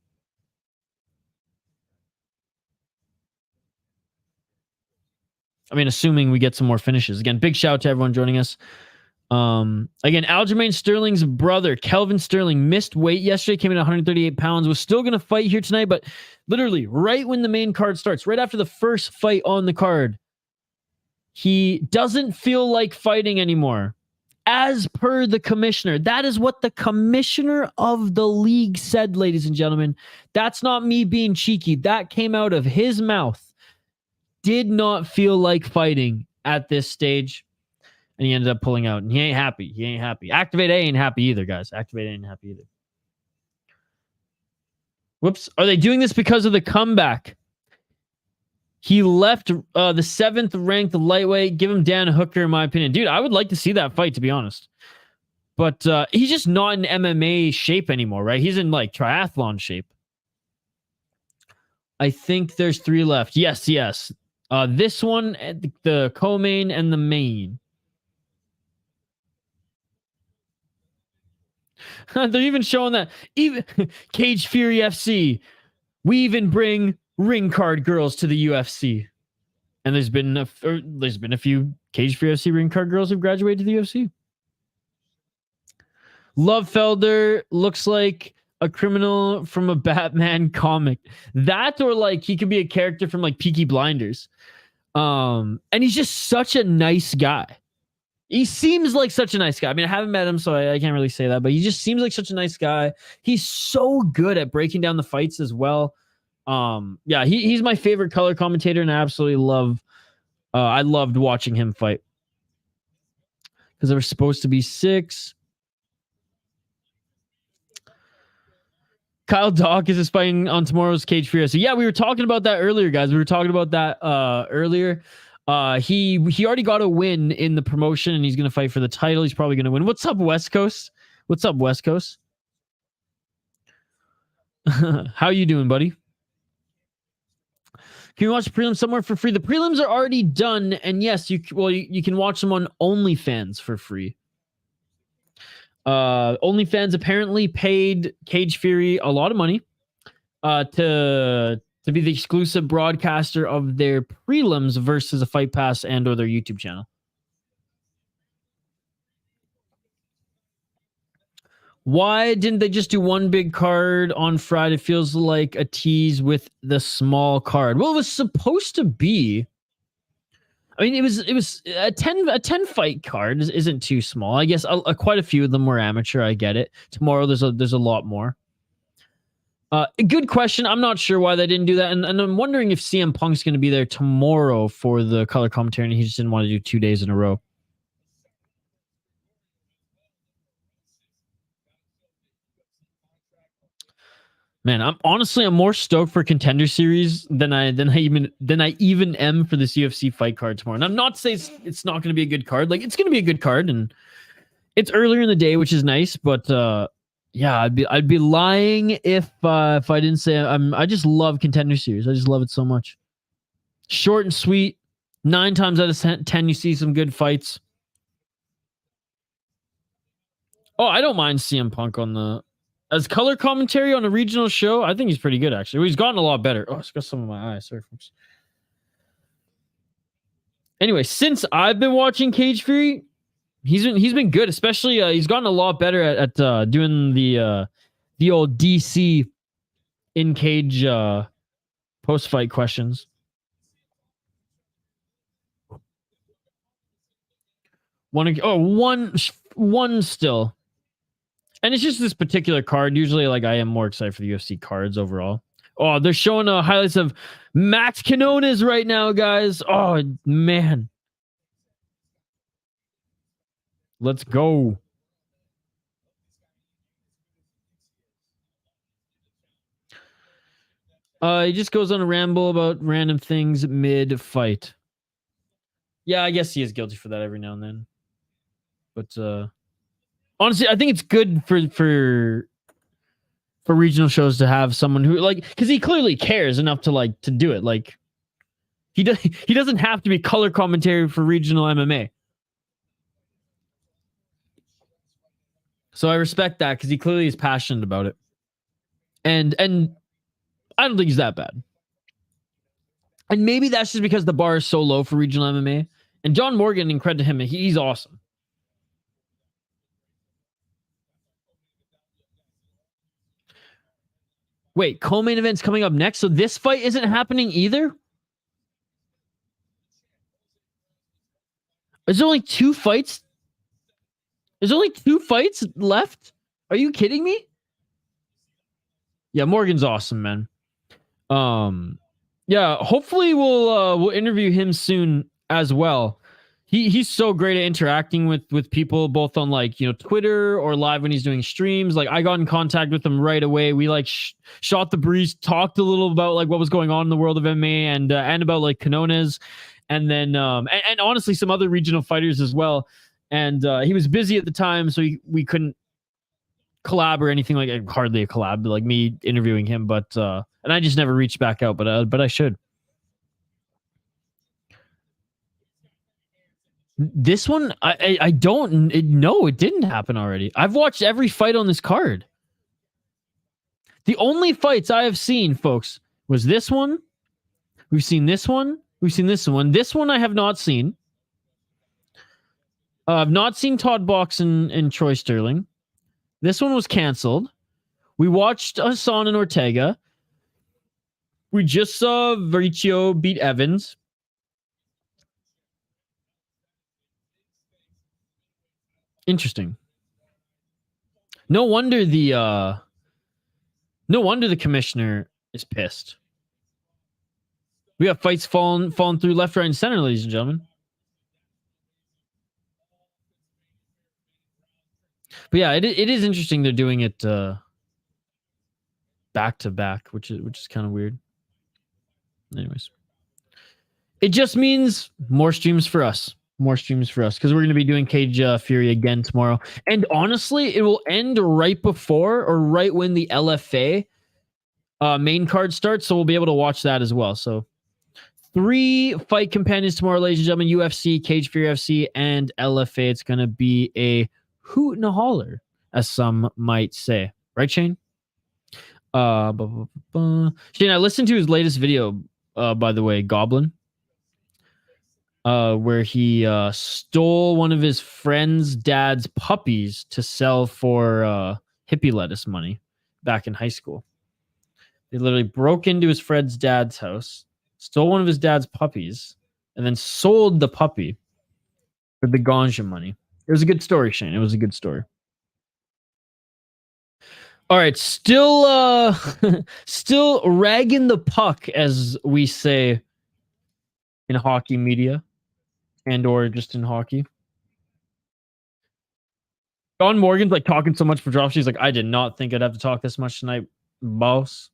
I mean, assuming we get some more finishes. Again, big shout out to everyone joining us. Again, Aljamain Sterling's brother, Kelvin Sterling, missed weight yesterday, came in at 138 pounds, was still going to fight here tonight, but literally right when the main card starts, right after the first fight on the card, he doesn't feel like fighting anymore. As per the commissioner. That is what the commissioner of the league said, ladies and gentlemen. That's not me being cheeky. That came out of his mouth. Did not feel like fighting at this stage. And he ended up pulling out. And he ain't happy. He ain't happy. Activate A ain't happy either, guys. Activate A ain't happy either. Whoops. Are they doing this because of the comeback? He left the 7th ranked lightweight. Give him Dan Hooker, in my opinion. Dude, I would like to see that fight, to be honest. But he's just not in MMA shape anymore, right? He's in, like, triathlon shape. I think there's 3 left. Yes. This one, the co-main, and the main. They're even showing that even Cage Fury FC, we even bring ring card girls to the UFC, and there's been a few Cage Fury FC ring card girls who've graduated to the UFC. Love Felder looks like a criminal from a Batman comic. That, or like he could be a character from like Peaky Blinders. And he's just such a nice guy. He seems like such a nice guy. I mean, I haven't met him, so I can't really say that, but he just seems like such a nice guy. He's so good at breaking down the fights as well. Yeah, he's my favorite color commentator, and I absolutely I loved watching him fight. Because there were supposed to be 6. Kyle Dawkins is fighting on tomorrow's Cage Fury. So yeah, we were talking about that earlier, guys. We were talking about that earlier. He already got a win in the promotion, and he's going to fight for the title. He's probably going to win. What's up, West Coast? What's up, West Coast? How you doing, buddy? Can you watch the prelims somewhere for free? The prelims are already done, and yes, you can watch them on OnlyFans for free. OnlyFans apparently paid Cage Fury a lot of money to be the exclusive broadcaster of their prelims versus a Fight Pass and or their YouTube channel. Why didn't they just do one big card on Friday? It feels like a tease with the small card. Well, it was supposed to be. I mean, it was a 10 fight card isn't too small. I guess quite a few of them were amateur. I get it. Tomorrow there's a lot more. Good question. I'm not sure why they didn't do that, and I'm wondering if CM Punk's going to be there tomorrow for the color commentary, and he just didn't want to do 2 days in a row. Man, I'm more stoked for Contender Series than I even am for this UFC fight card tomorrow. And I'm not saying it's not going to be a good card. Like, it's going to be a good card, and it's earlier in the day, which is nice. But yeah, I'd be lying if I didn't say I just love Contender Series. I just love it so much. Short and sweet. 9 times out of 10, you see some good fights. Oh, I don't mind CM Punk as color commentary on a regional show. I think he's pretty good, actually. He's gotten a lot better. Oh, it's got some of my eyes. Sorry, folks. Anyway, since I've been watching Cage Fury, he's been good. Especially, he's gotten a lot better at doing the old DC in cage post fight questions. One still. And it's just this particular card. Usually, like, I am more excited for the UFC cards overall. Oh, they're showing highlights of Max Quinones right now, guys. Oh, man. Let's go. He just goes on a ramble about random things mid-fight. Yeah, I guess he is guilty for that every now and then. But honestly, I think it's good for regional shows to have someone who, like, because he clearly cares enough to do it. Like, he doesn't have to be color commentary for regional MMA. So I respect that, because he clearly is passionate about it. And I don't think he's that bad. And maybe that's just because the bar is so low for regional MMA. And John Morgan, and credit to him, he's awesome. Wait, co-main event's coming up next, so this fight isn't happening either? There's only 2 fights? There's only 2 fights left? Are you kidding me? Yeah, Morgan's awesome, man. Yeah, hopefully we'll interview him soon as well. He's so great at interacting with people, both on, like, you know, Twitter or live when he's doing streams. Like, I got in contact with him right away. We like shot the breeze, talked a little about like what was going on in the world of MMA and about like Quinones, and then and honestly some other regional fighters as well. And he was busy at the time, so we couldn't collab or anything, like hardly a collab, like me interviewing him. But and I just never reached back out, but I should. This one, I don't know. It didn't happen already. I've watched every fight on this card. The only fights I have seen, folks, was this one. We've seen this one. We've seen this one. This one I have not seen. I've not seen Todd Box and Troy Sterling. This one was canceled. We watched Hasan and Ortega. We just saw Vericio beat Evans. Interesting. No wonder the commissioner is pissed. We have fights falling through left, right, and center, ladies and gentlemen. But yeah, it is interesting they're doing it back to back, which is kind of weird. Anyways, it just means more streams for us. More streams for us, because we're going to be doing Cage Fury again tomorrow. And honestly, it will end right before or right when the LFA main card starts, so we'll be able to watch that as well. So 3 fight companions tomorrow, ladies and gentlemen: UFC, Cage Fury FC, and LFA. It's going to be a hoot and a holler, as some might say. Right, Shane? Shane, I listened to his latest video, by the way, Goblin. Where he stole one of his friend's dad's puppies to sell for hippie lettuce money back in high school. They literally broke into his friend's dad's house, stole one of his dad's puppies, and then sold the puppy for the ganja money. It was a good story, Shane. It was a good story. All right, still still ragging the puck, as we say in hockey media and or just in hockey. John Morgan's like talking so much for drops. She's like, I did not think I'd have to talk this much tonight, boss.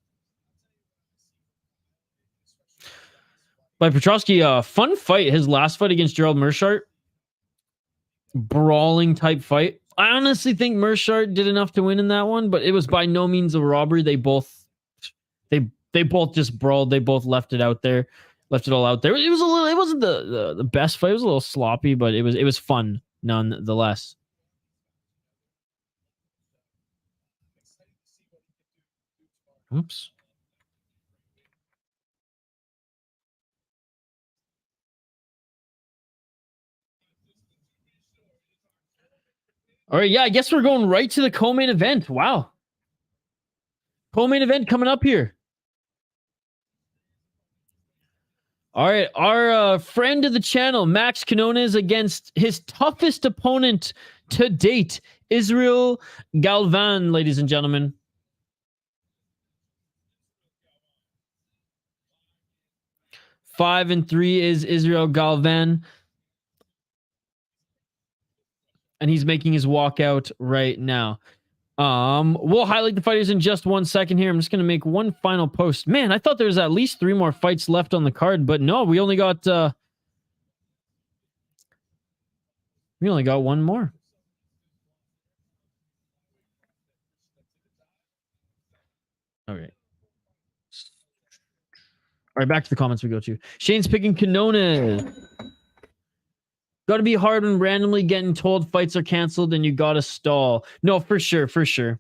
But Petrosky, fun fight. His last fight against Gerald Meerschaert. Brawling type fight. I honestly think Meerschaert did enough to win in that one, but it was by no means a robbery. They both just brawled. They both left it out there. Left it all out there. It was a little, it wasn't the best fight. It was a little sloppy, but it was fun nonetheless. Oops. All right, yeah, I guess we're going right to the co-main event. Wow. Co-main event coming up here. All right, our friend of the channel, Max Quinones, against his toughest opponent to date, Israel Galvan, ladies and gentlemen. 5-3 is Israel Galvan. And he's making his walkout right now. We'll highlight the fighters in just 1 second here. I'm just going to make one final post. Man, I thought there was at least 3 more fights left on the card, but no, we only got one more. Okay. All right, back to the comments we go to. Shane's picking Quinones. Got to be hard when randomly getting told fights are canceled and you got to stall. No, for sure, for sure.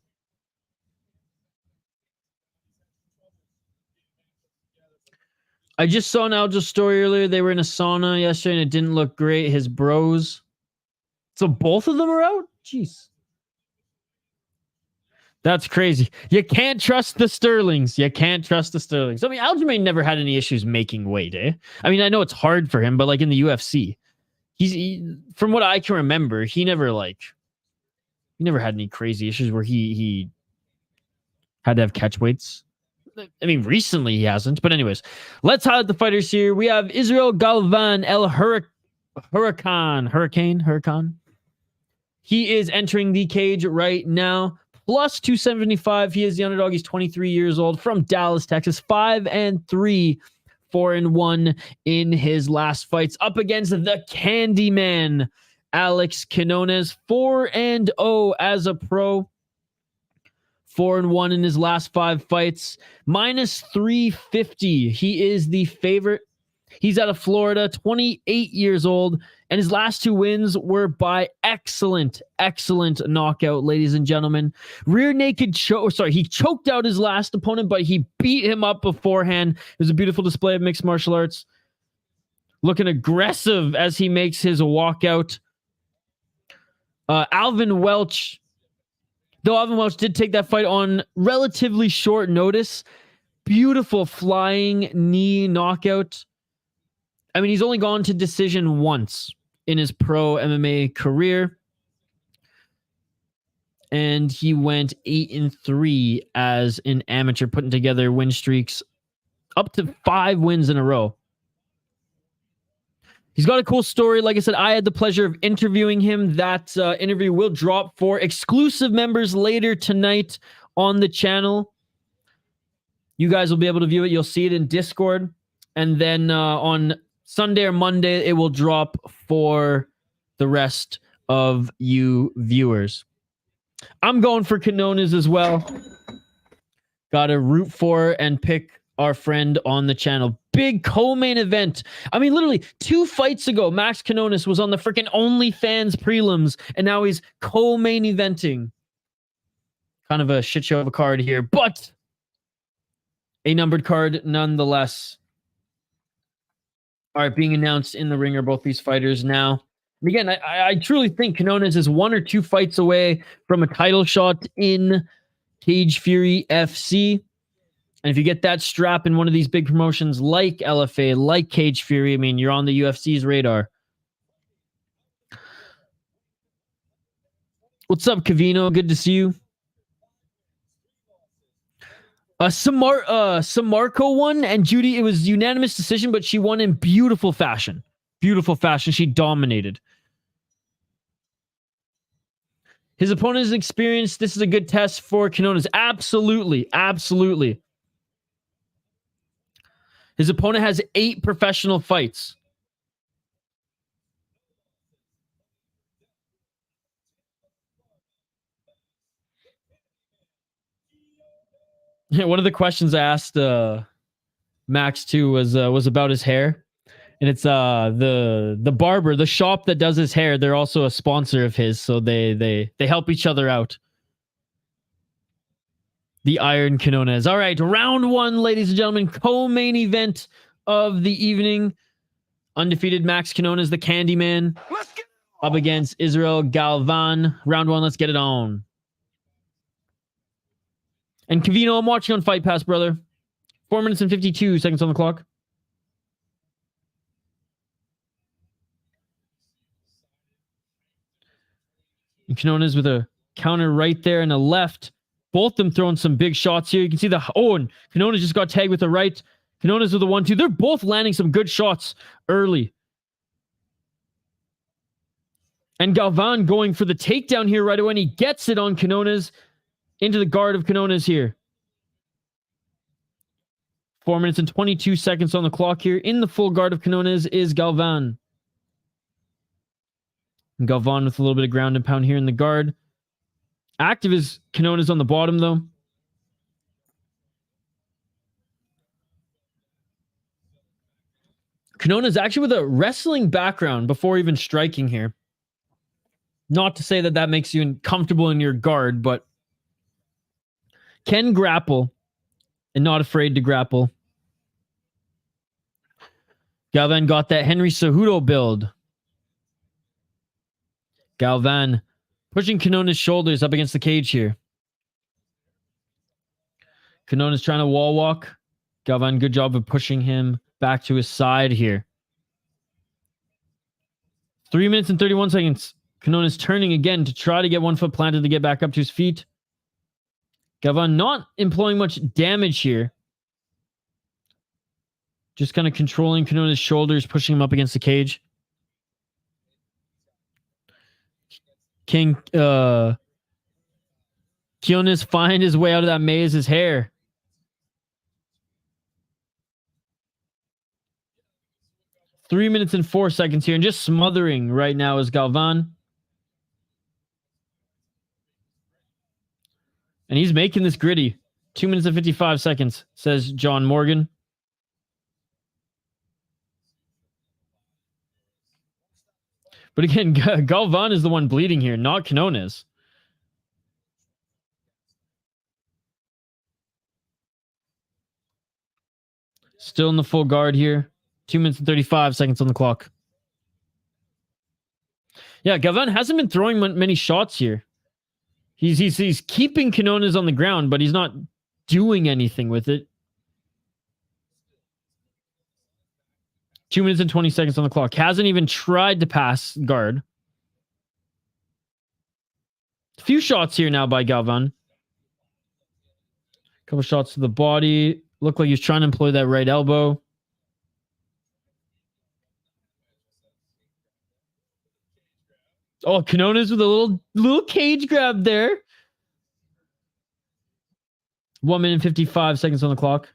I just saw an Aljo's story earlier. They were in a sauna yesterday and it didn't look great. His bros. So both of them are out? Jeez. That's crazy. You can't trust the Sterlings. You can't trust the Sterlings. I mean, Aljamain never had any issues making weight, eh? I mean, I know it's hard for him, but like in the UFC, from what I can remember, he never had any crazy issues where he had to have catch weights. I mean, recently he hasn't. But anyways, let's highlight the fighters here. We have Israel Galvan, Hurricane. He is entering the cage right now. Plus 275. He is the underdog. He's 23 years old from Dallas, Texas. 5-3, 4-1 in his last fights. Up against the Candyman, Alex Quinones. 4-0 as a pro. 4-1 in his last 5 fights. Minus 350. He is the favorite. He's out of Florida, 28 years old, and his last 2 wins were by excellent knockout, ladies and gentlemen. Rear naked choke. Sorry, he choked out his last opponent, but he beat him up beforehand. It was a beautiful display of mixed martial arts. Looking aggressive as he makes his walkout. Alvin Welch. Though Alvin Welch did take that fight on relatively short notice. Beautiful flying knee knockout. I mean, he's only gone to decision once in his pro MMA career. And he went 8-3 as an amateur, putting together win streaks up to 5 wins in a row. He's got a cool story. Like I said, I had the pleasure of interviewing him. That interview will drop for exclusive members later tonight on the channel. You guys will be able to view it. You'll see it in Discord. And then on Sunday or Monday, it will drop for the rest of you viewers. I'm going for Quinones as well. Got to root for and pick our friend on the channel. Big co-main event. I mean, literally 2 fights ago, Max Quinones was on the freaking OnlyFans prelims, and now he's co-main eventing. Kind of a shit show of a card here, but a numbered card nonetheless. All right, being announced in the ring are both these fighters now. And again, I truly think Quinones is 1 or 2 fights away from a title shot in Cage Fury FC. And if you get that strap in one of these big promotions like LFA, like Cage Fury, I mean, you're on the UFC's radar. What's up, Cavino? Good to see you. Samarco won, and Judy, it was unanimous decision, but she won in beautiful fashion. Beautiful fashion. She dominated. His opponent is experienced. This is a good test for Quinones. Absolutely. Absolutely. His opponent has 8 professional fights. Yeah, one of the questions I asked Max too was about his hair. And it's the barber, the shop that does his hair, they're also a sponsor of his, so they help each other out. The Iron Quinones. All right, round 1, ladies and gentlemen, co-main event of the evening. Undefeated Max Quinones, the Candyman, up against Israel Galvan. Round 1, let's get it on. And Cavino, I'm watching on Fight Pass, brother. 4 minutes and 52 seconds on the clock. And Quinones with a counter right there and a left. Both of them throwing some big shots here. You can see the... Oh, and Quinones just got tagged with a right. Quinones with a 1-2. They're both landing some good shots early. And Galvan going for the takedown here right away. And he gets it on Quinones. Into the guard of Quinones here. 4 minutes and 22 seconds on the clock here. In the full guard of Quinones is Galvan. And Galvan with a little bit of ground and pound here in the guard. Active is Quinones on the bottom, though. Quinones actually with a wrestling background before even striking here. Not to say that that makes you comfortable in your guard, but can grapple and not afraid to grapple. Galvan got that Henry Cejudo build. Galvan pushing Quinones' shoulders up against the cage here. Quinones trying to wall walk. Galvan, good job of pushing him back to his side here. 3 minutes and 31 seconds. Quinones turning again to try to get one foot planted to get back up to his feet. Galvan not employing much damage here. Just kind of controlling Quinones' shoulders, pushing him up against the cage. Quinones find his way out of that maze, his hair. Three minutes and 4 seconds here, and just smothering right now is Galvan. And he's making this gritty. 2 minutes and 55 seconds, says John Morgan. But again, Galvan is the one bleeding here, not Quinones. Still in the full guard here. 2 minutes and 35 seconds on the clock. Yeah, Galvan hasn't been throwing many shots here. He's keeping Quinones on the ground, but he's not doing anything with it. 2 minutes and 20 seconds on the clock. Hasn't even tried to pass guard. A few shots here now by Galvan. Couple shots to the body. Looked like he was trying to employ that right elbow. Oh, Quinones with a little cage grab there. 1 minute and 55 seconds on the clock.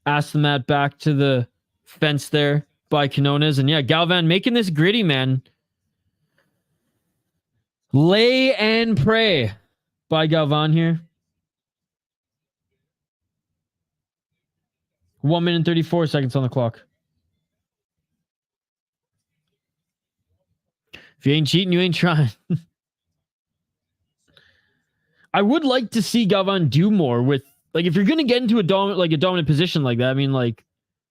Ask the mat back to the fence there by Quinones. And yeah, Galvan making this gritty, man. Lay and pray by Galvan here. 1 minute and 34 seconds on the clock. If you ain't cheating, you ain't trying. I would like to see Galvan do more with, like, if you're going to get into a dominant position like that, I mean, like,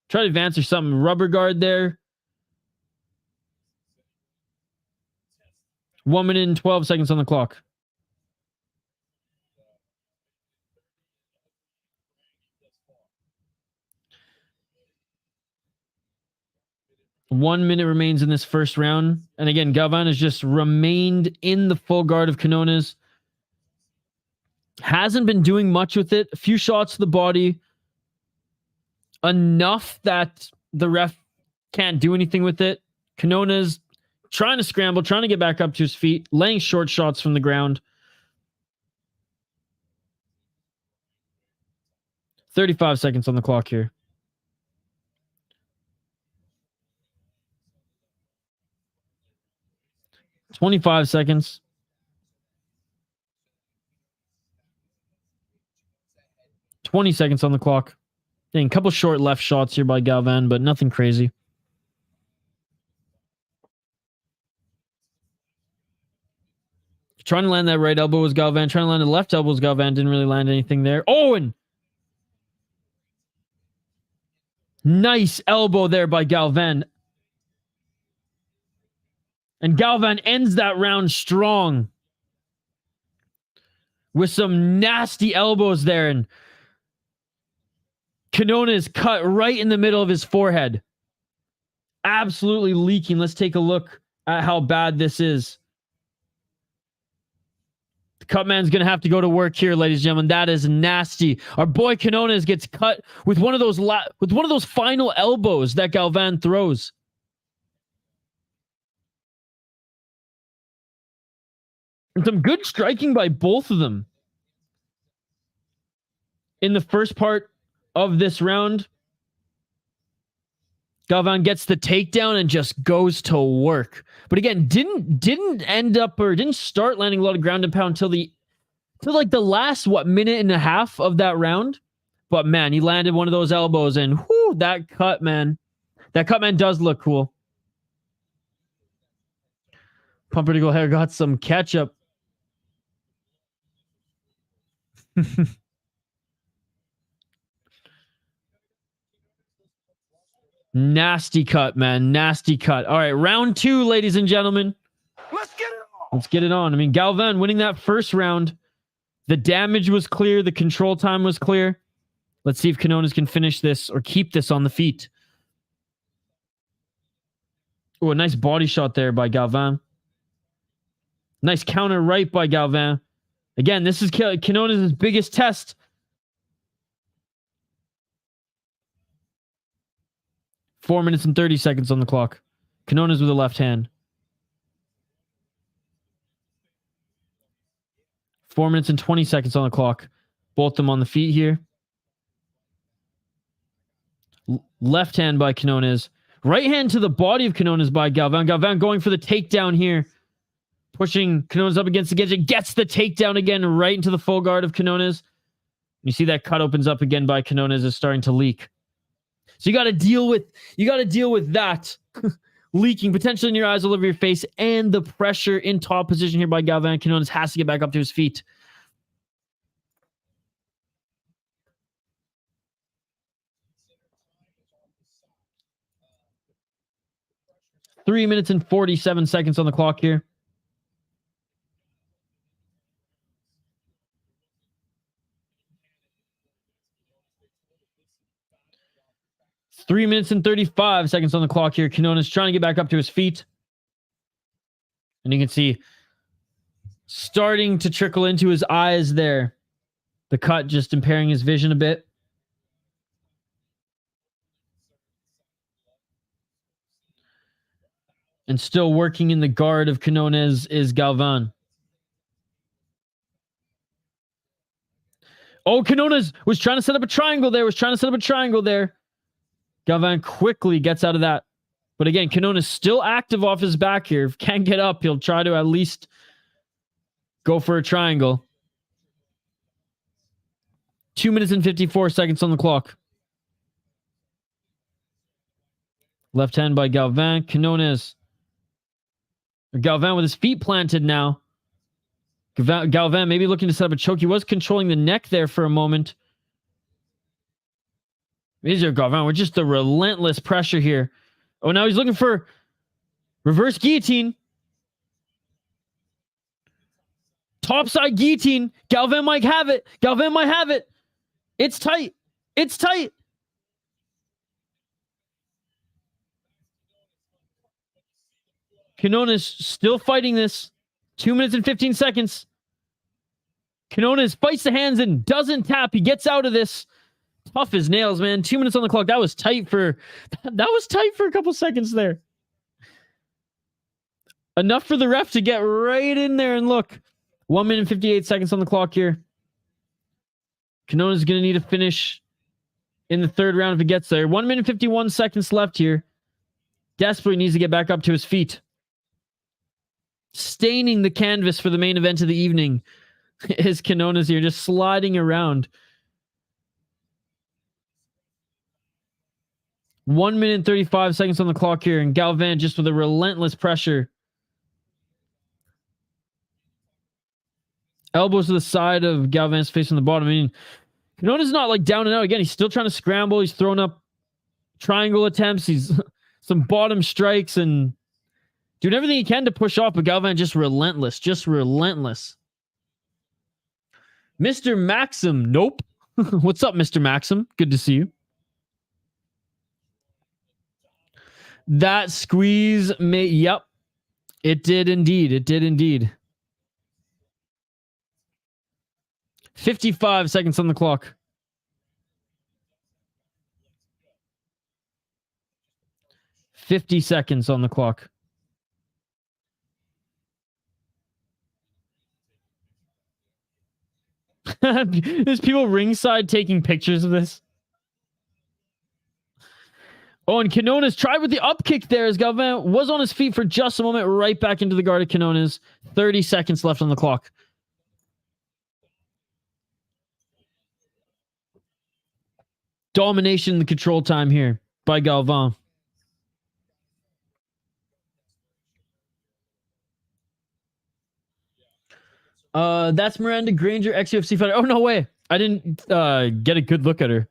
try to advance or something. Rubber guard there. 1 minute and 12 seconds on the clock. 1 minute remains in this first round. And again, Galvan has just remained in the full guard of Quinones. Hasn't been doing much with it. A few shots to the body. Enough that the ref can't do anything with it. Quinones trying to scramble, trying to get back up to his feet, laying short shots from the ground. 35 seconds on the clock here. $25 seconds. $20 seconds on the clock. Dang, a couple short left shots here by Galvan, but nothing crazy. Trying to land that right elbow was Galvan. Trying to land the left elbow was Galvan. Didn't really land anything there. Oh, and nice elbow there by Galvan. And Galvan ends that round strong with some nasty elbows there. And Quinones cut right in the middle of his forehead. Absolutely leaking. Let's take a look at how bad this is. The cut man's going to have to go to work here, ladies and gentlemen. That is nasty. Our boy Quinones gets cut with one of those final elbows that Galvan throws. And some good striking by both of them. In the first part of this round, Galvan gets the takedown and just goes to work. But again, didn't end up or didn't start landing a lot of ground and pound till like the last minute and a half of that round. But man, he landed one of those elbows and whoo, that cut man does look cool. Pumpernickel hair got some ketchup. Nasty cut, man. Nasty cut. All right, round 2, ladies and gentlemen.
Let's get it on.
Let's get it on. I mean, Galvan winning that first round. The damage was clear. The control time was clear. Let's see if Quinones can finish this or keep this on the feet. Oh, a nice body shot there by Galvan. Nice counter right by Galvan. Again, this is Quinones' biggest test. Four minutes and 30 seconds on the clock. Quinones with a left hand. 4 minutes and 20 seconds on the clock. Both them on the feet here. Left hand by Quinones. Right hand to the body of Quinones by Galvan. Galvan going for the takedown here. Pushing Quinones up against the gadget. Gets the takedown again right into the full guard of Quinones. You see that cut opens up again by Quinones is starting to leak. So you got to deal with that leaking potentially in your eyes, all over your face, and the pressure in top position here by Galvan. Quinones has to get back up to his feet. Three minutes and 47 seconds on the clock here. Three minutes and 35 seconds on the clock here. Quinones trying to get back up to his feet. And you can see starting to trickle into his eyes there. The cut just impairing his vision a bit. And still working in the guard of Quinones is Galvan. Oh, Quinones was trying to set up a triangle there. Galvan quickly gets out of that. But again, Quinones still active off his back here. If can't get up, he'll try to at least go for a triangle. 2 minutes and 54 seconds on the clock. Left hand by Galvan. Quinones. Galvan with his feet planted now. Galvan maybe looking to set up a choke. He was controlling the neck there for a moment. Easier, Galvan, with just the relentless pressure here. Oh, now he's looking for reverse guillotine. Topside guillotine. Galvan might have it. It's tight. Quinones still fighting this. 2 minutes and 15 seconds. Quinones fights the hands and doesn't tap. He gets out of this. Tough as nails, man. 2 minutes on the clock. That was tight for a couple seconds there. Enough for the ref to get right in there and look. 1 minute and 58 seconds on the clock here. Quinones is going to need a finish in the third round if it gets there. 1 minute 51 seconds left here. Desperately needs to get back up to his feet. Staining the canvas for the main event of the evening is Quinones here, just sliding around. 1 minute and 35 seconds on the clock here, and Galvan just with a relentless pressure. Elbows to the side of Galvan's face on the bottom. I mean, Quinones is not like down and out. Again, he's still trying to scramble. He's throwing up triangle attempts. He's some bottom strikes and doing everything he can to push off, but Galvan just relentless. Just relentless. Mr. Maxim. Nope. What's up, Mr. Maxim? Good to see you. That squeeze may... Yep. It did indeed. It did indeed. 55 seconds on the clock. $50 seconds on the clock. There's people ringside taking pictures of this. Oh, and Quinones tried with the up kick there as Galvan was on his feet for just a moment. Right back into the guard of Quinones. 30 seconds left on the clock. Domination in the control time here by Galvan. That's Miranda Granger, ex-UFC fighter. Oh, no way. I didn't get a good look at her.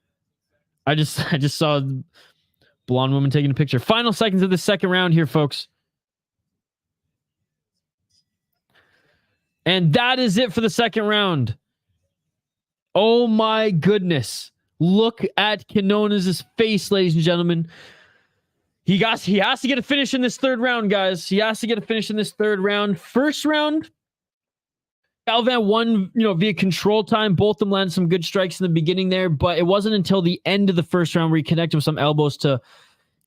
I just saw a blonde woman taking a picture. Final seconds of the second round here, folks. And that is it for the second round. Oh my goodness. Look at Quinones' face, ladies and gentlemen. He has to get a finish in this third round, guys. He has to get a finish in this third round. First round, Galvan won, via control time. Both of them landed some good strikes in the beginning there, but it wasn't until the end of the first round where he connected with some elbows to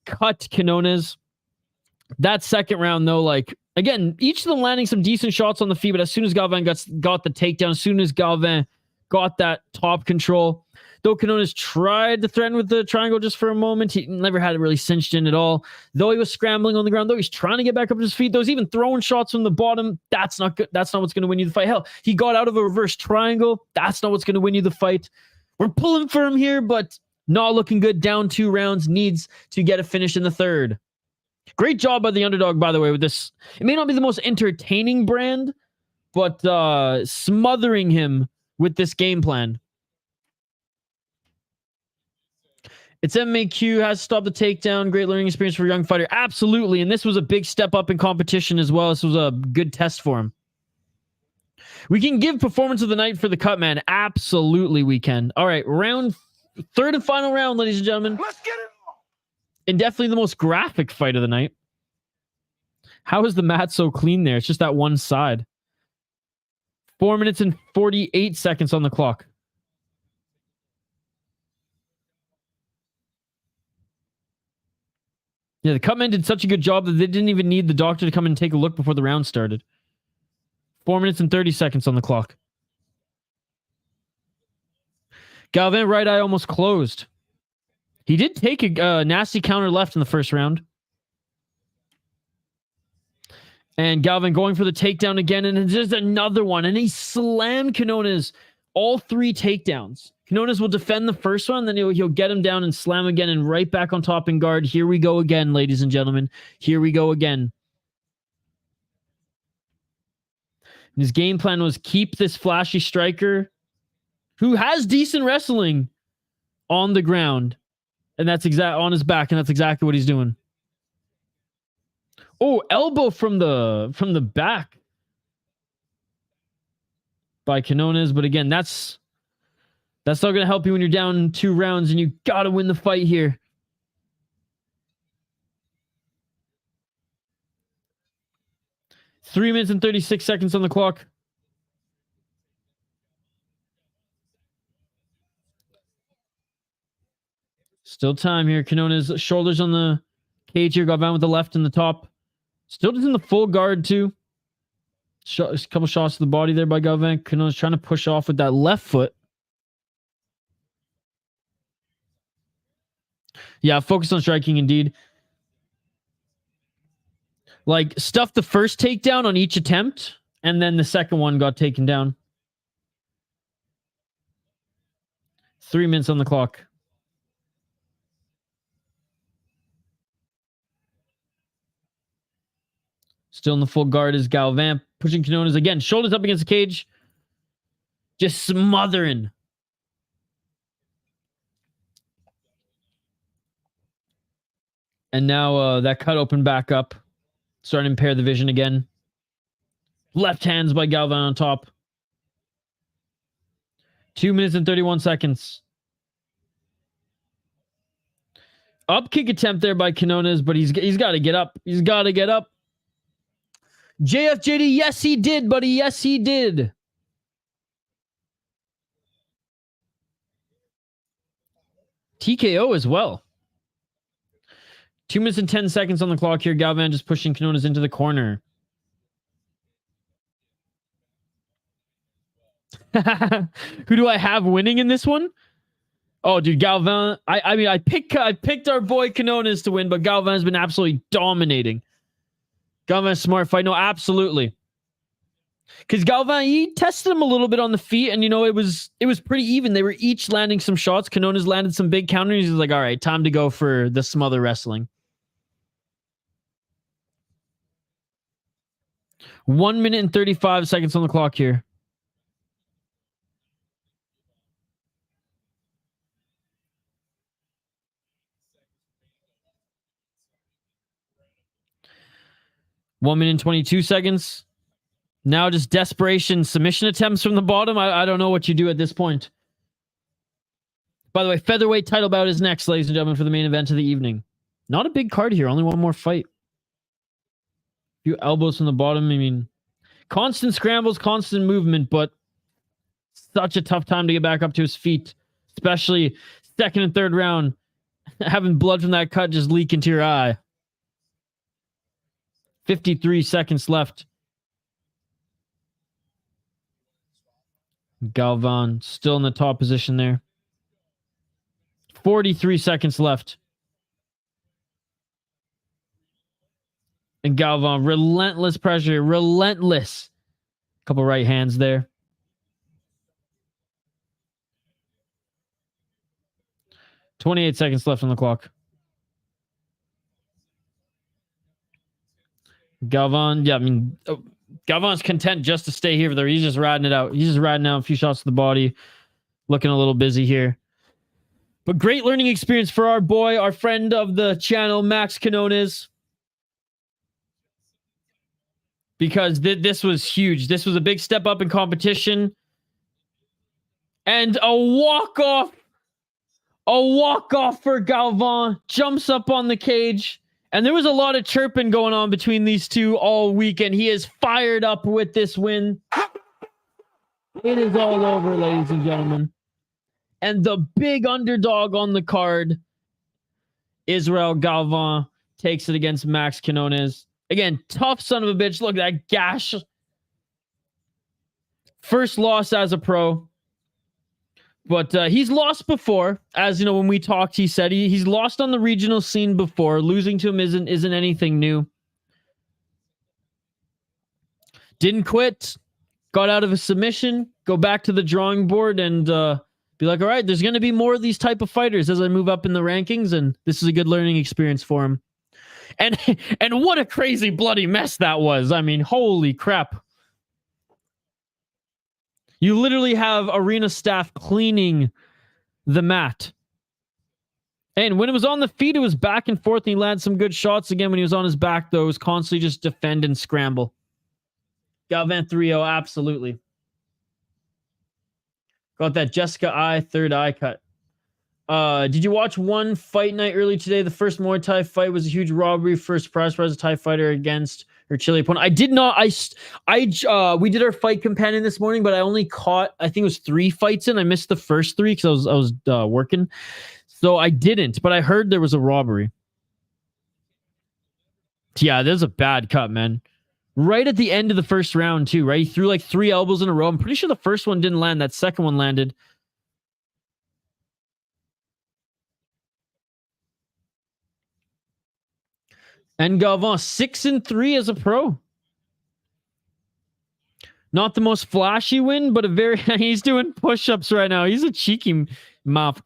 cut Quinones. That second round, though, again, each of them landing some decent shots on the feet, but as soon as Galvan got the takedown, as soon as Galvan got that top control, though Quinones tried to threaten with the triangle just for a moment, he never had it really cinched in at all. Though he was scrambling on the ground, though he's trying to get back up to his feet, though he's even throwing shots from the bottom, that's not good. That's not what's going to win you the fight. Hell, he got out of a reverse triangle. That's not what's going to win you the fight. We're pulling for him here, but not looking good. Down 2 rounds, needs to get a finish in the third. Great job by the underdog, by the way, with this. It may not be the most entertaining brand, but smothering him with this game plan. It's MAQ, has to stop the takedown. Great learning experience for a young fighter. Absolutely. And this was a big step up in competition as well. This was a good test for him. We can give performance of the night for the cut man. Absolutely we can. All right. Third and final round, ladies and gentlemen.
Let's get it on.
And definitely the most graphic fight of the night. How is the mat so clean there? It's just that one side. 4 minutes and 48 seconds on the clock. Yeah, the cutmen did such a good job that they didn't even need the doctor to come and take a look before the round started. 4 minutes and 30 seconds on the clock. Galvan right eye almost closed. He did take a nasty counter left in the first round. And Galvan going for the takedown again, and just another one. And he slammed Quinones all 3 takedowns. Quinones will defend the first one, then he'll get him down and slam again and right back on top in guard. Here we go again, ladies and gentlemen. Here we go again. And his game plan was keep this flashy striker who has decent wrestling on the ground. And that's on his back, and that's exactly what he's doing. Oh, elbow from the back by Quinones, but again, that's not going to help you when you're down 2 rounds and you got to win the fight here. 3 minutes and 36 seconds on the clock. Still time here. Quinones shoulders on the cage here. Galvan with the left in the top. Still just in the full guard too. A couple shots to the body there by Galvan. Quinones trying to push off with that left foot. Yeah, focus on striking indeed. Like, stuffed the first takedown on each attempt, and then the second one got taken down. 3 minutes on the clock. Still in the full guard is Galvan, pushing Quinones again. Shoulders up against the cage. Just smothering. And now that cut opened back up. Starting to impair the vision again. Left hands by Galvan on top. 2 minutes and 31 seconds. Up kick attempt there by Quinones, but he's got to get up. He's got to get up. JFJD, yes he did, buddy. Yes he did. TKO as well. 2 minutes and 10 seconds on the clock here. Galvan just pushing Quinones into the corner. Who do I have winning in this one? Oh, dude, Galvan. I mean, I picked our boy Quinones to win, but Galvan has been absolutely dominating. Galvan's smart fight. No, absolutely. Because Galvan, he tested him a little bit on the feet, and, you know, it was pretty even. They were each landing some shots. Quinones landed some big counters. He's like, all right, time to go for the smother wrestling. 1 minute and 35 seconds on the clock here. One minute and 22 seconds. Now just desperation submission attempts from the bottom. I don't know what you do at this point. By the way, featherweight title bout is next, ladies and gentlemen, for the main event of the evening. Not a big card here. Only one more fight. A few elbows from the bottom. I mean, constant scrambles, constant movement, but such a tough time to get back up to his feet. Especially second and third round. Having blood from that cut just leak into your eye. 53 seconds left. Galvan still in the top position there. 43 seconds left. And Galvan, relentless pressure, relentless. Couple right hands there. $28 seconds left on the clock. Galvan, yeah, I mean, Galvan's content just to stay here there. He's just riding it out. He's just riding out a few shots to the body. Looking a little busy here. But great learning experience for our boy, our friend of the channel, Max Quinones. Because this was huge. This was a big step up in competition. And a walk-off. A walk-off for Galvan. Jumps up on the cage. And there was a lot of chirping going on between these two all weekend. He is fired up with this win. It is all over, ladies and gentlemen. And the big underdog on the card, Israel Galvan, takes it against Max Quinones. Again, tough son of a bitch. Look at that gash. First loss as a pro. But he's lost before. As you know, when we talked, he said he's lost on the regional scene before. Losing to him isn't anything new. Didn't quit. Got out of a submission. Go back to the drawing board and be like, all right, there's going to be more of these type of fighters as I move up in the rankings. And this is a good learning experience for him. And what a crazy bloody mess that was. I mean, holy crap. You literally have arena staff cleaning the mat. And when it was on the feet, it was back and forth. And he landed some good shots. Again, when he was on his back, though, it was constantly just defend and scramble. Galvan 3-0, absolutely. Got that Jessica eye, third eye cut. Did you watch one fight night early today? The first Muay Thai fight was a huge robbery. First prize a Thai fighter against her Chile opponent. I did not. We did our fight companion this morning, but I only caught, I think it was 3 fights in. I missed the first 3 because I was working, so I didn't. But I heard there was a robbery. Yeah, there's a bad cut, man. Right at the end of the first round, too. Right, he threw like 3 elbows in a row. I'm pretty sure the first one didn't land. That second one landed. And Galvan 6-3 as a pro. Not the most flashy win, but a very... He's doing push-ups right now. He's a cheeky mouth.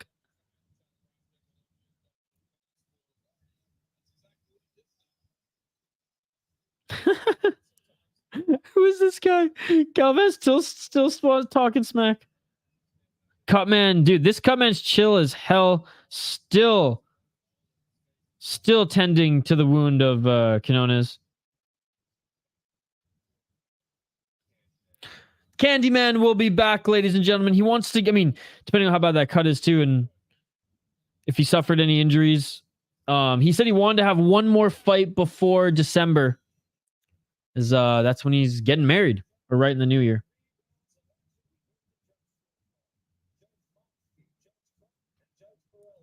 Who is this guy? Galvan's still talking smack. Cutman, dude, this Cutman's chill as hell. Still tending to the wound of Quinones. Candyman will be back, ladies and gentlemen. He wants to, I mean, depending on how bad that cut is too, and if he suffered any injuries. He said he wanted to have one more fight before December. That's when he's getting married, or right in the new year.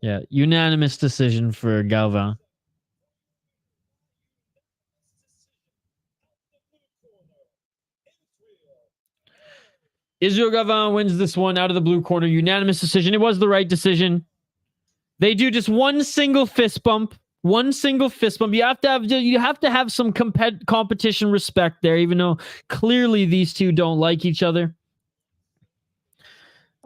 Yeah, unanimous decision for Galvan. Israel Galvan wins this one out of the blue corner. Unanimous decision. It was the right decision. They do just one single fist bump. One single fist bump. You have to have some competition respect there, even though clearly these two don't like each other.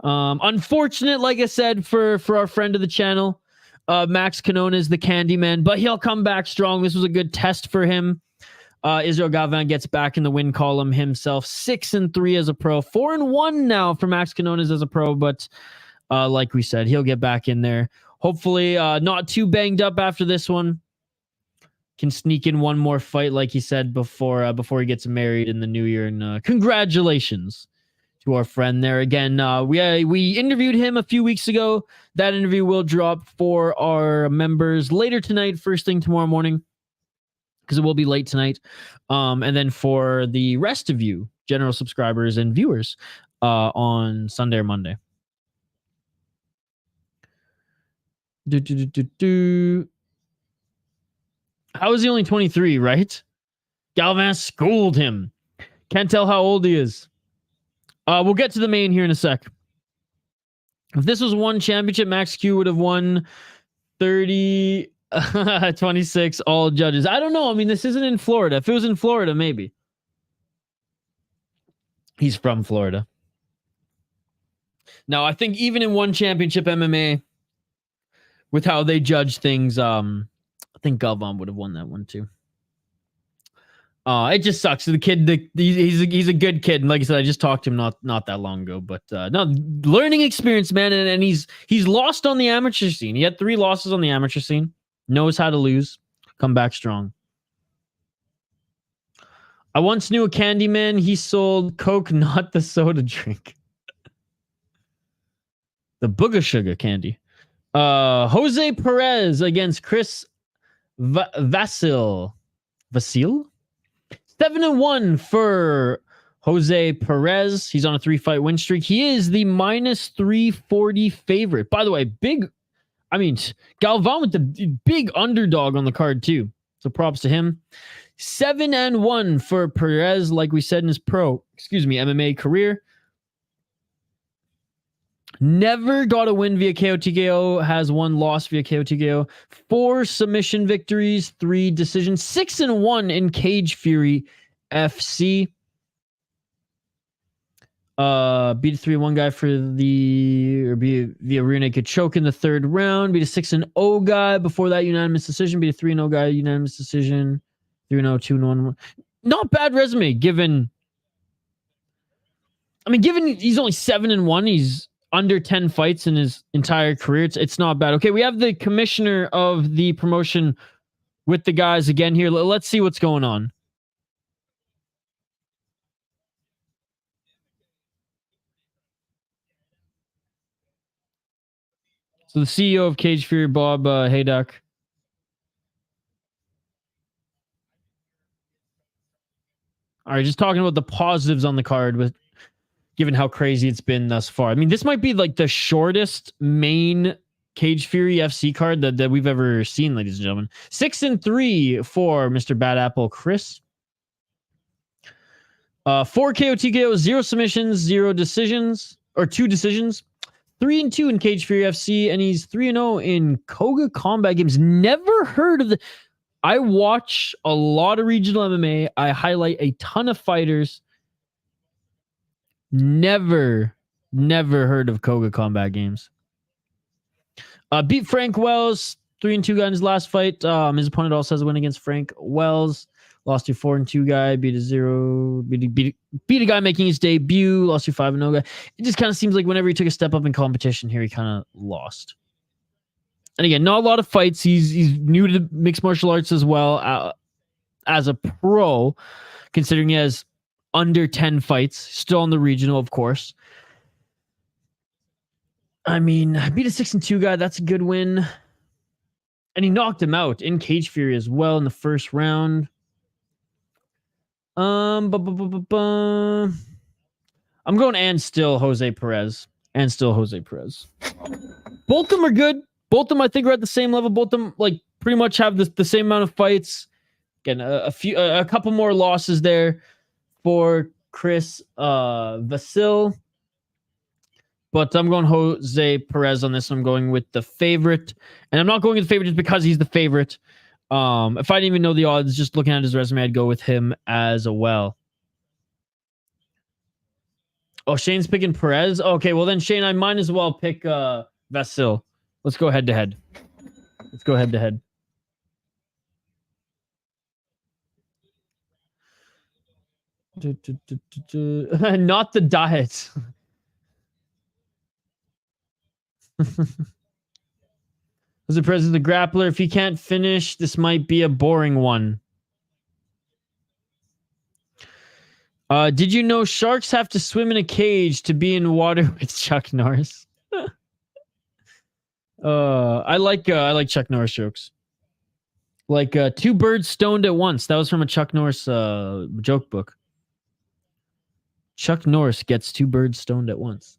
Unfortunate, like I said, for our friend of the channel, Max Quinones, the Candyman, but he'll come back strong. This was a good test for him. Israel Galvan gets back in the win column himself. 6-3 as a pro. 4-1 now for Max Quinones as a pro, but like we said, he'll get back in there. Hopefully, not too banged up after this one. Can sneak in one more fight, like he said, before he gets married in the new year. And congratulations to our friend there. Again, we interviewed him a few weeks ago. That interview will drop for our members later tonight, first thing tomorrow morning, because it will be late tonight. And then for the rest of you, general subscribers and viewers, on Sunday or Monday. How is he only 23, right? Galvan schooled him. Can't tell how old he is. We'll get to the main here in a sec. If this was one championship, Max Q would have won 30, 26, all judges. I don't know. I mean, this isn't in Florida. If it was in Florida, maybe. He's from Florida. Now, I think even in one championship MMA, with how they judge things, I think Galvan would have won that one too. It just sucks. The kid, he's a good kid, and like I said, I just talked to him not that long ago. But no, learning experience, man, and he's lost on the amateur scene. He had 3 losses on the amateur scene. Knows how to lose. Come back strong. I once knew a Candyman. He sold Coke, not the soda drink. The Booga Sugar candy. Jose Perez against Chris Vasil. 7-1 for Jose Perez. He's on a 3-fight win streak. He is the -340 favorite. By the way, Galvan with the big underdog on the card too. So props to him. 7-1 for Perez, like we said in his MMA career. Never got a win via KO TKO. Has 1 loss via KO TKO. 4 submission victories, 3 decisions. 6-1 in Cage Fury FC. Beat a 3-1 guy via rear naked choke in the 3rd round. Beat a 6-0 guy before that, unanimous decision. Beat a 3-0 guy, unanimous decision. 3-0, 2-1. Not bad resume given he's only 7-1. He's under 10 fights in his entire career. It's not bad. Okay, we have the commissioner of the promotion with the guys again here. Let's see what's going on. So the CEO of Cage Fury, Bob Haydock. All right, just talking about the positives on the card with given how crazy it's been thus far. I mean, this might be like the shortest main Cage Fury FC card that we've ever seen, ladies and gentlemen. 6-3 for Mr. Bad Apple Chris. 4 KO TKO, 0 submissions, 0 decisions, or 2 decisions. 3-2 in Cage Fury FC, and he's 3-0 in Koga Combat Games. Never heard of the... I watch a lot of regional MMA. I highlight a ton of fighters. Never heard of Koga Combat Games. Beat Frank Wells, 3-2 guy in his last fight. His opponent also has a win against Frank Wells. Lost to 4-2 guy, beat a guy making his debut, lost to 5-0 guy. It just kind of seems like whenever he took a step up in competition here, he kind of lost. And again, not a lot of fights. He's new to mixed martial arts as well as a pro, considering he has under 10 fights. Still on the regional, of course. I mean, beat a 6-2 guy. That's a good win. And he knocked him out in Cage Fury as well in the first round. I'm going and still Jose Perez. Both of them are good. Both of them, I think, are at the same level. Both of them, like, pretty much have the same amount of fights. Again, a couple more losses there for Chris Vasil. But I'm going Jose Perez on this. I'm going with the favorite. And I'm not going with the favorite just because he's the favorite. If I didn't even know the odds, just looking at his resume, I'd go with him as well. Oh, Shane's picking Perez? Okay, well then, Shane, I might as well pick Vasil. Let's go head-to-head. Not the diet. As the president of the grappler, if he can't finish, this might be a boring one. Did you know sharks have to swim in a cage to be in water with Chuck Norris? I like Chuck Norris jokes. Like 2 birds stoned at once. That was from a Chuck Norris joke book. Chuck Norris gets 2 birds stoned at once.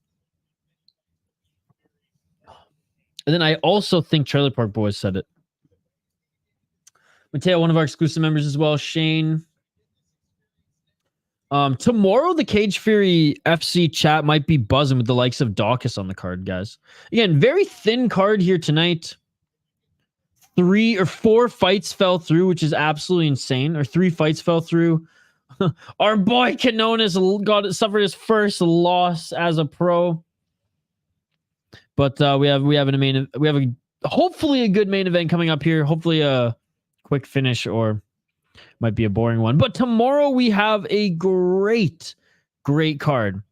And then I also think Trailer Park Boys said it. Mateo, one of our exclusive members as well. Shane. Tomorrow, the Cage Fury FC chat might be buzzing with the likes of Dawkins on the card, guys. Again, very thin card here tonight. 3 or 4 fights fell through, which is absolutely insane. Or 3 fights fell through. Our boy Quinones suffered his first loss as a pro. But we have hopefully a good main event coming up here. Hopefully a quick finish or might be a boring one. But tomorrow we have a great card.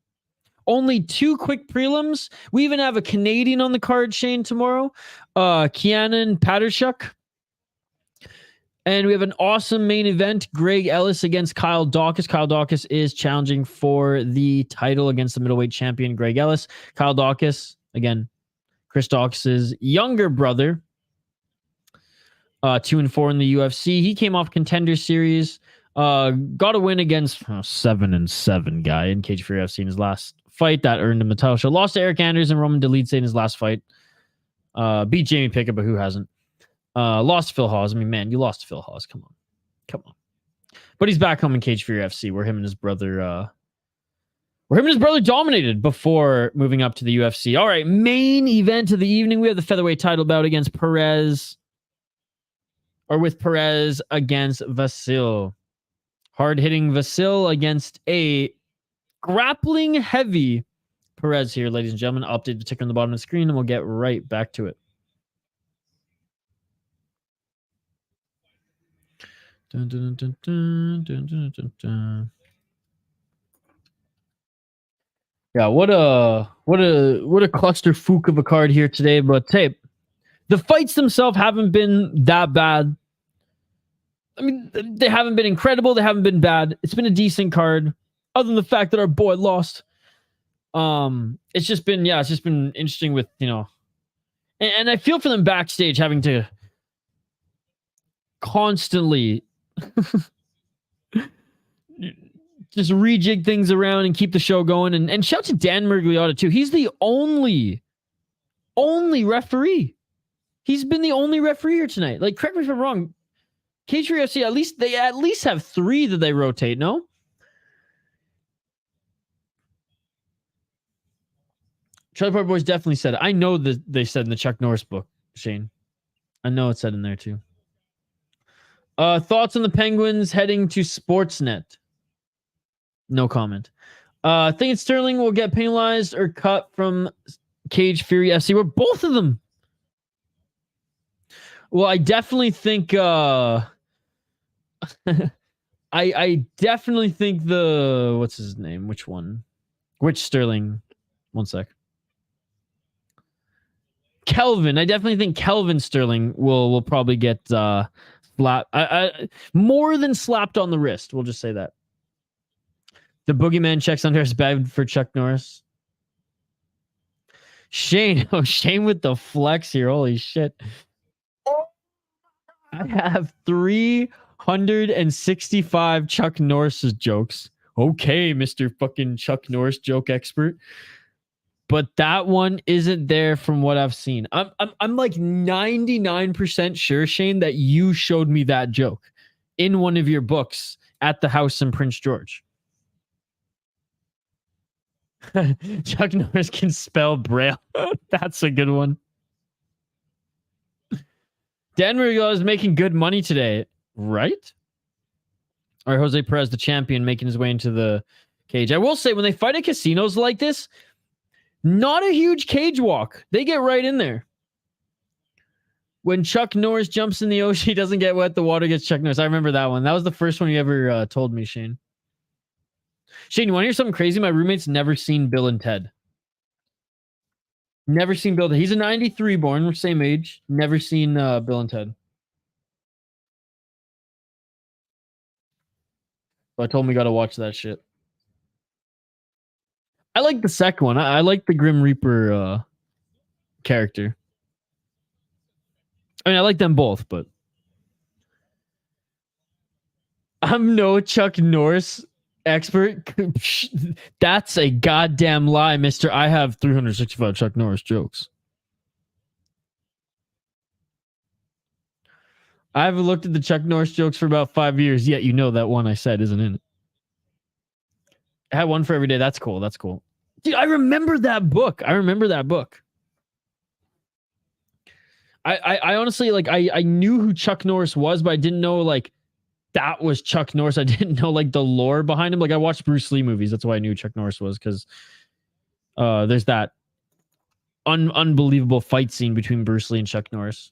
Only 2 quick prelims. We even have a Canadian on the card, Shane, tomorrow. Keanan Paterchuk. And we have an awesome main event. Greg Ellis against Kyle Dawkins. Kyle Dawkins is challenging for the title against the middleweight champion, Greg Ellis. Kyle Dawkins, again, Chris Dawkins' younger brother. 2-4 in the UFC. He came off Contender Series. Got a win against 7-7 guy in Cage Fury FC in his last fight. That earned him a title shot. Lost to Eric Anders and Roman Dolidze in his last fight. Beat Jamie Pickett, but who hasn't? Lost to Phil Hawes. I mean, man, you lost to Phil Hawes. Come on. But he's back home in Cage Fury FC, where him and his brother dominated before moving up to the UFC. All right, main event of the evening. We have the featherweight title bout against Perez. Or with Perez against Vasil. Hard-hitting Vasil against a grappling heavy Perez here, ladies and gentlemen. I'll update the ticker on the bottom of the screen, and we'll get right back to it. Dun, dun, dun, dun, dun, dun, dun, dun. Yeah, what a clusterfuck of a card here today. But hey, the fights themselves haven't been that bad. I mean, they haven't been incredible. They haven't been bad. It's been a decent card, other than the fact that our boy lost. It's just been interesting with, and I feel for them backstage having to constantly just rejig things around and keep the show going. And shout to Dan Mergliotta too. He's the only referee. He's been the only referee here tonight. Like, correct me if I'm wrong. Cage Fury FC, they at least have 3 that they rotate, no? Trailer Park Boys definitely said it. I know that they said in the Chuck Norris book, Shane. I know it said in there too. Thoughts on the Penguins heading to Sportsnet? No comment. Think Sterling will get penalized or cut from Cage Fury FC? Well, both of them. Well, I definitely think I definitely think the what's his name? Which one? Which Sterling? One sec. Kelvin. I definitely think Kelvin Sterling will probably get slapped. More than slapped on the wrist. We'll just say that. The boogeyman checks under his bag for Chuck Norris. Shane. Oh, Shane with the flex here. Holy shit. I have 365 Chuck Norris's jokes. Okay, Mr. fucking Chuck Norris joke expert. But that one isn't there from what I've seen. I'm like 99% sure, Shane, that you showed me that joke in one of your books at the house in Prince George. Chuck Norris can spell Braille. That's a good one. Denver is making good money today, right? Or Jose Perez, the champion, making his way into the cage. I will say, when they fight at casinos like this, not a huge cage walk. They get right in there. When Chuck Norris jumps in the ocean, he doesn't get wet. The water gets Chuck Norris. I remember that one. That was the first one you ever told me, Shane. Shane, you want to hear something crazy? My roommate's never seen Bill and Ted. Never seen Bill. He's a 93 born. We're same age. Never seen Bill and Ted. So I told him we got to watch that shit. I like the second one. I like the Grim Reaper character. I mean, I like them both, but I'm no Chuck Norris expert. That's a goddamn lie, mister. I have 365 Chuck Norris jokes. I haven't looked at the Chuck Norris jokes for about 5 years, yet you know that one I said isn't in it. I had one for every day. That's cool. That's cool. Dude, I remember that book. I honestly, like, I knew who Chuck Norris was, but I didn't know, like, that was Chuck Norris. I didn't know, like, the lore behind him. Like, I watched Bruce Lee movies. That's why I knew Chuck Norris was, because there's that unbelievable fight scene between Bruce Lee and Chuck Norris.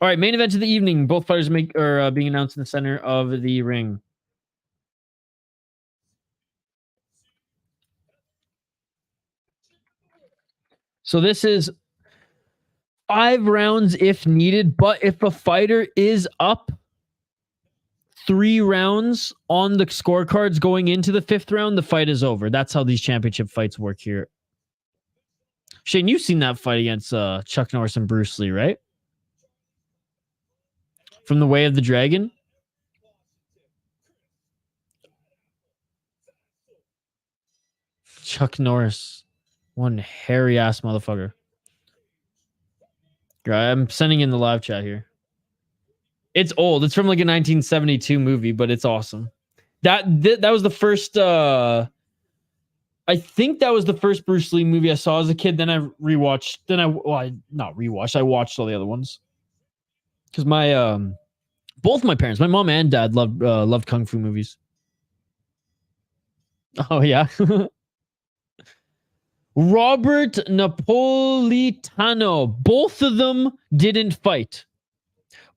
All right, main event of the evening. Both fighters are being announced in the center of the ring. So this is 5 rounds if needed, but if a fighter is up 3 rounds on the scorecards going into the 5th round, the fight is over. That's how these championship fights work here. Shane, you've seen that fight against Chuck Norris and Bruce Lee, right? From the Way of the Dragon. Chuck Norris. One hairy ass motherfucker. I'm sending in the live chat here. It's old. It's from like a 1972 movie, but it's awesome. That was the first. I think that was the first Bruce Lee movie I saw as a kid. Then I rewatched. I watched all the other ones because my both my parents, my mom and dad, loved kung fu movies. Oh yeah. Robert Napolitano. Both of them didn't fight.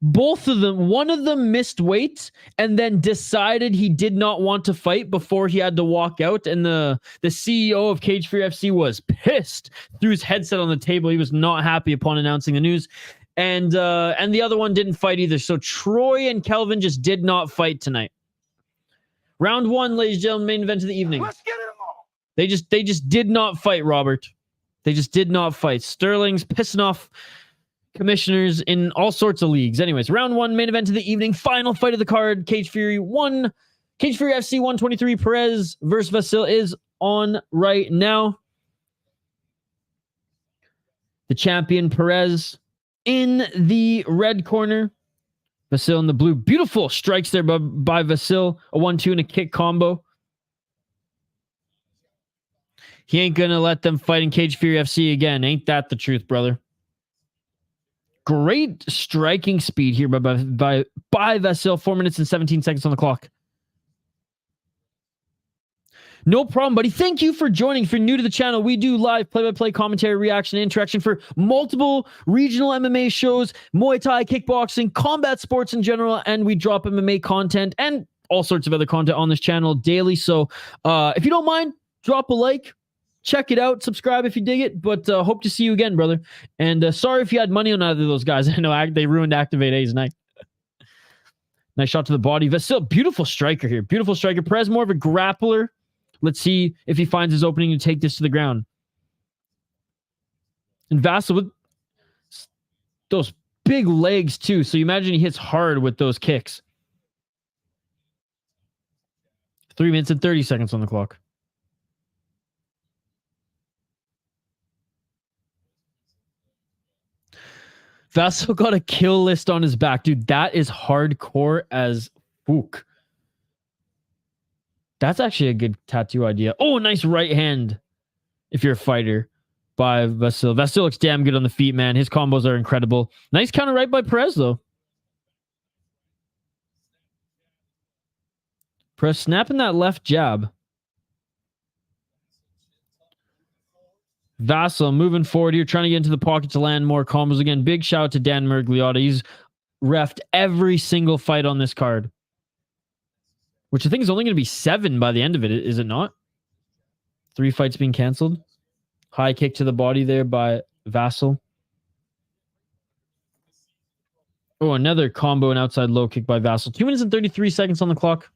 Both of them. One of them missed weight and then decided he did not want to fight before he had to walk out. And the CEO of Cage Fury FC was pissed. Threw his headset on the table. He was not happy upon announcing the news. And the other one didn't fight either. So Troy and Kelvin just did not fight tonight. Round 1, ladies and gentlemen, main event of the evening.
Let's get it on.
They just did not fight, Robert. They just did not fight. Sterling's pissing off commissioners in all sorts of leagues. Anyways, round 1, main event of the evening, final fight of the card. Cage Fury 1, Cage Fury FC 123 Perez versus Vasil is on right now. The champion Perez in the red corner. Vasil in the blue. Beautiful strikes there by Vasil. A 1-2 and a kick combo. He ain't going to let them fight in Cage Fury FC again. Ain't that the truth, brother? Great striking speed here by Vasil. 4 minutes and 17 seconds on the clock. No problem, buddy. Thank you for joining. If you're new to the channel, we do live play-by-play commentary, reaction, and interaction for multiple regional MMA shows, Muay Thai, kickboxing, combat sports in general, and we drop MMA content and all sorts of other content on this channel daily. So if you don't mind, drop a like, check it out, subscribe if you dig it, but hope to see you again, brother. And sorry if you had money on either of those guys. I know they ruined Activate A's night. Nice shot to the body. Vasil, beautiful striker here. Beautiful striker. Perez, more of a grappler. Let's see if he finds his opening to take this to the ground. And Vasil with those big legs too. So you imagine he hits hard with those kicks. 3 minutes and 30 seconds on the clock. Vasil got a kill list on his back. Dude, that is hardcore as fuck. That's actually a good tattoo idea. Oh, nice right hand if you're a fighter by Vasil. Vasil looks damn good on the feet, man. His combos are incredible. Nice counter right by Perez, though. Perez snapping that left jab. Vasil moving forward here, trying to get into the pocket to land more combos. Again, big shout out to Dan Mergliotta. He's reffed every single fight on this card. Which I think is only going to be 7 by the end of it, is it not? 3 fights being canceled. High kick to the body there by Vasil. Oh, another combo and outside low kick by Vasil. 2 minutes and 33 seconds on the clock.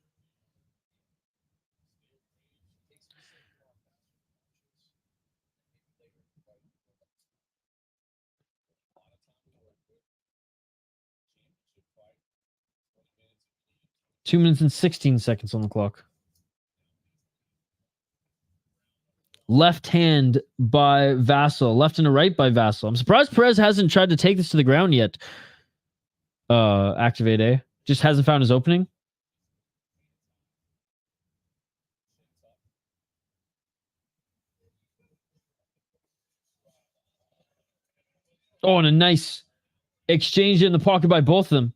Two minutes and 16 seconds on the clock. Left hand by Vasil. Left and a right by Vasil. I'm surprised Perez hasn't tried to take this to the ground yet. Activate A. Just hasn't found his opening. Oh, and a nice exchange in the pocket by both of them.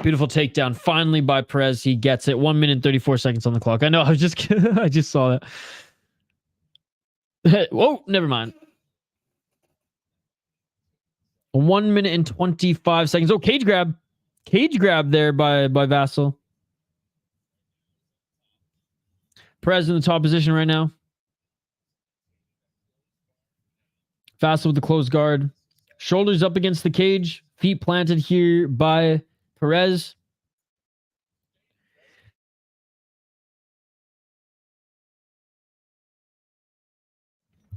Beautiful takedown. Finally by Perez. He gets it. 1 minute and 34 seconds on the clock. I know. I just saw that. Whoa, never mind. 1 minute and 25 seconds. Oh, cage grab. Cage grab there by Vasil. Perez in the top position right now. Vasil with the closed guard. Shoulders up against the cage. Feet planted here by Perez.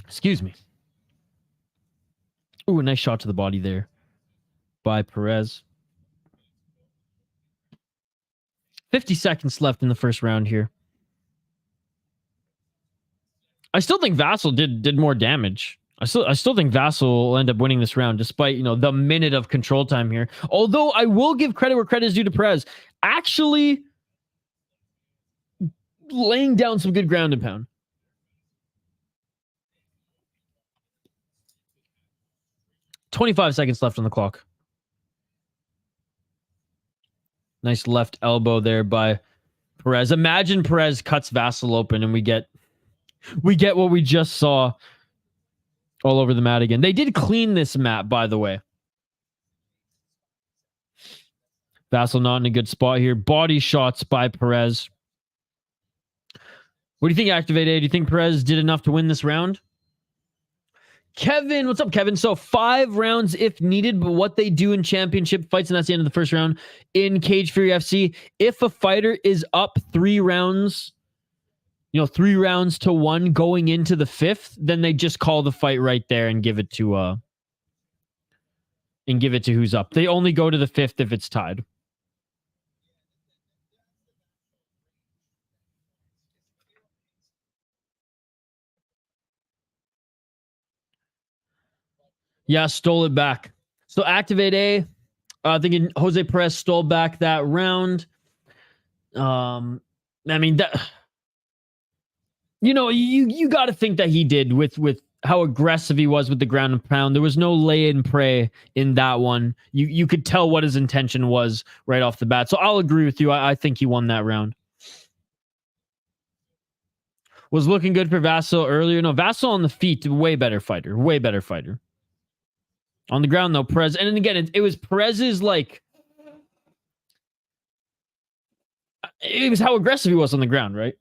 Excuse me. Ooh, a nice shot to the body there by Perez. 50 seconds left in the first round here. I still think Vasil did more damage. I still think Vasil will end up winning this round, despite, you know, the minute of control time here. Although I will give credit where credit is due to Perez. Actually laying down some good ground and pound. $25 seconds left on the clock. Nice left elbow there by Perez. Imagine Perez cuts Vasil open and we get what we just saw all over the mat again. They did clean this mat, by the way. Vasil not in a good spot here. Body shots by Perez. What do you think, Activate A? Do you think Perez did enough to win this round? Kevin, what's up, Kevin? So 5 rounds if needed, but what they do in championship fights, and that's the end of the first round, in Cage Fury FC, if a fighter is up 3 rounds 3 rounds to 1 going into the 5th, then they just call the fight right there and give it to who's up. They only go to the 5th if it's tied. Yeah, stole it back. So activate A. Thinking Jose Perez stole back that round. I mean, that, you got to think that he did with how aggressive he was with the ground and pound. There was no lay and pray in that one. You could tell what his intention was right off the bat. So I'll agree with you. I think he won that round. Was looking good for Vasil earlier. No, Vasil on the feet, way better fighter. Way better fighter. On the ground, though, Perez. And then again, it was Perez's, it was how aggressive he was on the ground, right?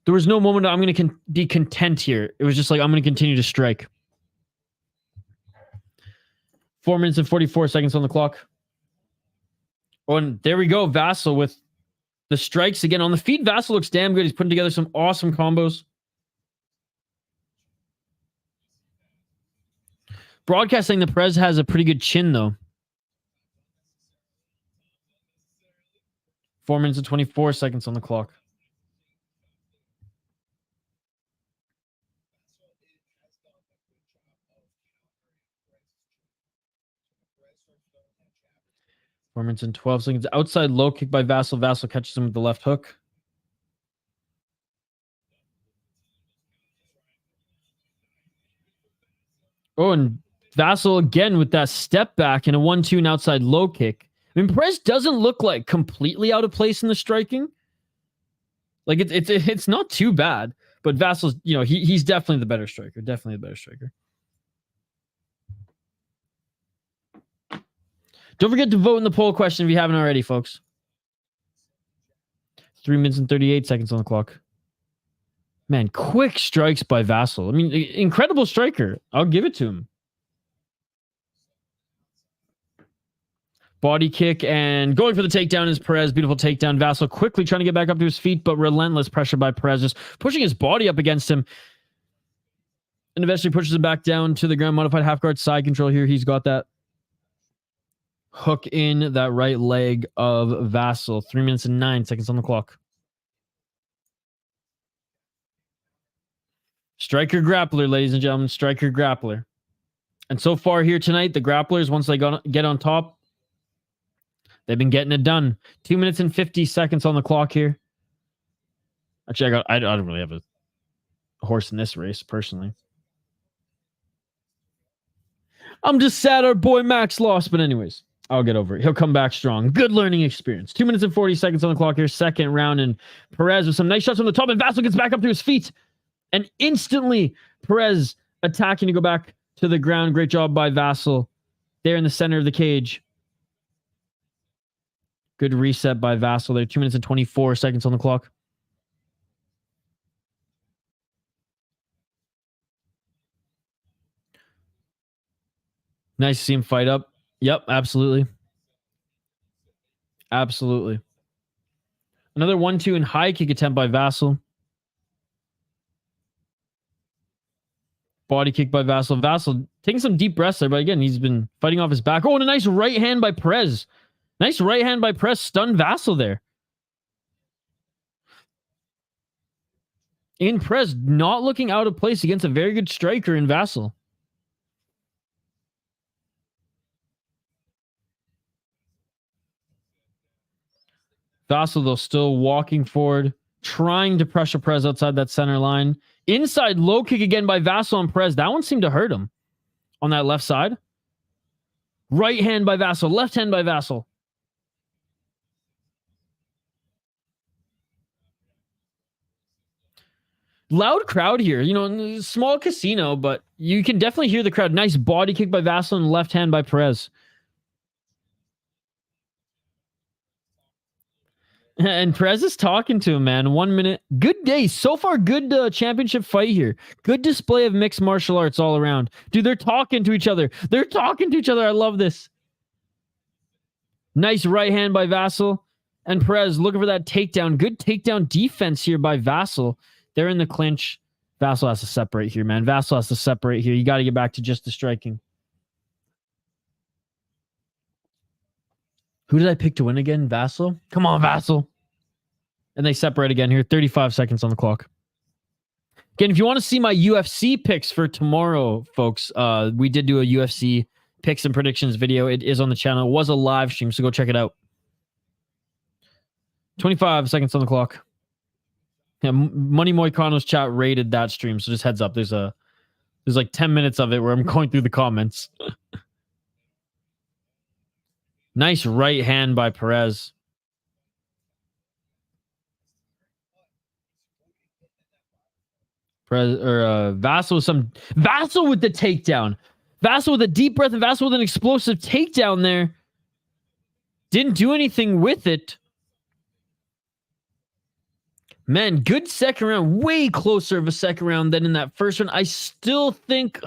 There was no moment I'm going to be content here. It was just like, I'm going to continue to strike. 4 minutes and 44 seconds on the clock. Oh, and there we go. Vasil with the strikes again. On the feet, Vasil looks damn good. He's putting together some awesome combos. Broadcasting the Perez has a pretty good chin, though. 4 minutes and 24 seconds on the clock. Four minutes and 12 seconds. Outside low kick by Vasil. Vasil catches him with the left hook. Oh, and Vasil again with that step back and a 1-2 and outside low kick. I mean, Perez doesn't look like completely out of place in the striking. Like it's not too bad, but Vasil's, he's definitely the better striker. Definitely the better striker. Don't forget to vote in the poll question if you haven't already, folks. 3 minutes and 38 seconds on the clock. Man, quick strikes by Vasil. I mean, incredible striker. I'll give it to him. Body kick and going for the takedown is Perez. Beautiful takedown. Vasil quickly trying to get back up to his feet, but relentless pressure by Perez, just pushing his body up against him. And eventually pushes him back down to the ground. Modified half guard side control here. He's got that hook in that right leg of Vasil. 3 minutes and 9 seconds on the clock. Striker grappler, ladies and gentlemen. Striker grappler. And so far here tonight, the grapplers, once they get on top, they've been getting it done. 2 minutes and 50 seconds on the clock here. Actually, I don't really have a horse in this race, personally. I'm just sad our boy Max lost, but anyways, I'll get over it. He'll come back strong. Good learning experience. 2 minutes and 40 seconds on the clock here. Second round, and Perez with some nice shots from the top, and Vasil gets back up to his feet. And instantly, Perez attacking to go back to the ground. Great job by Vasil there in the center of the cage. Good reset by Vasil there. 2 minutes and 24 seconds on the clock. Nice to see him fight up. Yep, absolutely. Absolutely. Another 1-2 and high kick attempt by Vasil. Body kick by Vasil. Vasil taking some deep breaths there, but again, he's been fighting off his back. Oh, and a nice right hand by Perez. Nice right hand by Perez. Stunned Vasil there. And Perez not looking out of place against a very good striker in Vasil. Vasil, though, still walking forward, trying to pressure Perez outside that center line. Inside low kick again by Vasil and Perez. That one seemed to hurt him on that left side. Right hand by Vasil. Left hand by Vasil. Loud crowd here. Small casino, but you can definitely hear the crowd. Nice body kick by Vasil and left hand by Perez. And Perez is talking to him, man. 1 minute. Good day. So far, good championship fight here. Good display of mixed martial arts all around. Dude, they're talking to each other. They're talking to each other. I love this. Nice right hand by Vasil. And Perez looking for that takedown. Good takedown defense here by Vasil. They're in the clinch. Vasil has to separate here, man. Vasil has to separate here. You got to get back to just the striking. Who did I pick to win again? Vasil? Come on, Vasil. And they separate again here. 35 seconds on the clock. Again, if you want to see my UFC picks for tomorrow, folks, we did do a UFC picks and predictions video. It is on the channel. It was a live stream, so go check it out. 25 seconds on the clock. Yeah, Money Moicano's chat rated that stream, so just heads up. There's like 10 minutes of it where I'm going through the comments. Nice right hand by Perez. Vasil with the takedown. Vasil with a deep breath and Vasil with an explosive takedown there. Didn't do anything with it. Man, good second round. Way closer of a second round than in that first one. I still think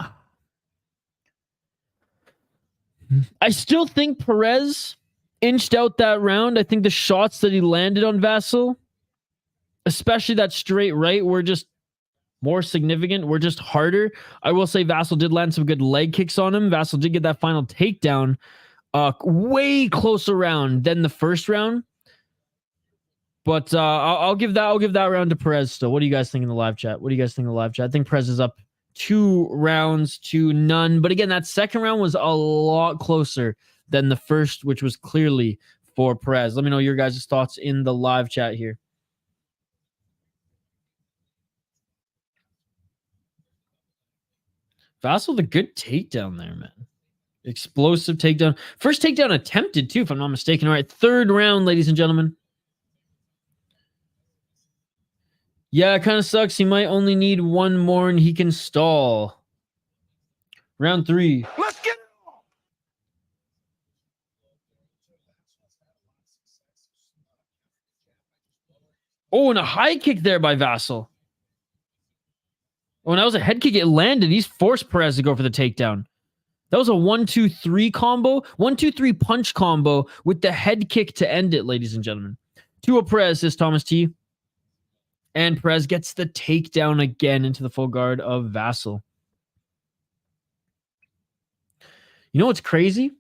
Perez inched out that round. I think the shots that he landed on Vasil, especially that straight right, were just more significant. Were just harder. I will say Vasil did land some good leg kicks on him. Vasil did get that final takedown. Way closer round than the first round. But I'll give that round to Perez still. What do you guys think in the live chat? I think Perez is up 2 rounds to none. But again, that second round was a lot closer than the first, which was clearly for Perez. Let me know your guys' thoughts in the live chat here. Vasil with a good takedown there, man. Explosive takedown. First takedown attempted, too, if I'm not mistaken. All right, third round, ladies and gentlemen. Yeah, it kind of sucks. He might only need one more and he can stall. Round 3.
Let's get
Oh, and a high kick there by Vasil. Oh, and that was a head kick. It landed. He's forced Perez to go for the takedown. That was a 1-2-3 combo. 1-2-3 punch combo with the head kick to end it, ladies and gentlemen. 2-0 Perez, says Thomas T. And Perez gets the takedown again into the full guard of Vasil. You know what's crazy?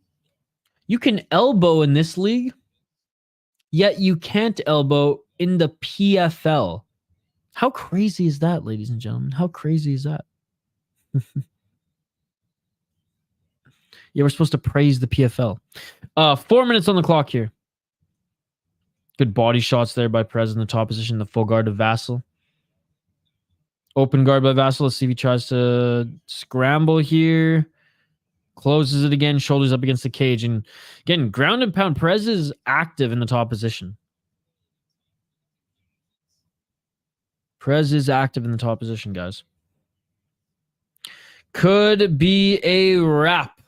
You can elbow in this league, yet you can't elbow in the PFL. How crazy is that, ladies and gentlemen? How crazy is that? Yeah, we're supposed to praise the PFL. 4 minutes on the clock here. Good body shots there by Perez in the top position, the full guard of Vasil. Open guard by Vasil. Let's see if he tries to scramble here. Closes it again, shoulders up against the cage. And again, ground and pound. Perez is active in the top position. Perez is active in the top position, guys. Could be a wrap.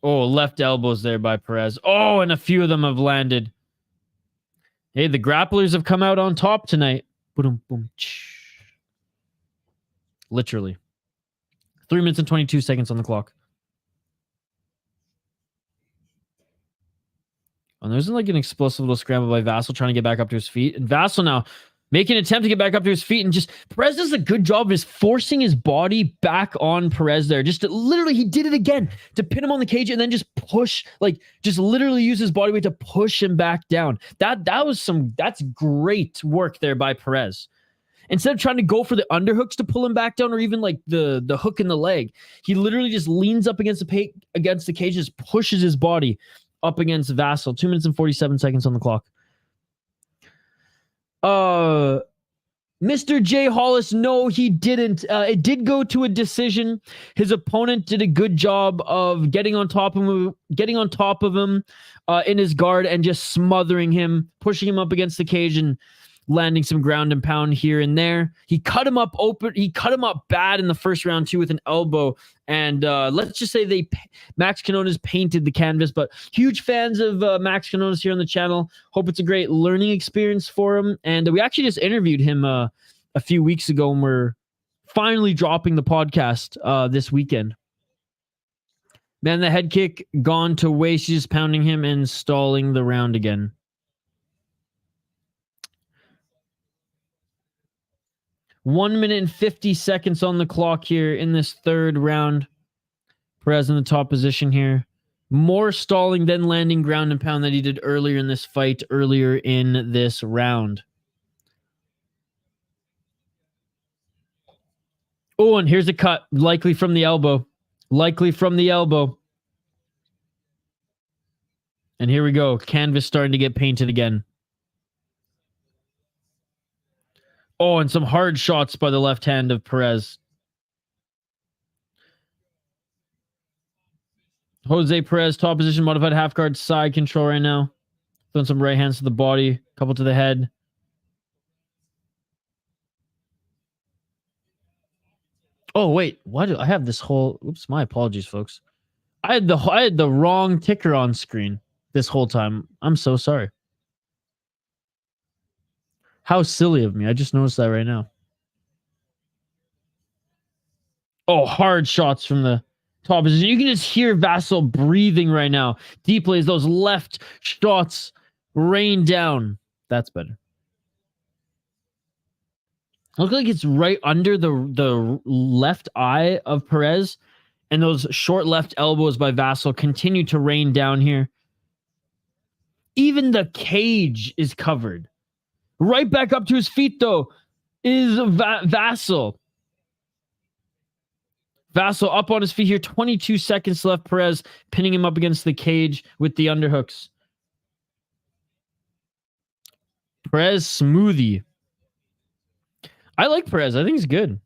Oh, left elbows there by Perez. Oh, and a few of them have landed. Hey, the grapplers have come out on top tonight. Boom, boom. Literally. 3 minutes and 22 seconds on the clock. And there's like an explosive little scramble by Vasil trying to get back up to his feet. And Vasil now making an attempt to get back up to his feet, and just Perez does a good job of just forcing his body back on Perez there. Just to, literally, he did it again to pin him on the cage and then just push, like just literally use his body weight to push him back down. That's great work there by Perez. Instead of trying to go for the underhooks to pull him back down, or even like the hook in the leg, he literally just leans up against the cage, just pushes his body up against Vasil. 2 minutes and 47 seconds on the clock. Mr. J. Hollis, no, he didn't. It did go to a decision. His opponent did a good job of getting on top of him in his guard and just smothering him, pushing him up against the cage and landing some ground and pound here and there. He cut him up open. He cut him up bad in the first round too with an elbow. And let's just say Max Quinones painted the canvas. But huge fans of Max Quinones here on the channel. Hope it's a great learning experience for him. And we actually just interviewed him a few weeks ago, and we're finally dropping the podcast this weekend. Man, the head kick gone to waste. He's just pounding him and stalling the round again. One minute and 50 seconds on the clock here in this third round. Perez in the top position here. More stalling than landing ground and pound that he did earlier in this fight, earlier in this round. Oh, and here's a cut, likely from the elbow. Likely from the elbow. And here we go. Canvas starting to get painted again. Oh, and some hard shots by the left hand of Perez. Jose Perez, top position, modified half guard, side control right now. Throwing some right hands to the body, couple to the head. Oh, wait. Why do I have this whole... Oops, my apologies, folks. I had the wrong ticker on screen this whole time. I'm so sorry. How silly of me. I just noticed that right now. Oh, hard shots from the top position. You can just hear Vasil breathing right now. Deeply as those left shots rain down. That's better. Looks like it's right under the left eye of Perez. And those short left elbows by Vasil continue to rain down here. Even the cage is covered. Right back up to his feet, though, is Vasil. Vasil up on his feet here. 22 seconds left. Perez pinning him up against the cage with the underhooks. Perez smoothie. I like Perez. I think he's good.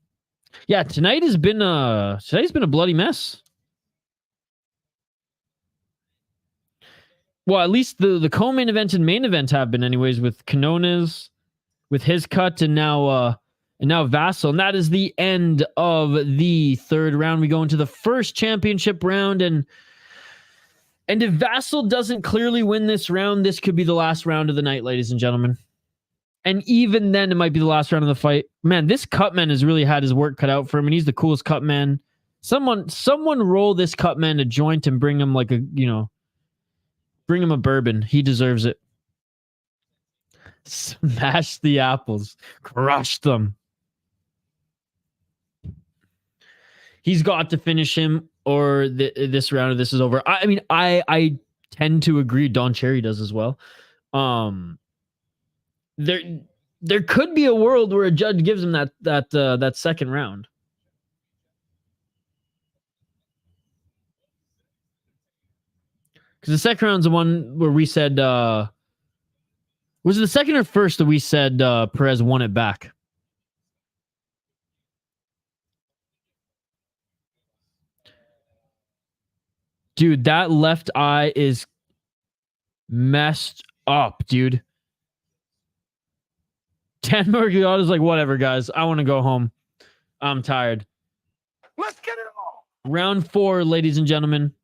Yeah, tonight's been a bloody mess. Well, at least the co-main event and main event have been, anyways, with Quinones, with his cut, and now Vasil. And that is the end of the third round. We go into the first championship round, and if Vasil doesn't clearly win this round, this could be the last round of the night, ladies and gentlemen. And even then, it might be the last round of the fight. Man, this cutman has really had his work cut out for him, and he's the coolest cutman. Someone roll this cutman a joint and bring him like bring him a bourbon. He deserves it. Smash the apples. Crush them. He's got to finish him, or this round of this is over. I mean, I tend to agree. Don Cherry does as well. There could be a world where a judge gives him that second round. Because the second round's the one where we said, was it the second or first that we said Perez won it back? Dude, that left eye is messed up, dude. Dan Murgliato's like, whatever, guys. I want to go home. I'm tired.
Let's get it on.
Round 4, ladies and gentlemen.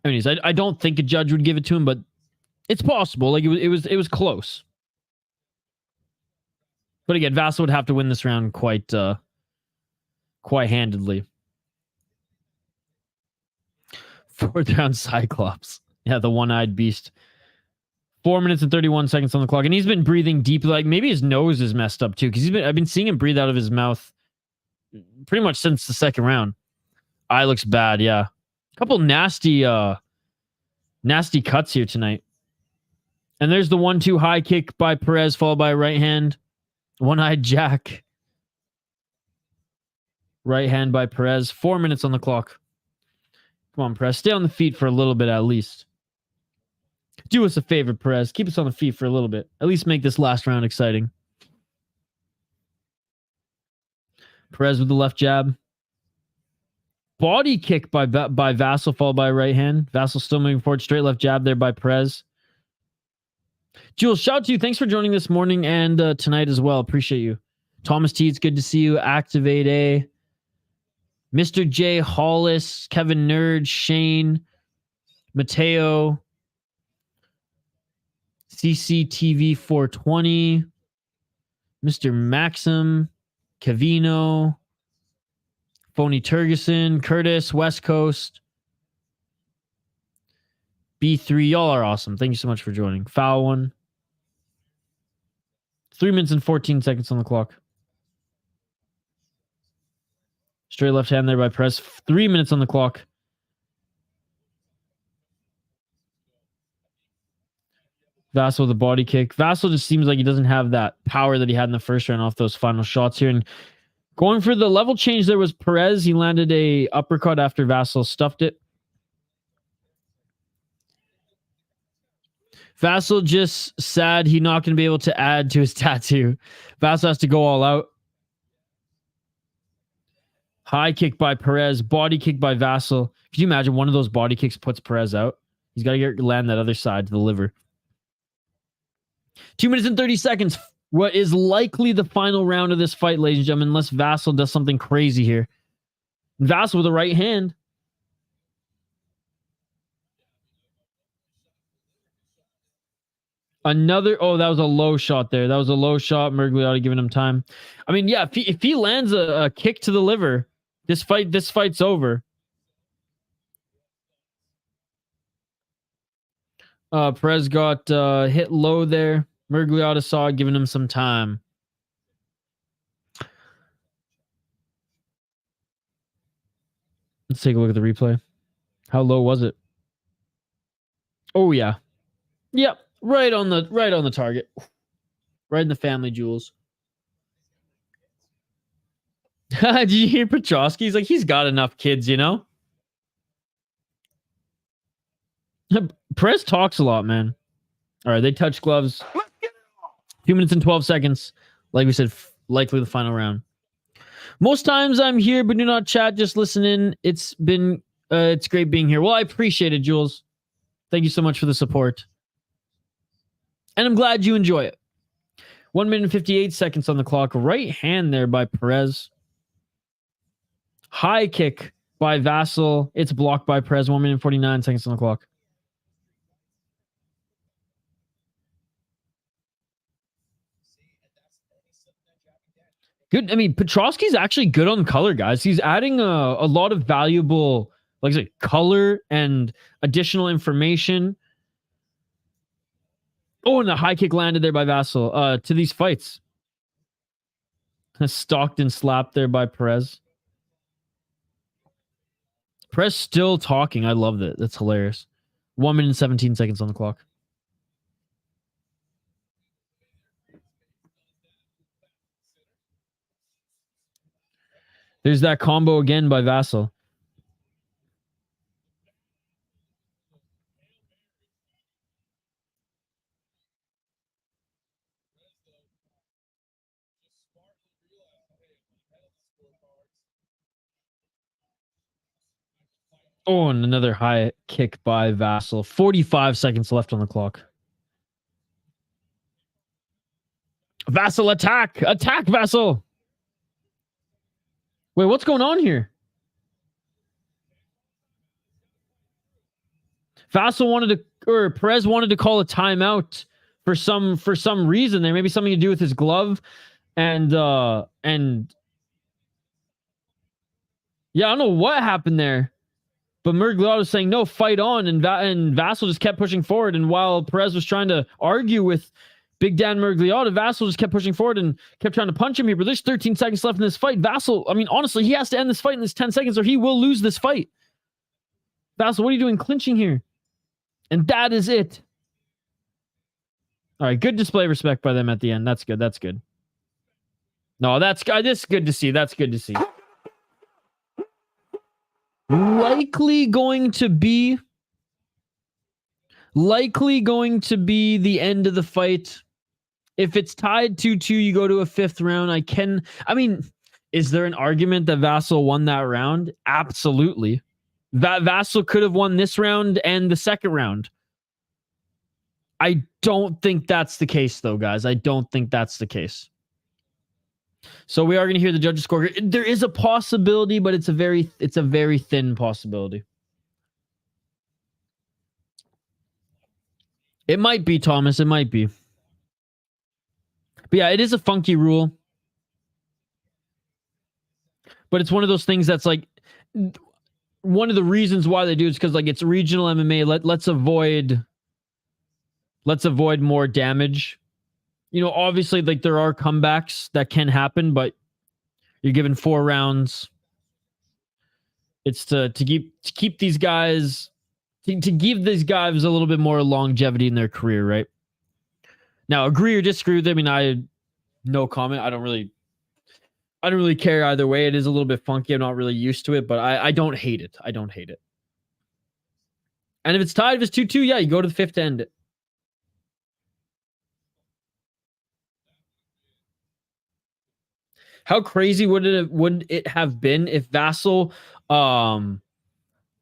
Anyways, I don't think a judge would give it to him, but it's possible. Like it was close. But again, Vasil would have to win this round quite handedly. Fourth round, Cyclops. Yeah, the one-eyed beast. 4 minutes and 31 seconds on the clock, and he's been breathing deeply. Like maybe his nose is messed up too, because I've been seeing him breathe out of his mouth pretty much since the second round. Eye looks bad. Yeah, a couple nasty cuts here tonight. And there's the 1-2 high kick by Perez, followed by a right hand, one-eyed jack. Right hand by Perez. 4 minutes on the clock. Come on, Perez, stay on the feet for a little bit at least. Do us a favor, Perez. Keep us on the feet for a little bit. At least make this last round exciting. Perez with the left jab. Body kick by Vasil, followed by a right hand. Vasil still moving forward. Straight left jab there by Perez. Jules, shout out to you. Thanks for joining this morning and tonight as well. Appreciate you. Thomas T, it's good to see you. Activate A. Mr. J, Hollis, Kevin Nerd, Shane, Mateo, CCTV 420, Mr. Maxim, Cavino, Phony Turgeson, Curtis, West Coast. B3, y'all are awesome. Thank you so much for joining. Foul one. 3 minutes and 14 seconds on the clock. Straight left hand there by Perez. 3 minutes on the clock. Vasil with a body kick. Vasil just seems like he doesn't have that power that he had in the first round off those final shots here. And going for the level change there was Perez. He landed a uppercut after Vasil stuffed it. Vasil just sad he's not going to be able to add to his tattoo. Vasil has to go all out. High kick by Perez. Body kick by Vasil. Could you imagine one of those body kicks puts Perez out? He's got to land that other side to the liver. 2 minutes and 30 seconds. What is likely the final round of this fight, ladies and gentlemen, unless Vasil does something crazy here. Vasil with a right hand. Another, oh, that was a low shot there. That was a low shot. Mergliotti giving him time. I mean, yeah, if he lands a kick to the liver, this fight's over. Perez got hit low there. Mergliotti saw it, giving him some time. Let's take a look at the replay. How low was it? Oh yeah. Yep. Right on the target. Right in the family jewels. Did you hear Petrosky? He's like, he's got enough kids, you know? Perez talks a lot, man. All right, they touch gloves. 2 minutes and 12 seconds. Like we said, likely the final round. Most times I'm here, but do not chat. Just listen in. It's great being here. Well, I appreciate it, Jules. Thank you so much for the support. And I'm glad you enjoy it. 1 minute and 58 seconds on the clock. Right hand there by Perez. High kick by Vasil. It's blocked by Perez. 1 minute and 49 seconds on the clock. Good. I mean, Petrosky's actually good on color, guys. He's adding a lot of valuable, like I said, color and additional information. Oh, and the high kick landed there by Vasil to these fights. Stalked and slapped there by Perez. Perez still talking. I love that. That's hilarious. 1 minute and 17 seconds on the clock. There's that combo again by Vasil. Oh, and another high kick by Vasil. 45 seconds left on the clock. Vasil attack! Attack, Vasil! Wait, what's going on here? Vasil wanted to, or Perez wanted to call a timeout for some reason there. Maybe something to do with his glove, and yeah, I don't know what happened there, but Mergliotti was saying no, fight on, and Vasil just kept pushing forward. And while Perez was trying to argue with Big Dan Mergliotti, Vasil just kept pushing forward and kept trying to punch him here. But there's 13 seconds left in this fight. Vasil, I mean, honestly, he has to end this fight in this 10 seconds or he will lose this fight. Vasil, what are you doing clinching here? And that is it. All right, good display of respect by them at the end. That's good. That's good. No, this is good to see. That's good to see. Likely going to be the end of the fight. If it's tied 2-2, you go to a fifth round. I mean, is there an argument that Vasil won that round? Absolutely. Vasil could have won this round and the second round. I don't think that's the case, though, guys. I don't think that's the case. So we are going to hear the judges score. There is a possibility, but it's a very thin possibility. It might be, Thomas. It might be. But yeah, it is a funky rule. But it's one of those things that's like one of the reasons why they do is because like it's regional MMA. Let's avoid more damage. You know, obviously, like there are comebacks that can happen, but you're given 4 rounds. It's to keep these guys to give these guys a little bit more longevity in their career, right? Now, agree or disagree with them. I mean, no comment. I don't really care either way. It is a little bit funky. I'm not really used to it, but I don't hate it. I don't hate it. And if it's tied, if it's 2-2, yeah, you go to the 5th to end it. How crazy would it have been if Vasil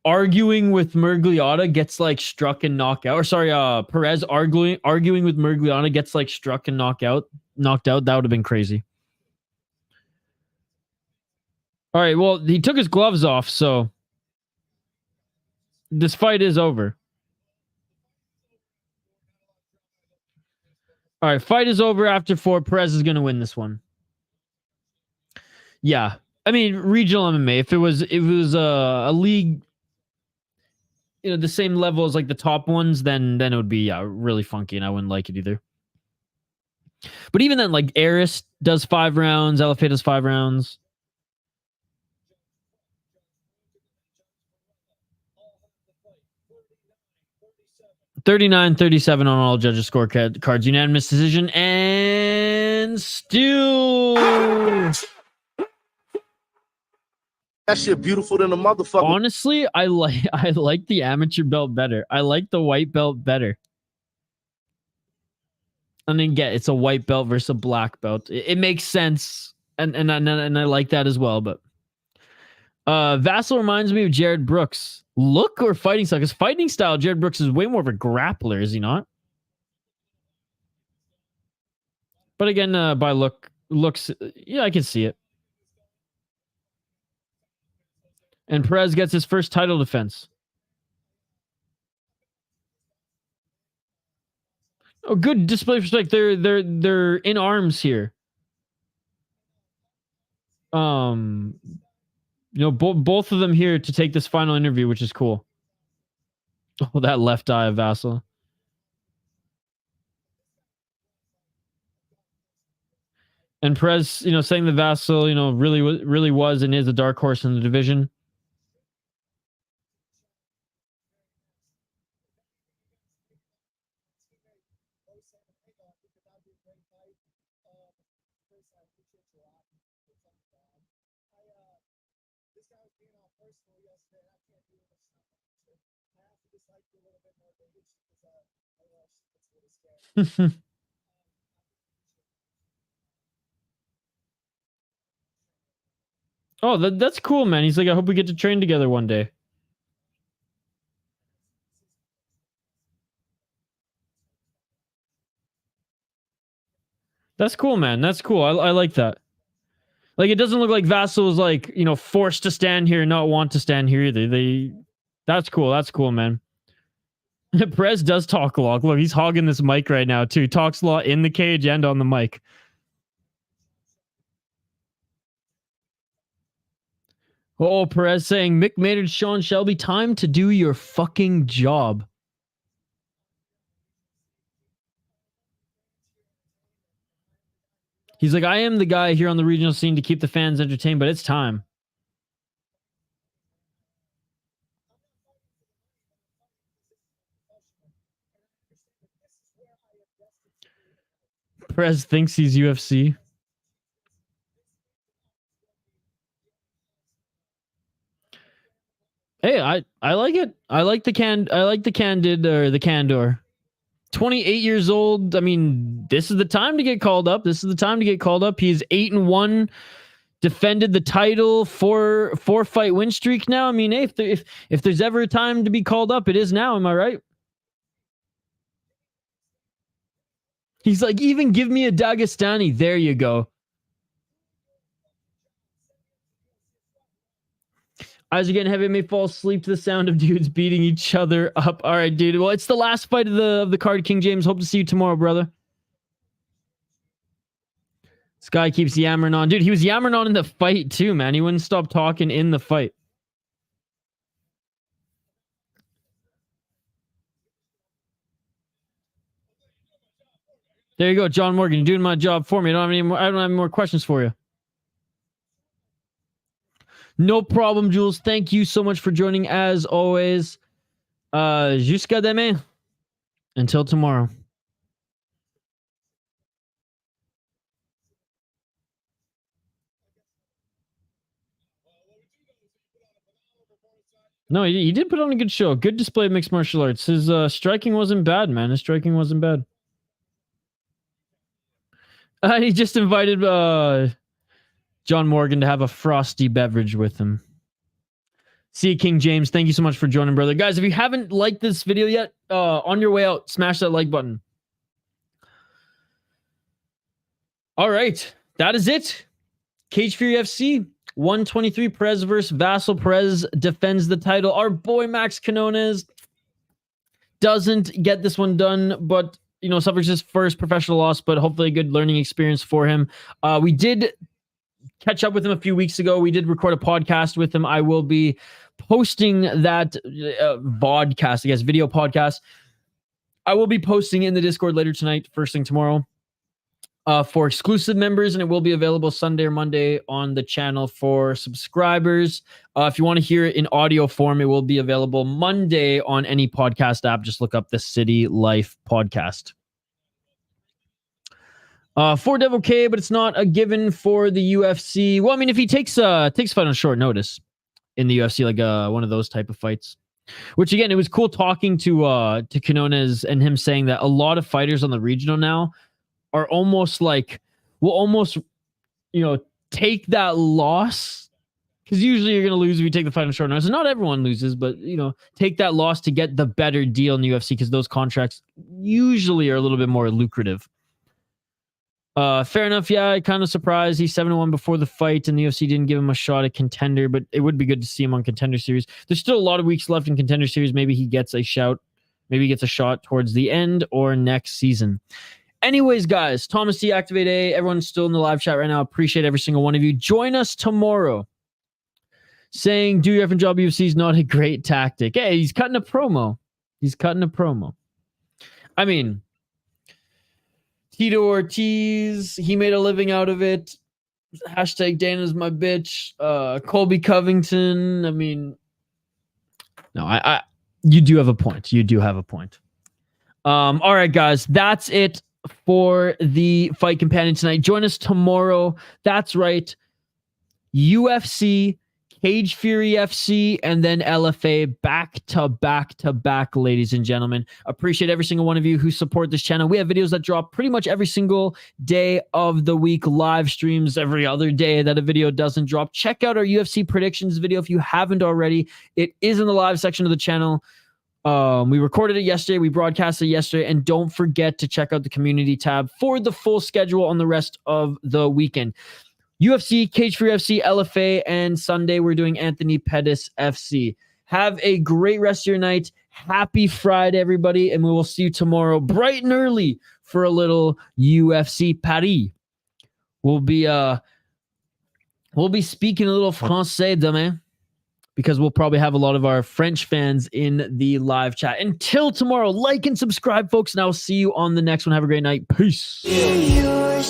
arguing with Murgliata gets like struck and knocked out? Or sorry, Perez arguing with Murgliata gets like struck and knocked out. That would have been crazy. All right, well, he took his gloves off, so this fight is over. All right, fight is over after 4. Perez is going to win this one. Yeah. I mean, regional MMA, if it was a league, you know, the same level as like the top ones, then it would be really funky and I wouldn't like it either. But even then, like Eris does 5 rounds, LFA does 5 rounds. $39-37 on all judges' scorecards. Unanimous decision, and still.
That shit beautiful than a motherfucker.
Honestly, I like the amateur belt better. I like the white belt better. And then it's a white belt versus a black belt. It makes sense, and I like that as well. But Vasil reminds me of Jared Brooks. Look or fighting style? Because fighting style, Jared Brooks is way more of a grappler, is he not? But again, by looks, yeah, I can see it. And Perez gets his first title defense. Oh, good display of respect. They're in arms here. You know, both of them here to take this final interview, which is cool. Oh, that left eye of Vasil. And Perez, you know, saying that Vasil, you know, really was and is a dark horse in the division. Oh, that's cool, man. He's like, I hope we get to train together one day. That's cool, man. That's cool. I like that. Like, it doesn't look like Vasil was like, you know, forced to stand here and not want to stand here either. That's cool. That's cool, man. Perez does talk a lot. Look, he's hogging this mic right now, too. Talks a lot in the cage and on the mic. Oh, Perez saying, Mick Maynard, Sean Shelby, time to do your fucking job. He's like, I am the guy here on the regional scene to keep the fans entertained, but it's time. Perez thinks he's UFC. Hey, I like it. I like the candor. 28 years old. I mean, this is the time to get called up. He's 8-1. Defended the title, four-fight win streak now. I mean, hey, if there's ever a time to be called up, it is now. Am I right? He's like, even give me a Dagestani. There you go. Eyes are getting heavy, may fall asleep to the sound of dudes beating each other up. All right, dude. Well, it's the last fight of the card, King James. Hope to see you tomorrow, brother. This guy keeps yammering on. Dude, he was yammering on in the fight too, man. He wouldn't stop talking in the fight. There you go, John Morgan. You're doing my job for me. I don't have any more questions for you. No problem, Jules. Thank you so much for joining as always. Jusqu'à demain. Until tomorrow. No, he did put on a good show. Good display of mixed martial arts. His striking wasn't bad, man. His striking wasn't bad. He just invited John Morgan to have a frosty beverage with him. See you, King James. Thank you so much for joining, brother. Guys, if you haven't liked this video yet, on your way out, smash that like button. All right. That is it. Cage Fury FC 123, Perez versus Vasil. Perez defends the title. Our boy Max Quinones doesn't get this one done, but suffers his first professional loss, but hopefully a good learning experience for him. We did catch up with him a few weeks ago. We did record a podcast with him. I will be posting that vodcast, I guess, video podcast. I will be posting in the Discord later tonight, first thing tomorrow, for exclusive members, and it will be available Sunday or Monday on the channel for subscribers. If you want to hear it in audio form, it will be available Monday on any podcast app. Just look up the City Life podcast. For Devil K, but it's not a given for the UFC. Well, I mean, if he takes fight on short notice in the UFC, like one of those type of fights. Which again, it was cool talking to Quinones and him saying that a lot of fighters on the regional now are almost like, will almost, take that loss. Because usually you're going to lose if you take the fight on short notice. And not everyone loses, but, take that loss to get the better deal in the UFC because those contracts usually are a little bit more lucrative. Fair enough. Yeah, I kind of surprised. He's 7-1 before the fight, and the UFC didn't give him a shot at Contender, but it would be good to see him on Contender Series. There's still a lot of weeks left in Contender Series. Maybe he gets a shout. Maybe he gets a shot towards the end or next season. Anyways, guys, Thomas T, Activate A, everyone's still in the live chat right now. Appreciate every single one of you. Join us tomorrow. Saying, do your effing job, UFC is not a great tactic. Hey, he's cutting a promo. I mean, Tito Ortiz, he made a living out of it. Hashtag Dana's my bitch. Colby Covington. I mean, no, you do have a point. All right, guys, that's it for the Fight Companion tonight. Join us tomorrow. That's right. UFC, Cage Fury FC, and then LFA back to back, ladies and gentlemen. Appreciate every single one of you who support this channel. We have videos that drop pretty much every single day of the week, live streams every other day that a video doesn't drop. Check out our UFC predictions video if you haven't already. It is in the live section of the channel. We recorded it yesterday, we broadcasted it yesterday, and don't forget to check out the community tab for the full schedule on the rest of the weekend. UFC, Cage Fury FC, LFA, and Sunday we're doing Anthony Pettis FC. Have a great rest of your night. Happy Friday, everybody, and we will see you tomorrow bright and early for a little UFC Paris. We'll be speaking a little français demain because we'll probably have a lot of our French fans in the live chat. Until tomorrow, like and subscribe, folks, and I'll see you on the next one. Have a great night. Peace.
Yeah.